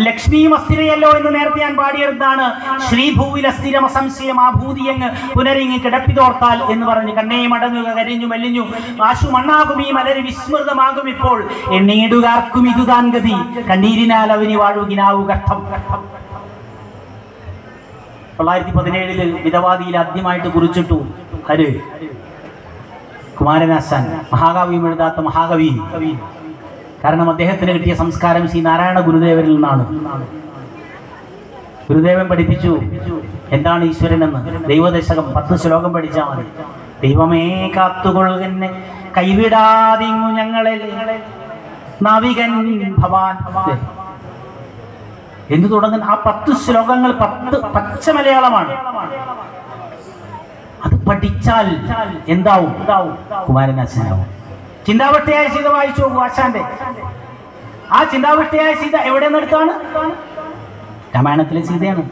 ലക്ഷ്മിയും അസ്ഥിരയല്ലോ എന്ന് നേരത്തെ ഞാൻ പാടിയെടുത്താണ്. ശ്രീഭൂവിൽ അസ്ഥിരം അസംശയം ആ ഭൂതിയങ്ങ് പുനരിങ്ങി കിടപ്പിതോർത്താൽ എന്ന് പറഞ്ഞ് കണ്ണേ മടങ്ങുക കരിഞ്ഞു മെല്ലിഞ്ഞു ആശു മണ്ണാകും ഈ മലര് വിസ്മൃതമാകും ഇപ്പോൾ എണ്ണീടുകാർക്കും ഇതുതാൻ ഗതി കണ്ണീരിനാൽ അവനി വാഴുകിനാവു ഘട്ടം. 1917 മിതവാദിയിൽ ആദ്യമായിട്ട് കുറിച്ചിട്ടു. ആര്? കുമാരനാശാൻ. മഹാകാവ്യം എഴുതാത്ത മഹാകവി. കാരണം അദ്ദേഹത്തിന് കിട്ടിയ സംസ്കാരം ശ്രീ നാരായണ ഗുരുദേവനിൽ നിന്നാണ്. ഗുരുദേവൻ പഠിപ്പിച്ചു എന്താണ് ഈശ്വരൻ എന്ന്. ദൈവദശകം 10 ശ്ലോകം പഠിച്ചാൽ മതി. ദൈവമേ കാത്തുകൊള്ളുകന്നെ കൈവിടാതിങ്ങു ഞങ്ങളെ നാവികൻ ഭവാൻ എന്ന് തുടങ്ങുന്ന ആ 10 ശ്ലോകങ്ങൾ 10 പച്ച മലയാളമാണ്. അത് പഠിച്ചാൽ എന്താവും? കുമാരനാശാനാവും. ചിന്താവൃത്തിയായ സീത വായിച്ചു നോക്കൂ ആശാന്റെ. ആ ചിന്താവൃത്തിയായ സീത എവിടെ നിന്നെടുത്താണ്? രാമായണത്തിലെ സീതയാണ്.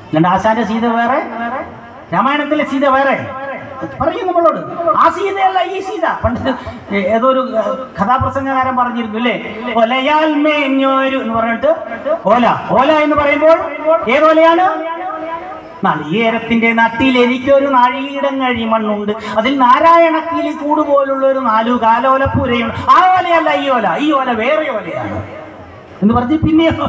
അല്ലാണ്ട് ആശാന്റെ സീത വേറെ, രാമായണത്തിലെ സീത വേറെ. പറയും നമ്മളോട് ആ സീതയല്ല ഈ സീത. പണ്ട് ഏതൊരു കഥാപ്രസംഗകാരൻ പറഞ്ഞിരുന്നു അല്ലേ, ഒലയാൽ മേഞ്ഞോരു എന്ന് പറഞ്ഞിട്ട്. ഓല ഓല എന്ന് പറയുമ്പോൾ ഏതോലയാണ്? നാളികേരത്തിന്റെ നട്ടിൽ എനിക്കൊരു നാഴിയിടം കഴി മണ്ണുണ്ട്, അതിൽ നാരായണക്കിലി കൂടുപോലുള്ള ഒരു 4 കാലോലപ്പുരയുണ്ട്. ആ ഓലയല്ല ഈ ഓല, ഈ ഓല വേറെ ഓലയാണ് എന്ന് പറഞ്ഞ് പിന്നെയോ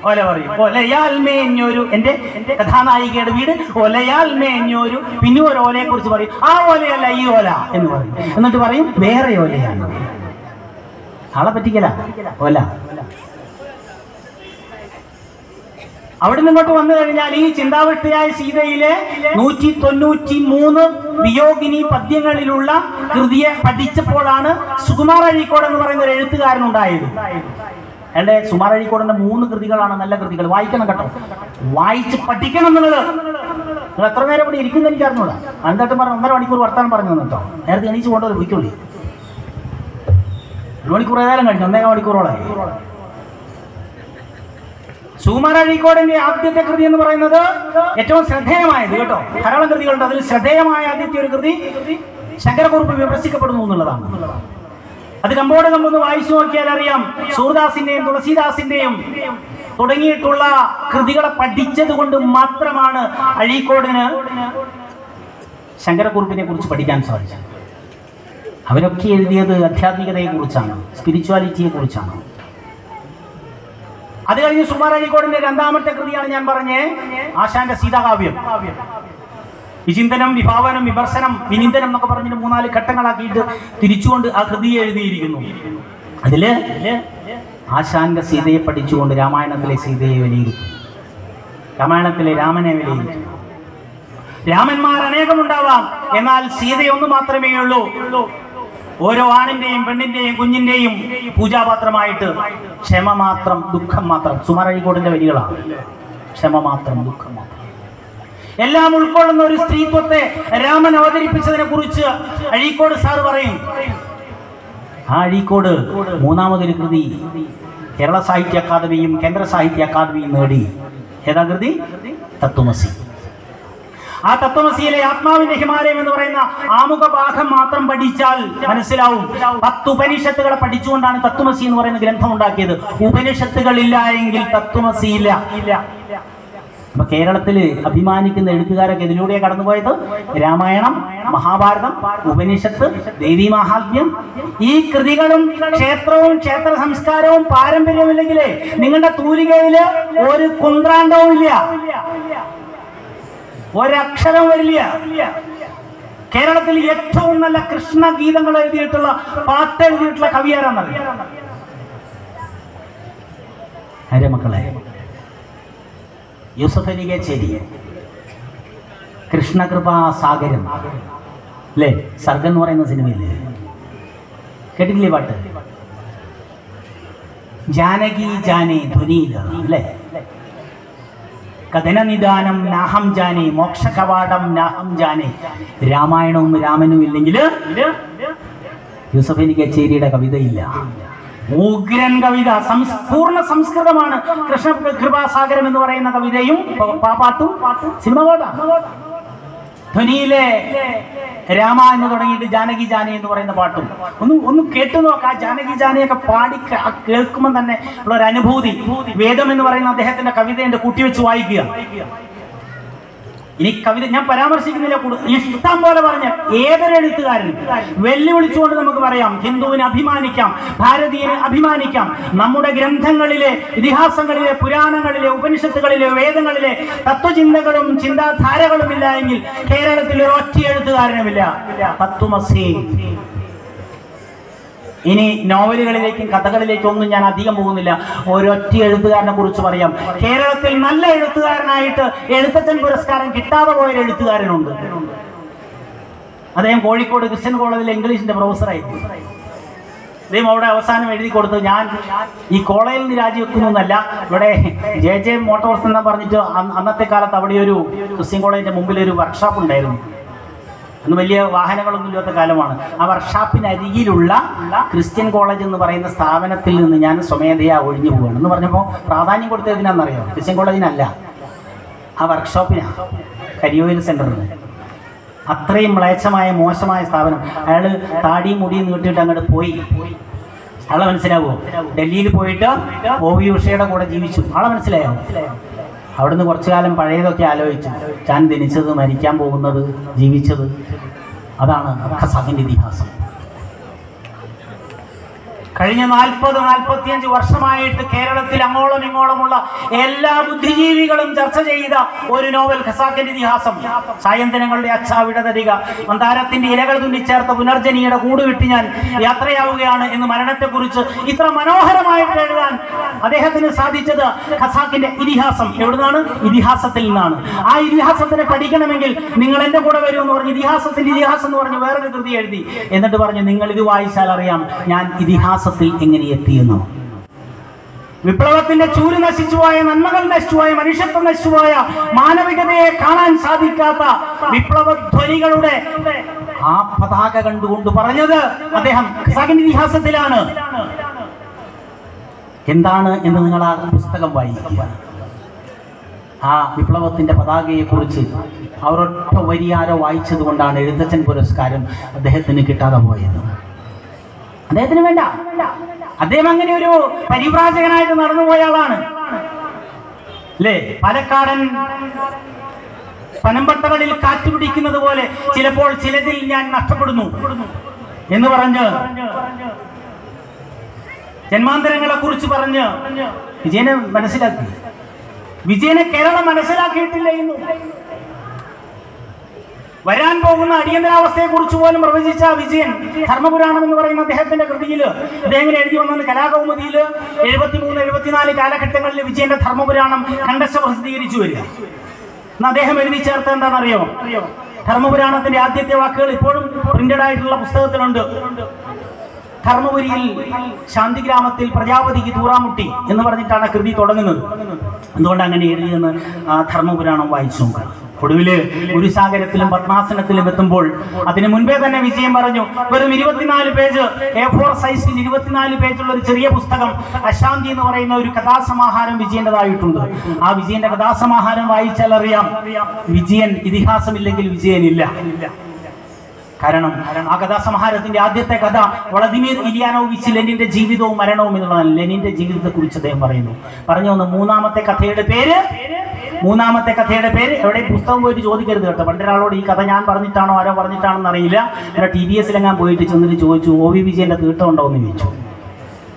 ഓല പറയും. ഒലയാൽ മേഞ്ഞൊരു, എന്റെ കഥാനായികയുടെ വീട് ഒലയാൽ മേഞ്ഞൊരു, പിന്നെ ഒരു ഓലയെ കുറിച്ച് പറയും. ആ ഓലയല്ല ഈ ഓല എന്ന് പറയും. എന്നിട്ട് പറയും വേറെ ഓലയാണ്. ആളെ പറ്റിക്കല ഓല. അവിടെ നിന്നിങ്ങോട്ട് വന്നു കഴിഞ്ഞാൽ ഈ ചിന്താവൃത്തിയായ സീതയിലെ 193 വിയോഗിനി പദ്യങ്ങളിലുള്ള കൃതിയെ പഠിച്ചപ്പോഴാണ് സുകുമാർ അഴീക്കോട് എന്ന് പറയുന്ന ഒരു എഴുത്തുകാരനുണ്ടായത്. എന്റെ സുകുമാർ അഴീക്കോടിന്റെ 3 കൃതികളാണ് നല്ല കൃതികൾ. വായിക്കണം കേട്ടോ, വായിച്ച് പഠിക്കണം എന്നുള്ളത്. നിങ്ങൾ എത്ര നേരം ഇവിടെ ഇരിക്കുന്ന എനിക്ക് അറിഞ്ഞൂടാ. എന്നിട്ടും പറഞ്ഞ 1.5 മണിക്കൂർ വർത്താനം പറഞ്ഞു കേട്ടോ. നേരത്തെ എണീച്ച് കൊണ്ടുവരും വിളിക്കുള്ളൂ. 1 മണിക്കൂർ ഏതായാലും കഴിഞ്ഞു, 1.5 മണിക്കൂറോളായി. സുകുമാർ അഴീക്കോടിന്റെ ആദ്യത്തെ കൃതി എന്ന് പറയുന്നത് ഏറ്റവും ശ്രദ്ധേയമായത് കേട്ടോ. ധാരാളം കൃതികളുണ്ട്, അതിൽ ശ്രദ്ധേയമായ ആദ്യത്തെ ഒരു കൃതി ശങ്കരക്കുറുപ്പ് വിമർശിക്കപ്പെടുന്നു എന്നുള്ളതാണ്. അത് കമ്പോട് കമ്പൊന്ന് വായിച്ചു നോക്കിയാൽ അറിയാം. സൂർദാസിന്റെയും തുളസീദാസിന്റെയും തുടങ്ങിയിട്ടുള്ള കൃതികളെ പഠിച്ചത് കൊണ്ട് മാത്രമാണ് അഴീക്കോടിന് ശങ്കരക്കുറുപ്പിനെ കുറിച്ച് പഠിക്കാൻ സാധിച്ചത്. അവരൊക്കെ എഴുതിയത് ആധ്യാത്മികതയെ കുറിച്ചാണ്, സ്പിരിച്വാലിറ്റിയെ കുറിച്ചാണ്. അത് കഴിഞ്ഞ് സുകുമാർ അഴീക്കോടിന്റെ 2ാമത്തെ കൃതിയാണ് ഞാൻ പറഞ്ഞേ, ആശാന്റെ സീതാകാവ്യം. വിചിന്തനം, വിഭാവനം, വിമർശനം, വിനിന്ദനം എന്നൊക്കെ പറഞ്ഞിട്ട് 3-4 ഘട്ടങ്ങളാക്കിയിട്ട് തിരിച്ചുകൊണ്ട് ആ കൃതിയെ എഴുതിയിരിക്കുന്നു. അതില് ആശാന്റെ സീതയെ പഠിച്ചുകൊണ്ട് രാമായണത്തിലെ സീതയെ വിലയിരുത്തും, രാമായണത്തിലെ രാമനെ വിലയിരുത്തും. രാമന്മാർ അനേകമുണ്ടാവാം, എന്നാൽ സീതയൊന്നു മാത്രമേ ഉള്ളൂ. ഓരോ ആണിന്റെയും പെണ്ണിന്റെയും കുഞ്ഞിന്റെയും പൂജാപാത്രമായിട്ട് ക്ഷമ മാത്രം, ദുഃഖം മാത്രം. സുകുമാർ അഴീക്കോടിന്റെ വരികളാണ്. ക്ഷമ മാത്രം, ദുഃഖം മാത്രം. എല്ലാം ഉൾക്കൊള്ളുന്ന ഒരു സ്ത്രീത്വത്തെ രാമൻ അവതരിപ്പിച്ചതിനെ കുറിച്ച് അഴീക്കോട് സാർ പറയും. ആ അഴീക്കോട് 3ാമതൊരു കൃതി കേരള സാഹിത്യ അക്കാദമിയും കേന്ദ്ര സാഹിത്യ അക്കാദമിയും നേടി. ഏതാ കൃതി? തത്വമസി. ആ തത്വമസിയിലെ ആത്മാവിന്റെ ഹിമാലയം എന്ന് പറയുന്ന ആമുഖ ഭാഗം മാത്രം പഠിച്ചാൽ മനസ്സിലാവും. 10 ഉപനിഷത്തുകളെ പഠിച്ചുകൊണ്ടാണ് തത്വമസി എന്ന് പറയുന്ന ഗ്രന്ഥം ഉണ്ടാക്കിയത്. ഉപനിഷത്തുകൾ ഇല്ല എങ്കിൽ തത്വമസി ഇല്ല. അപ്പൊ കേരളത്തിൽ അഭിമാനിക്കുന്ന എഴുത്തുകാരൊക്കെ ഇതിലൂടെ കടന്നുപോയത് രാമായണം, മഹാഭാരതം, ഉപനിഷത്ത്, ദേവീ മഹാത്മ്യം. ഈ കൃതികളും ക്ഷേത്രവും ക്ഷേത്ര സംസ്കാരവും പാരമ്പര്യമില്ലെങ്കിലേ നിങ്ങളുടെ തൂലികയില് ഒരു കുന്ത്രാണ്ടവും ഇല്ല, ഒരക്ഷരം വരില്ല. കേരളത്തിൽ ഏറ്റവും നല്ല കൃഷ്ണഗീതങ്ങൾ എഴുതിയിട്ടുള്ള പാട്ട് എഴുതിയിട്ടുള്ള കവിയാരാന്നറിയാം? ആരെ മക്കളെ? യൂസഫ് അലി കേച്ചേരി. കൃഷ്ണകൃപാസാഗരം അല്ലേ, സർഗം എന്ന് പറയുന്ന സിനിമയില് കേട്ടിട്ടില്ലേ പാട്ട്? ജാനകി ജാനേ ധ്വനിയില് അല്ലേ, കഥനനിദാനം നാഹം ജാനേ, മോക്ഷകവാടം നാഹം ജാനേ. രാമായണവും രാമനും ഇല്ലെങ്കിൽ യൂസഫ് അലി കേച്ചേരിയുടെ കവിതയില്ല. ഉഗ്രൻ കവിത, പൂർണ്ണ സംസ്കൃതമാണ് കൃഷ്ണ കൃപാസാഗരം എന്ന് പറയുന്ന കവിതയും പാട്ടും. സിനിമ പാട്ടാണ്. ധ്വനിയിലെ രാമ എന്ന് തുടങ്ങിയിട്ട് ജാനകി ജാനി എന്ന് പറയുന്ന പാട്ടും ഒന്ന് കേട്ടു നോക്കാം. ആ ജാനകി ജാനിയൊക്കെ പാടി കേൾക്കുമ്പോൾ തന്നെ ഉള്ള ഒരു അനുഭൂതി. വേദം എന്ന് പറയുന്ന അദ്ദേഹത്തിന്റെ കവിതയുണ്ട്, കൂട്ടിവെച്ച് വായിക്കുക. ഇനി കവിത ഞാൻ പരാമർശിക്കുന്നില്ല, ഇഷ്ടം പോലെ പറഞ്ഞ ഏതൊരു എഴുത്തുകാരനും വെല്ലുവിളിച്ചുകൊണ്ട് നമുക്ക് പറയാം, ഹിന്ദുവിന് അഭിമാനിക്കാം, ഭാരതീയന് അഭിമാനിക്കാം. നമ്മുടെ ഗ്രന്ഥങ്ങളിലെ, ഇതിഹാസങ്ങളിലെ, പുരാണങ്ങളിലെ, ഉപനിഷത്തുകളിലെ, വേദങ്ങളിലെ തത്വചിന്തകളും ചിന്താധാരകളും ഇല്ല എങ്കിൽ കേരളത്തിൽ ഒരു ഒറ്റ എഴുത്തുകാരനുമില്ല. തത്വമസി. ഇനി നോവലുകളിലേക്കും കഥകളിലേക്കും ഒന്നും ഞാൻ അധികം പോകുന്നില്ല. ഒരൊറ്റ എഴുത്തുകാരനെ കുറിച്ച് പറയാം. കേരളത്തിൽ നല്ല എഴുത്തുകാരനായിട്ട് എഴുത്തച്ഛൻ പുരസ്കാരം കിട്ടാതെ പോയൊരു എഴുത്തുകാരനുണ്ട്. അദ്ദേഹം കോഴിക്കോട് ക്രിസ്ത്യൻ കോളേജിലെ ഇംഗ്ലീഷിന്റെ പ്രൊഫസറായിരുന്നു. അദ്ദേഹം അവിടെ അവസാനം എഴുതി കൊടുത്തു, ഞാൻ ഈ കോളേജിൽ നിന്ന് രാജിവെക്കുന്നല്ല, ഇവിടെ JJ മോട്ടോർസ് എന്ന് പറഞ്ഞിട്ട് അന്നത്തെ കാലത്ത് അവിടെ ഒരു ക്രിസ്ത്യൻ കോളേജിന്റെ മുമ്പിൽ ഒരു വർക്ക്ഷോപ്പ് ഉണ്ടായിരുന്നു. അന്ന് വലിയ വാഹനങ്ങളൊന്നും ഇല്ലാത്ത കാലമാണ്. ആ വർക്ക്ഷോപ്പിനരികിലുള്ള ക്രിസ്ത്യൻ കോളേജ് എന്ന് പറയുന്ന സ്ഥാപനത്തിൽ നിന്ന് ഞാൻ സ്വമേധയാ ഒഴിഞ്ഞു പോവുകയാണ് എന്ന് പറഞ്ഞപ്പോൾ പ്രാധാന്യം കൊടുത്തതിനാണെന്നറിയോ? ക്രിസ്ത്യൻ കോളേജിനല്ല, ആ വർക്ക്ഷോപ്പിനാണ്, കരിയോയിൽ സെന്ററിന്. അത്രയും മ്ലേച്ഛമായ മോശമായ സ്ഥാപനം. അയാൾ താടിയും മുടിയും നീട്ടിയിട്ട് അങ്ങോട്ട് പോയി. ആളെ മനസ്സിലാവുമോ? ഡൽഹിയിൽ പോയിട്ട് OV ഉഷയുടെ കൂടെ ജീവിച്ചു. ആളെ മനസ്സിലായോ? അവിടുന്ന് കുറച്ചു കാലം പഴയതൊക്കെ ആലോചിച്ചു. താൻ ജനിച്ചത്, മരിക്കാൻ പോകുന്നത്, ജീവിച്ചത്, അതാണ് ഖസാക്കിന്റെ ഇതിഹാസം. കഴിഞ്ഞ 40-45 വർഷമായിട്ട് കേരളത്തിൽ അങ്ങോളം ഇങ്ങോളമുള്ള എല്ലാ ബുദ്ധിജീവികളും ചർച്ച ചെയ്ത ഒരു നോവൽ ഖസാക്കിന്റെ ഇതിഹാസം. സായന്തനങ്ങളുടെ അച്ചാവിട തരിക, മന്ദാരത്തിന്റെ ഇലകൾ തുന്നിച്ചേർത്ത പുനർജനിയുടെ കൂടുവിട്ട് ഞാൻ യാത്രയാവുകയാണ് എന്ന് മരണത്തെക്കുറിച്ച് ഇത്ര മനോഹരമായിട്ട് എഴുതാൻ അദ്ദേഹത്തിന് സാധിച്ചത് ഖസാക്കിന്റെ ഇതിഹാസം. എവിടുന്നാണ്? ഇതിഹാസത്തിൽ നിന്നാണ്. ആ ഇതിഹാസത്തിനെ പഠിക്കണമെങ്കിൽ നിങ്ങൾ എന്റെ കൂടെ വരൂ എന്ന് പറഞ്ഞ് ഇതിഹാസത്തിന്റെ ഇതിഹാസം എന്ന് പറഞ്ഞ് വേറൊരു കൃതി എഴുതി. എന്നിട്ട് പറഞ്ഞു, നിങ്ങൾ ഇത് വായിച്ചാൽ അറിയാം ഞാൻ ഇതിഹാസത്തിൽ എങ്ങനെ എത്തിയെന്നോ. വിപ്ലവത്തിന്റെ ചൂര് നശിച്ചുപോയ, നന്മകൾ നശിച്ചുപോയ, മനുഷ്യത്വം നശിച്ചുപോയ, മാനവികതയെ കാണാൻ സാധിക്കാത്ത വിപ്ലവധ്വനികളുടെ ആ പതാക കണ്ടുകൊണ്ട് പറഞ്ഞത് അദ്ദേഹം ഖസാക്കിന്റെ ഇതിഹാസത്തിലാണ്. എന്താണ് എന്ന് നിങ്ങൾ ആ പുസ്തകം വായിക്കുക. ആ വിപ്ലവത്തിന്റെ പതാകയെ കുറിച്ച് അവരൊറ്റ വരിയാരോ വായിച്ചത് കൊണ്ടാണ് എഴുത്തച്ഛൻ പുരസ്കാരം അദ്ദേഹത്തിന് കിട്ടാതെ പോയത്. അദ്ദേഹത്തിന് വേണ്ട. അദ്ദേഹം അങ്ങനെ ഒരു പരിവ്രാജകനായിട്ട് നടന്നുപോയ ആളാണ് അല്ലേ? പാലക്കാടൻ പനമ്പട്ടകളിൽ കാറ്റുപിടിക്കുന്നത് പോലെ ചിലപ്പോൾ ചിലതിൽ ഞാൻ നഷ്ടപ്പെടുന്നു എന്ന് പറഞ്ഞ് ജന്മാന്തരങ്ങളെ കുറിച്ച് പറഞ്ഞ് വിജയനെ മനസ്സിലാക്കി. വിജയനെ കേരളം മനസ്സിലാക്കിയിട്ടില്ല. ഇന്നു വരാൻ പോകുന്ന അടിയന്തരാവസ്ഥയെ കുറിച്ച് പോലും പ്രവചിച്ച വിജയൻ ധർമ്മപുരാണം എന്ന് പറയുന്ന അദ്ദേഹത്തിന്റെ കൃതിയിൽ അദ്ദേഹം എഴുതി വന്നത് കലാകൗമുദിയിൽ 73-74 കാലഘട്ടങ്ങളിൽ വിജയന്റെ ധർമ്മപുരാണം ഖണ്ഡശ പ്രസിദ്ധീകരിച്ചു വരിക. എന്ന് അദ്ദേഹം എഴുതി ചേർത്ത് എന്താണെന്നറിയോ? ധർമ്മപുരാണത്തിന്റെ ആദ്യത്തെ വാക്കുകൾ ഇപ്പോഴും പ്രിന്റഡ് ആയിട്ടുള്ള പുസ്തകത്തിലുണ്ട്. ധർമ്മപുരിയിൽ ശാന്തിഗ്രാമത്തിൽ പ്രജാപതിക്ക് തൂറാമുട്ടി എന്ന് പറഞ്ഞിട്ടാണ് കൃതി തുടങ്ങുന്നത്. എന്തുകൊണ്ട് അങ്ങനെ എഴുതിയെന്ന് ആ ധർമ്മപുരാണം വായിച്ചു. ഒടുവില് ഗുരുസാഗരത്തിലും പത്മാസനത്തിലും എത്തുമ്പോൾ അതിന് മുൻപേ തന്നെ വിജയൻ പറഞ്ഞു, വെറും 24 പേജ് A4 സൈസിൽ 24 പേജുള്ള ഒരു ചെറിയ പുസ്തകം അശാന്തി എന്ന് പറയുന്ന ഒരു കഥാസമാഹാരം വിജയന്റേതായിട്ടുണ്ട്. ആ വിജയന്റെ കഥാസമാഹാരം വായിച്ചാൽ അറിയാം, വിജയൻ ഇതിഹാസമില്ലെങ്കിൽ വിജയനില്ല. കാരണം ആ കഥാസമാഹാരത്തിന്റെ ആദ്യത്തെ കഥ വ്ളാദിമിർ ഇലിയാനോവിച്ച് ലെനിന്റെ ജീവിതവും മരണവും എന്നുള്ളതാണ്. ലെനിന്റെ ജീവിതത്തെ കുറിച്ച് അദ്ദേഹം പറഞ്ഞു വന്നു. മൂന്നാമത്തെ കഥയുടെ പേര് എവിടെ പുസ്തകം പോയിട്ട് ചോദിക്കരുത് കേട്ടോ. പണ്ടൊരാളോട് ഈ കഥ ഞാൻ പറഞ്ഞിട്ടാണോ ആരോ പറഞ്ഞിട്ടാണെന്ന് അറിയില്ല. ഇവിടെ TVS-ലെങ്ങാൻ പോയിട്ട് ചെന്നിട്ട് ചോദിച്ചു, OV വിജയന്റെ തീട്ടം ഉണ്ടോ എന്ന് ചോദിച്ചു.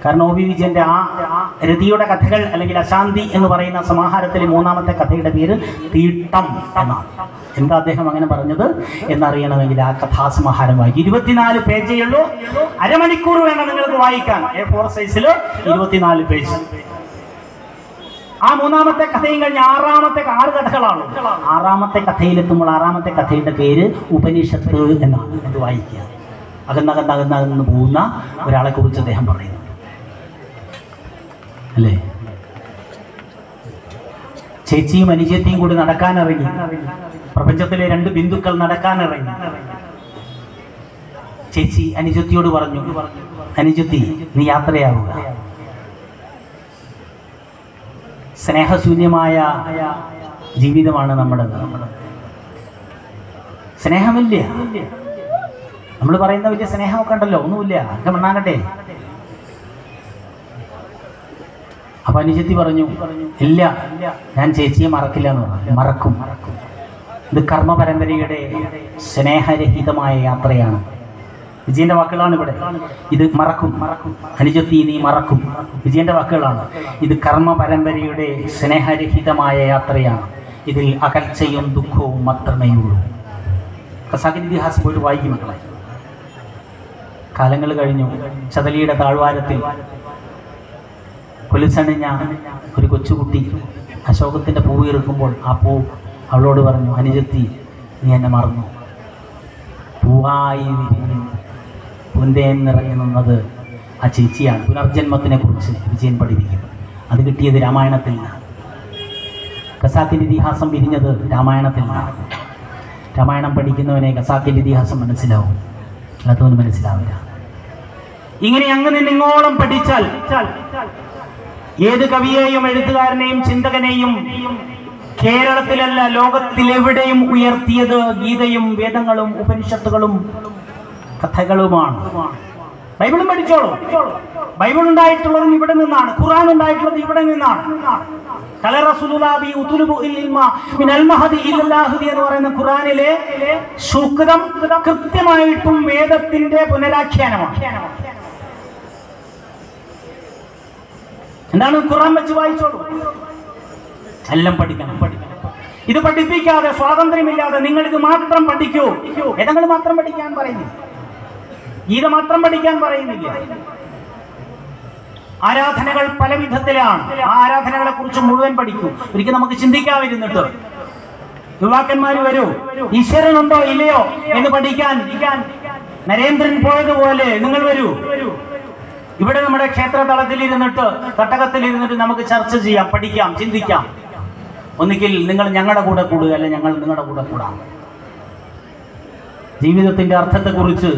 കാരണം OV വിജയന്റെ ആ രതിയുടെ കഥകൾ അല്ലെങ്കിൽ അശാന്തി എന്ന് പറയുന്ന സമാഹാരത്തിലെ മൂന്നാമത്തെ കഥയുടെ പേര് തീട്ടം എന്നാണ്. എന്താ അദ്ദേഹം അങ്ങനെ പറഞ്ഞത് എന്നറിയണമെങ്കിൽ ആ കഥാസമാഹാരം വായിക്കും. 24 പേജേ ഉള്ളൂ, അരമണിക്കൂർ വേണം നിങ്ങൾക്ക് വായിക്കാൻ. A4 സൈസിൽ 24 പേജ്. ആ മൂന്നാമത്തെ കഥയും കഴിഞ്ഞ് 6 കഥകളാണ്. 6ാമത്തെ കഥയിലെത്തുമ്പോൾ 6ാമത്തെ കഥയുടെ പേര് ഉപനിഷത്ത് എന്നാണ്. അത് വായിക്കുക. അകന്നകന്ന് പോകുന്ന ഒരാളെ കുറിച്ച് അദ്ദേഹം പറയുന്നു അല്ലേ? ചേച്ചിയും അനുജത്തിയും കൂടി നടക്കാനിറങ്ങി. പ്രപഞ്ചത്തിലെ 2 ബിന്ദുക്കൾ നടക്കാനിറങ്ങി. ചേച്ചി അനുജത്തിയോട് പറഞ്ഞു, അനുജത്തി നീ യാത്രയാവുക. സ്നേഹശൂന്യമായ ജീവിതമാണ് നമ്മുടേത്. സ്നേഹമില്ല. നമ്മൾ പറയുന്ന വലിയ സ്നേഹമൊക്കെ ഉണ്ടല്ലോ, ഒന്നുമില്ല, ഒക്കെ മണ്ണാകട്ടെ. അപ്പൊ അനുജത്തി പറഞ്ഞു, ഇല്ല ഞാൻ ചേച്ചിയെ മറക്കില്ല എന്ന് പറഞ്ഞു. മറക്കും. ഇത് കർമ്മപരമ്പരയുടെ സ്നേഹരഹിതമായ യാത്രയാണ്. വിജയന്റെ വാക്കുകളാണ് ഇവിടെ. ഇത് മറക്കും, അനുജത്തി നീ മറക്കും. വിജയന്റെ വാക്കുകളാണ്. ഇത് കർമ്മപരമ്പരയുടെ സ്നേഹരഹിതമായ യാത്രയാണ്. ഇതിൽ അകൽച്ചയും ദുഃഖവും മാത്രമേ ഉള്ളൂ. ഖസാക്കിന്റെ ഇതിഹാസം പോയിട്ട് വായിക്കും മക്കളെ. കാലങ്ങൾ കഴിഞ്ഞു. ചതലിയുടെ താഴ്വാരത്തിൽ കൊലുസണിഞ്ഞ ഒരു കൊച്ചുകുട്ടി അശോകത്തിൻ്റെ പൂവ് ഇറുക്കുമ്പോൾ ആ പൂ അവളോട് പറഞ്ഞു, അനുജത്തി നീ എന്നെ മറന്നു. പൂവായി വിരിഞ്ഞു പൂന്തേൻ നിറഞ്ഞു നിന്നത് ആ ചേച്ചിയാണ്. പുനർജന്മത്തിനെ കുറിച്ച് വിജയൻ പഠിപ്പിക്കും. അത് കിട്ടിയത് രാമായണത്തിൽ നിന്നാണ്. ഖസാക്കിൻ്റെ ഇതിഹാസം വിരിഞ്ഞത് രാമായണത്തിൽ നിന്നാണ്. രാമായണം പഠിക്കുന്നവനെ ഖസാക്കിൻ്റെ ഇതിഹാസം മനസ്സിലാവും, അല്ലാത്തവന് മനസ്സിലാവില്ല. ഇങ്ങനെ അങ്ങനെ നിങ്ങോളം പഠിച്ചാൽ ഏത് കവിയെയും എഴുത്തുകാരനെയും ചിന്തകനെയും കേരളത്തിലല്ല ലോകത്തിലെവിടെയും ഉയർത്തിയത് ഗീതയും വേദങ്ങളും ഉപനിഷത്തുകളും കഥകളുമാണ്. ബൈബിളും പഠിച്ചോളൂ. ബൈബിൾ ഉണ്ടായിട്ടുള്ളത് ഇവിടെ നിന്നാണ്. ഖുർആൻ ഉണ്ടായിട്ടുള്ളത് ഇവിടെ നിന്നാണ്. എന്ന് പറയുന്ന ഖുർആനിലെ സൂക്തം കൃത്യമായിട്ടും വേദത്തിന്റെ പുനരാഖ്യാനമാണ്. എന്താണ് ഖുർആൻ വെച്ച് വായിച്ചോളൂ. എല്ലാം പഠിക്കണം. ഇത് പഠിപ്പിക്കാതെ സ്വാതന്ത്ര്യമില്ലാതെ നിങ്ങൾ ഇത് മാത്രം പഠിക്കൂ. വേദങ്ങൾ മാത്രം പഠിക്കാൻ പറയുന്നില്ല, ഗീത മാത്രം പഠിക്കാൻ പറയുന്നില്ല. ആരാധനകൾ പല വിധത്തിലാണ്. ആ ആരാധനകളെ കുറിച്ച് മുഴുവൻ പഠിക്കൂ. ഒരിക്കൽ നമുക്ക് ചിന്തിക്കാതിരുന്നിട്ട് യുവാക്കന്മാർ വരൂ, ഈശ്വരനുണ്ടോ ഇല്ലയോ എന്ന് പഠിക്കാൻ നരേന്ദ്രൻ പോയതുപോലെ നിങ്ങൾ വരൂ. ഇവിടെ നമ്മുടെ ക്ഷേത്ര തളത്തിലിരുന്നിട്ട് തട്ടകത്തിലിരുന്നിട്ട് നമുക്ക് ചർച്ച ചെയ്യാം, പഠിക്കാം, ചിന്തിക്കാം. ഒന്നുകിൽ നിങ്ങൾ ഞങ്ങളുടെ കൂടെ കൂടുക, അല്ലെ ഞങ്ങൾ നിങ്ങളുടെ കൂടെ കൂടാം. ജീവിതത്തിന്റെ അർത്ഥത്തെക്കുറിച്ച്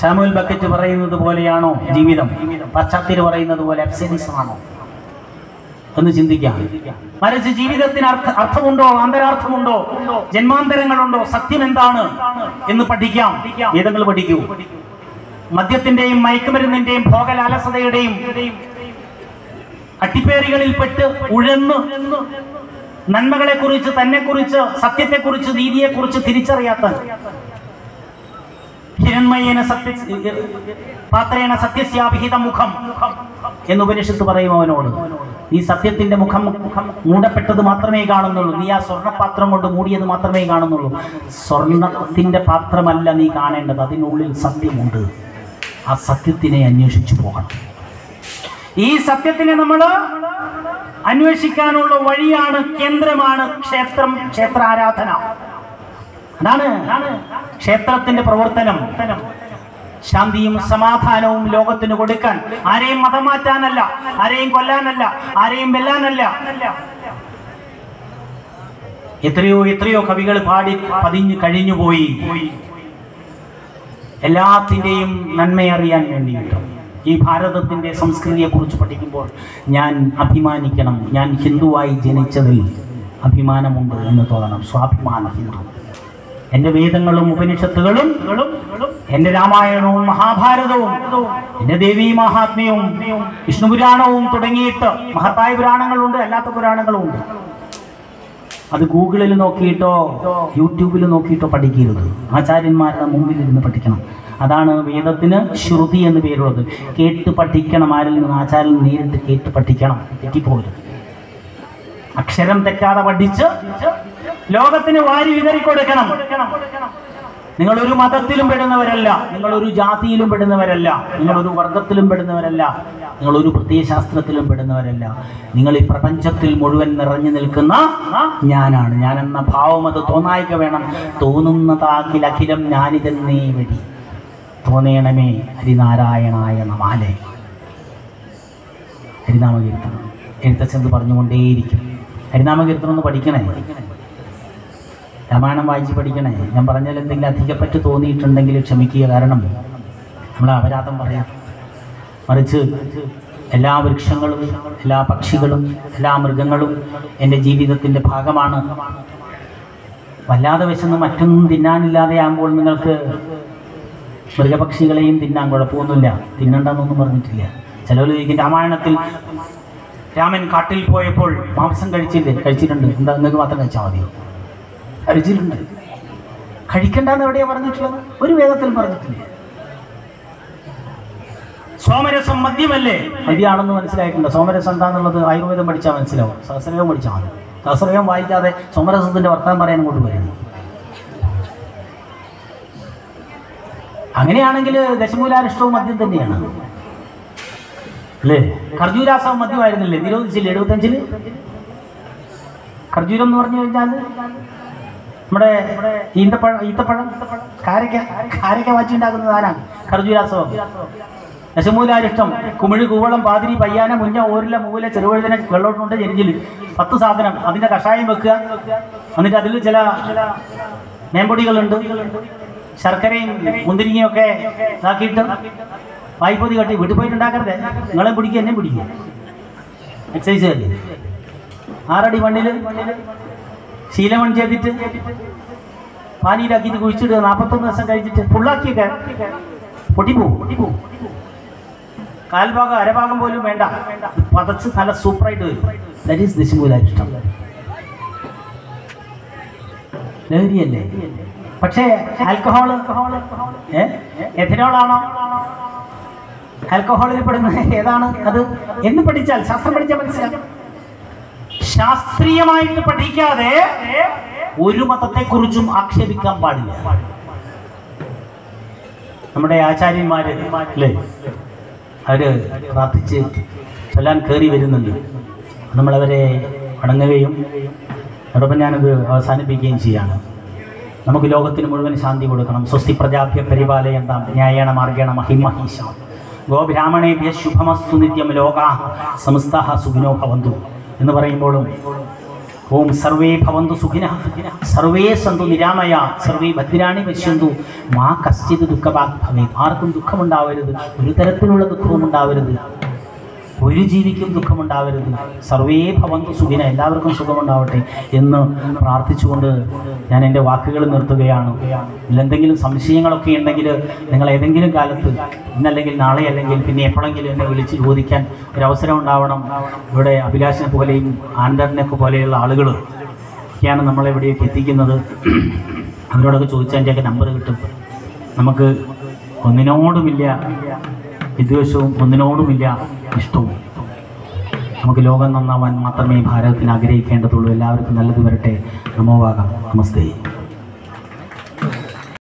സാമുവൽ ബക്കറ്റ് പറയുന്നത് പോലെയാണോ ജീവിതം? പാശ്ചാത്യർ പറയുന്നത് പോലെ അബ്സെനിസമാണോ എന്ന് ചിന്തിക്കാം. മറിച്ച് ജീവിതത്തിന് അർത്ഥമുണ്ടോ, അന്തരാർത്ഥമുണ്ടോ, ജന്മാന്തരങ്ങളുണ്ടോ, സത്യം എന്താണ് എന്ന് പഠിക്കാം. വേദങ്ങൾ പഠിക്കൂ. മദ്യത്തിന്റെയും മയക്കുമരുന്നിന്റെയും ഭോഗലാലസതയുടെയും അട്ടിപ്പേറികളിൽപ്പെട്ട് ഉഴന്ന് നന്മകളെക്കുറിച്ച്, തന്നെക്കുറിച്ച്, സത്യത്തെക്കുറിച്ച്, നീതിയെക്കുറിച്ച് തിരിച്ചറിയാത്ത ഹിരൺമയേന പാത്രേണ സത്യസ്യാഭിഹിത മുഖം എന്ന് ഉപനിഷത്ത് പറയും അവനോട്. നീ സത്യത്തിന്റെ മുഖം മൂടപ്പെട്ടത് മാത്രമേ കാണുന്നുള്ളൂ. നീ ആ സ്വർണ്ണപാത്രം കൊണ്ട് മൂടിയത് മാത്രമേ കാണുന്നുള്ളൂ. സ്വർണത്തിന്റെ പാത്രമല്ല നീ കാണേണ്ടത്, അതിനുള്ളിൽ സത്യമുണ്ട്. ആ സത്യത്തിനെ അന്വേഷിച്ചു പോകണം. ഈ സത്യത്തിനെ നമ്മൾ അന്വേഷിക്കാനുള്ള വഴിയാണ്, കേന്ദ്രമാണ് ക്ഷേത്രം, ക്ഷേത്രാരാധന. അതാണ് ക്ഷേത്രത്തിന്റെ പ്രവർത്തനം. ശാന്തിയും സമാധാനവും ലോകത്തിന് കൊടുക്കാൻ, ആരെയും മതം മാറ്റാനല്ല, ആരെയും കൊല്ലാനല്ല, ആരെയും വെല്ലാനല്ല. എത്രയോ എത്രയോ കവികൾ പാടി പതിഞ്ഞു കഴിഞ്ഞുപോയി. എല്ലാത്തിൻ്റെയും നന്മയറിയാൻ വേണ്ടിയിട്ട് ഈ ഭാരതത്തിൻ്റെ സംസ്കൃതിയെക്കുറിച്ച് പഠിക്കുമ്പോൾ ഞാൻ അഭിമാനിക്കണം. ഞാൻ ഹിന്ദുവായി ജനിച്ചതിൽ അഭിമാനമുണ്ട് എന്ന് തോന്നണം. സ്വാഭിമാന ഹിന്ദു. എൻ്റെ വേദങ്ങളും ഉപനിഷത്തുകളും, എൻ്റെ രാമായണവും മഹാഭാരതവും, എൻ്റെ ദേവീ മഹാത്മ്യവും, വിഷ്ണുപുരാണവും തുടങ്ങിയിട്ട് മഹത്തായ പുരാണങ്ങളുണ്ട്, അല്ലാത്ത പുരാണങ്ങളുമുണ്ട്. അത് ഗൂഗിളിൽ നോക്കിയിട്ടോ യൂട്യൂബിൽ നോക്കിയിട്ടോ പഠിക്കരുത്. ആചാര്യന്മാരുടെ മുമ്പിൽ ഇരുന്ന് പഠിക്കണം. അതാണ് വേദത്തിന് ശ്രുതി എന്ന് പേരുള്ളത്. കേട്ട് പഠിക്കണം. ആരിൽ നിന്ന്? ആചാര്യൻ നേരിട്ട് കേട്ട് പഠിക്കണം. തെറ്റിപ്പോകരുത്. അക്ഷരം തെറ്റാതെ പഠിച്ച് ലോകത്തിന് വാരി വിതറിക്കൊടുക്കണം. നിങ്ങളൊരു മതത്തിലും പെടുന്നവരല്ല, നിങ്ങളൊരു ജാതിയിലും പെടുന്നവരല്ല, നിങ്ങളൊരു വർഗത്തിലും പെടുന്നവരല്ല, നിങ്ങളൊരു പ്രത്യയശാസ്ത്രത്തിലും പെടുന്നവരല്ല. നിങ്ങൾ ഈ പ്രപഞ്ചത്തിൽ മുഴുവൻ നിറഞ്ഞു നിൽക്കുന്ന ഞാനാണ്. ഞാനെന്ന ഭാവം അത് തോന്നായിക വേണം. തോന്നുന്നതാകിൽ അഖിലം ഞാനിതെന്നേ വഴി തോന്നേണമേ ഹരിനാരായണായ നമാലേ. ഹരിനാമകീർത്തനം എഴുത്തച്ഛൻ പറഞ്ഞുകൊണ്ടേയിരിക്കും. ഹരിനാമകീർത്തനം ഒന്ന് പഠിക്കണേ. രാമായണം വായിച്ച് പഠിക്കണേ. ഞാൻ പറഞ്ഞാൽ എന്തെങ്കിലും അധികപ്പറ്റ് തോന്നിയിട്ടുണ്ടെങ്കിൽ ക്ഷമിക്കുക. കാരണം നമ്മൾ അപരാധം പറയാം. മറിച്ച് എല്ലാ വൃക്ഷങ്ങളും, എല്ലാ പക്ഷികളും, എല്ലാ മൃഗങ്ങളും എൻ്റെ ജീവിതത്തിൻ്റെ ഭാഗമാണ്. വല്ലാതെ വിശന്ന് മറ്റൊന്നും തിന്നാനില്ലാതെ ആകുമ്പോൾ നിങ്ങൾക്ക് മൃഗപക്ഷികളെയും തിന്നാൻ കുഴപ്പമൊന്നുമില്ല. തിന്നണ്ടെന്നൊന്നും പറഞ്ഞിട്ടില്ല. ചിലവർ ചോദിക്കും, രാമായണത്തിൽ രാമൻ കാട്ടിൽ പോയപ്പോൾ മാംസം കഴിച്ചിട്ടുണ്ട്. എന്താ നിങ്ങൾക്ക് മാത്രം കഴിച്ചാൽ മതിയോ? രുചിയിലുണ്ട്. കഴിക്കണ്ടെന്ന് എവിടെയാ പറഞ്ഞിട്ടുള്ളത്? ഒരു വേദത്തിലും പറഞ്ഞിട്ടില്ല. സോമരസം മദ്യമല്ലേ? മദ്യമാണെന്ന് മനസ്സിലായിട്ടുണ്ട്. സോമരസം എന്താണെന്നുള്ളത് ആയുർവേദം പഠിച്ചാൽ മനസ്സിലാവും. സഹസ്രയോഗം പഠിച്ചാൽ മതി. സഹസ്രയോഗം വായിക്കാതെ സോമരസത്തിന്റെ വർത്തമാനം പറയാൻ ഇങ്ങോട്ട് വരുന്നു. അങ്ങനെയാണെങ്കിൽ ദശമൂലാരിഷ്ടവും മദ്യം തന്നെയാണ് അല്ലേ? ഖർജൂരാസവും മദ്യമായിരുന്നില്ലേ? നിരോധിച്ചില്ലേ 75-ല്? ഖർജൂരം എന്ന് പറഞ്ഞു കഴിഞ്ഞാൽ നമ്മുടെ ഈത്തപ്പഴം കാരക്ക വാച്ചിണ്ടാക്കുന്നത് ആരാണ്? ഖർജൂരാസവം. ദശമൂലാരിഷ്ടം കുമിഴ്, കൂവളം, പാതിരി, പയ്യാന, മുഞ്ഞ, ഓരില, മൂല, ചെറുവഴുതന, വെള്ളോട്ടുണ്ട്, ജെരിഞ്ചിൽ 10 സാധനം. അതിന്റെ കഷായം വെക്കുക. എന്നിട്ട് അതിൽ ചില മേമ്പൊടികളുണ്ട്, ശർക്കരയും മുന്തിരിങ്ങയും ഒക്കെ ഇതാക്കിയിട്ട് വായ്പൊതി കട്ടി വീട്ടിൽ പോയിട്ട് ഉണ്ടാക്കരുത്. നിങ്ങളെ പിടിക്കുക, എന്നെ പിടിക്കുക. എക്സസൈസ് അല്ലേ? 6 അടി മണ്ണിൽ ശീലമൺ ചെയ്തിട്ട് പാനിയിലാക്കിയിട്ട് കുഴിച്ചിടുക. 41 ദിവസം കഴിച്ചിട്ട് ഫുള്ളാക്കിയൊക്കെ പൊട്ടിപ്പോവും. കാൽഭാഗം അരഭാഗം പോലും വേണ്ട, പതച്ച് നല്ല സൂപ്പറായിട്ട് വരും. That is Dashamoolarishtam. ലഹരിയല്ലേ? പക്ഷേ ആൽക്കഹോള് എഥനോളാണോ? ആൽക്കഹോളിൽ പെടുന്ന ഏതാണ് അത് എന്ന് പഠിച്ചാൽ, ശാസ്ത്രം പഠിച്ചാൽ മനസ്സിലാക്കും. ശാസ്ത്രീയമായിട്ട് പഠിക്കാതെ ഒരു മതത്തെക്കുറിച്ചും ആക്ഷേപിക്കാൻ പാടില്ല. നമ്മുടെ ആചാര്യന്മാര് അല്ലേ, അവര് പ്രാർത്ഥിച്ച് ചൊല്ലാൻ കയറി വരുന്നുണ്ട്. നമ്മളവരെ വണങ്ങുകയും അതോടൊപ്പം ഞാനത് അവസാനിപ്പിക്കുകയും ചെയ്യാണ്. നമുക്ക് ലോകത്തിന് മുഴുവൻ ശാന്തി കൊടുക്കണം. സ്വസ്തി പ്രജാഭ്യ പരിപാലയന്താം ന്യായേണ മാർഗേണ മഹിമഹീശാം ഗോബ്രാഹ്മണേഭ്യ ശുഭമസ്തു നിത്യം ലോകാഃ സമസ്താഃ സുഖിനോ ഭവന്തു എന്ന് പറയുമ്പോഴും ഓം സർവേ ഭവന്തു സുഖിനഃ സർവേ സന്തു നിരാമയാ സർവേ ഭദ്രാണി പശ്യന്തു മാ കശ്ചിത് ദുഃഖഭാഗ് ഭവേത്. ആർക്കും ദുഃഖമുണ്ടാവരുത്, ഒരു തരത്തിലുള്ള ദുഃഖവും ഉണ്ടാവരുത്, ഒരു ജീവിക്കും ദുഃഖമുണ്ടാവരുത്. സർവേ ഭവന്തു സുഖിന, എല്ലാവർക്കും സുഖമുണ്ടാവട്ടെ എന്ന് പ്രാർത്ഥിച്ചുകൊണ്ട് ഞാൻ എൻ്റെ വാക്കുകൾ നിർത്തുകയാണ്. ഇതിലെന്തെങ്കിലും സംശയങ്ങളൊക്കെ ഉണ്ടെങ്കിൽ നിങ്ങൾ ഏതെങ്കിലും കാലത്ത്, ഇന്നല്ലെങ്കിൽ നാളെ അല്ലെങ്കിൽ പിന്നെ എപ്പോഴെങ്കിലും എന്നെ വിളിച്ച് ചോദിക്കാൻ ഒരവസരം ഉണ്ടാവണം. ഇവിടെ അഭിലാഷിനെ പോലെയും ആൻഡറിനെയൊക്കെ പോലെയുള്ള ആളുകൾ ഒക്കെയാണ് നമ്മളെവിടെയൊക്കെ എത്തിക്കുന്നത്. അവരോടൊക്കെ ചോദിച്ചാൽ എൻ്റെയൊക്കെ നമ്പർ കിട്ടും. നമുക്ക് ഒന്നിനോടുമില്ല വിദ്വേഷവും, ഒന്നിനോടുമില്ല ഇഷ്ടവും. നമുക്ക് ലോകം നന്നാവാൻ മാത്രമേ ഭാരതത്തിന് ആഗ്രഹിക്കേണ്ടതുള്ളൂ. എല്ലാവർക്കും നല്ലത് വരട്ടെ. നമോവാകാം. നമസ്തേ.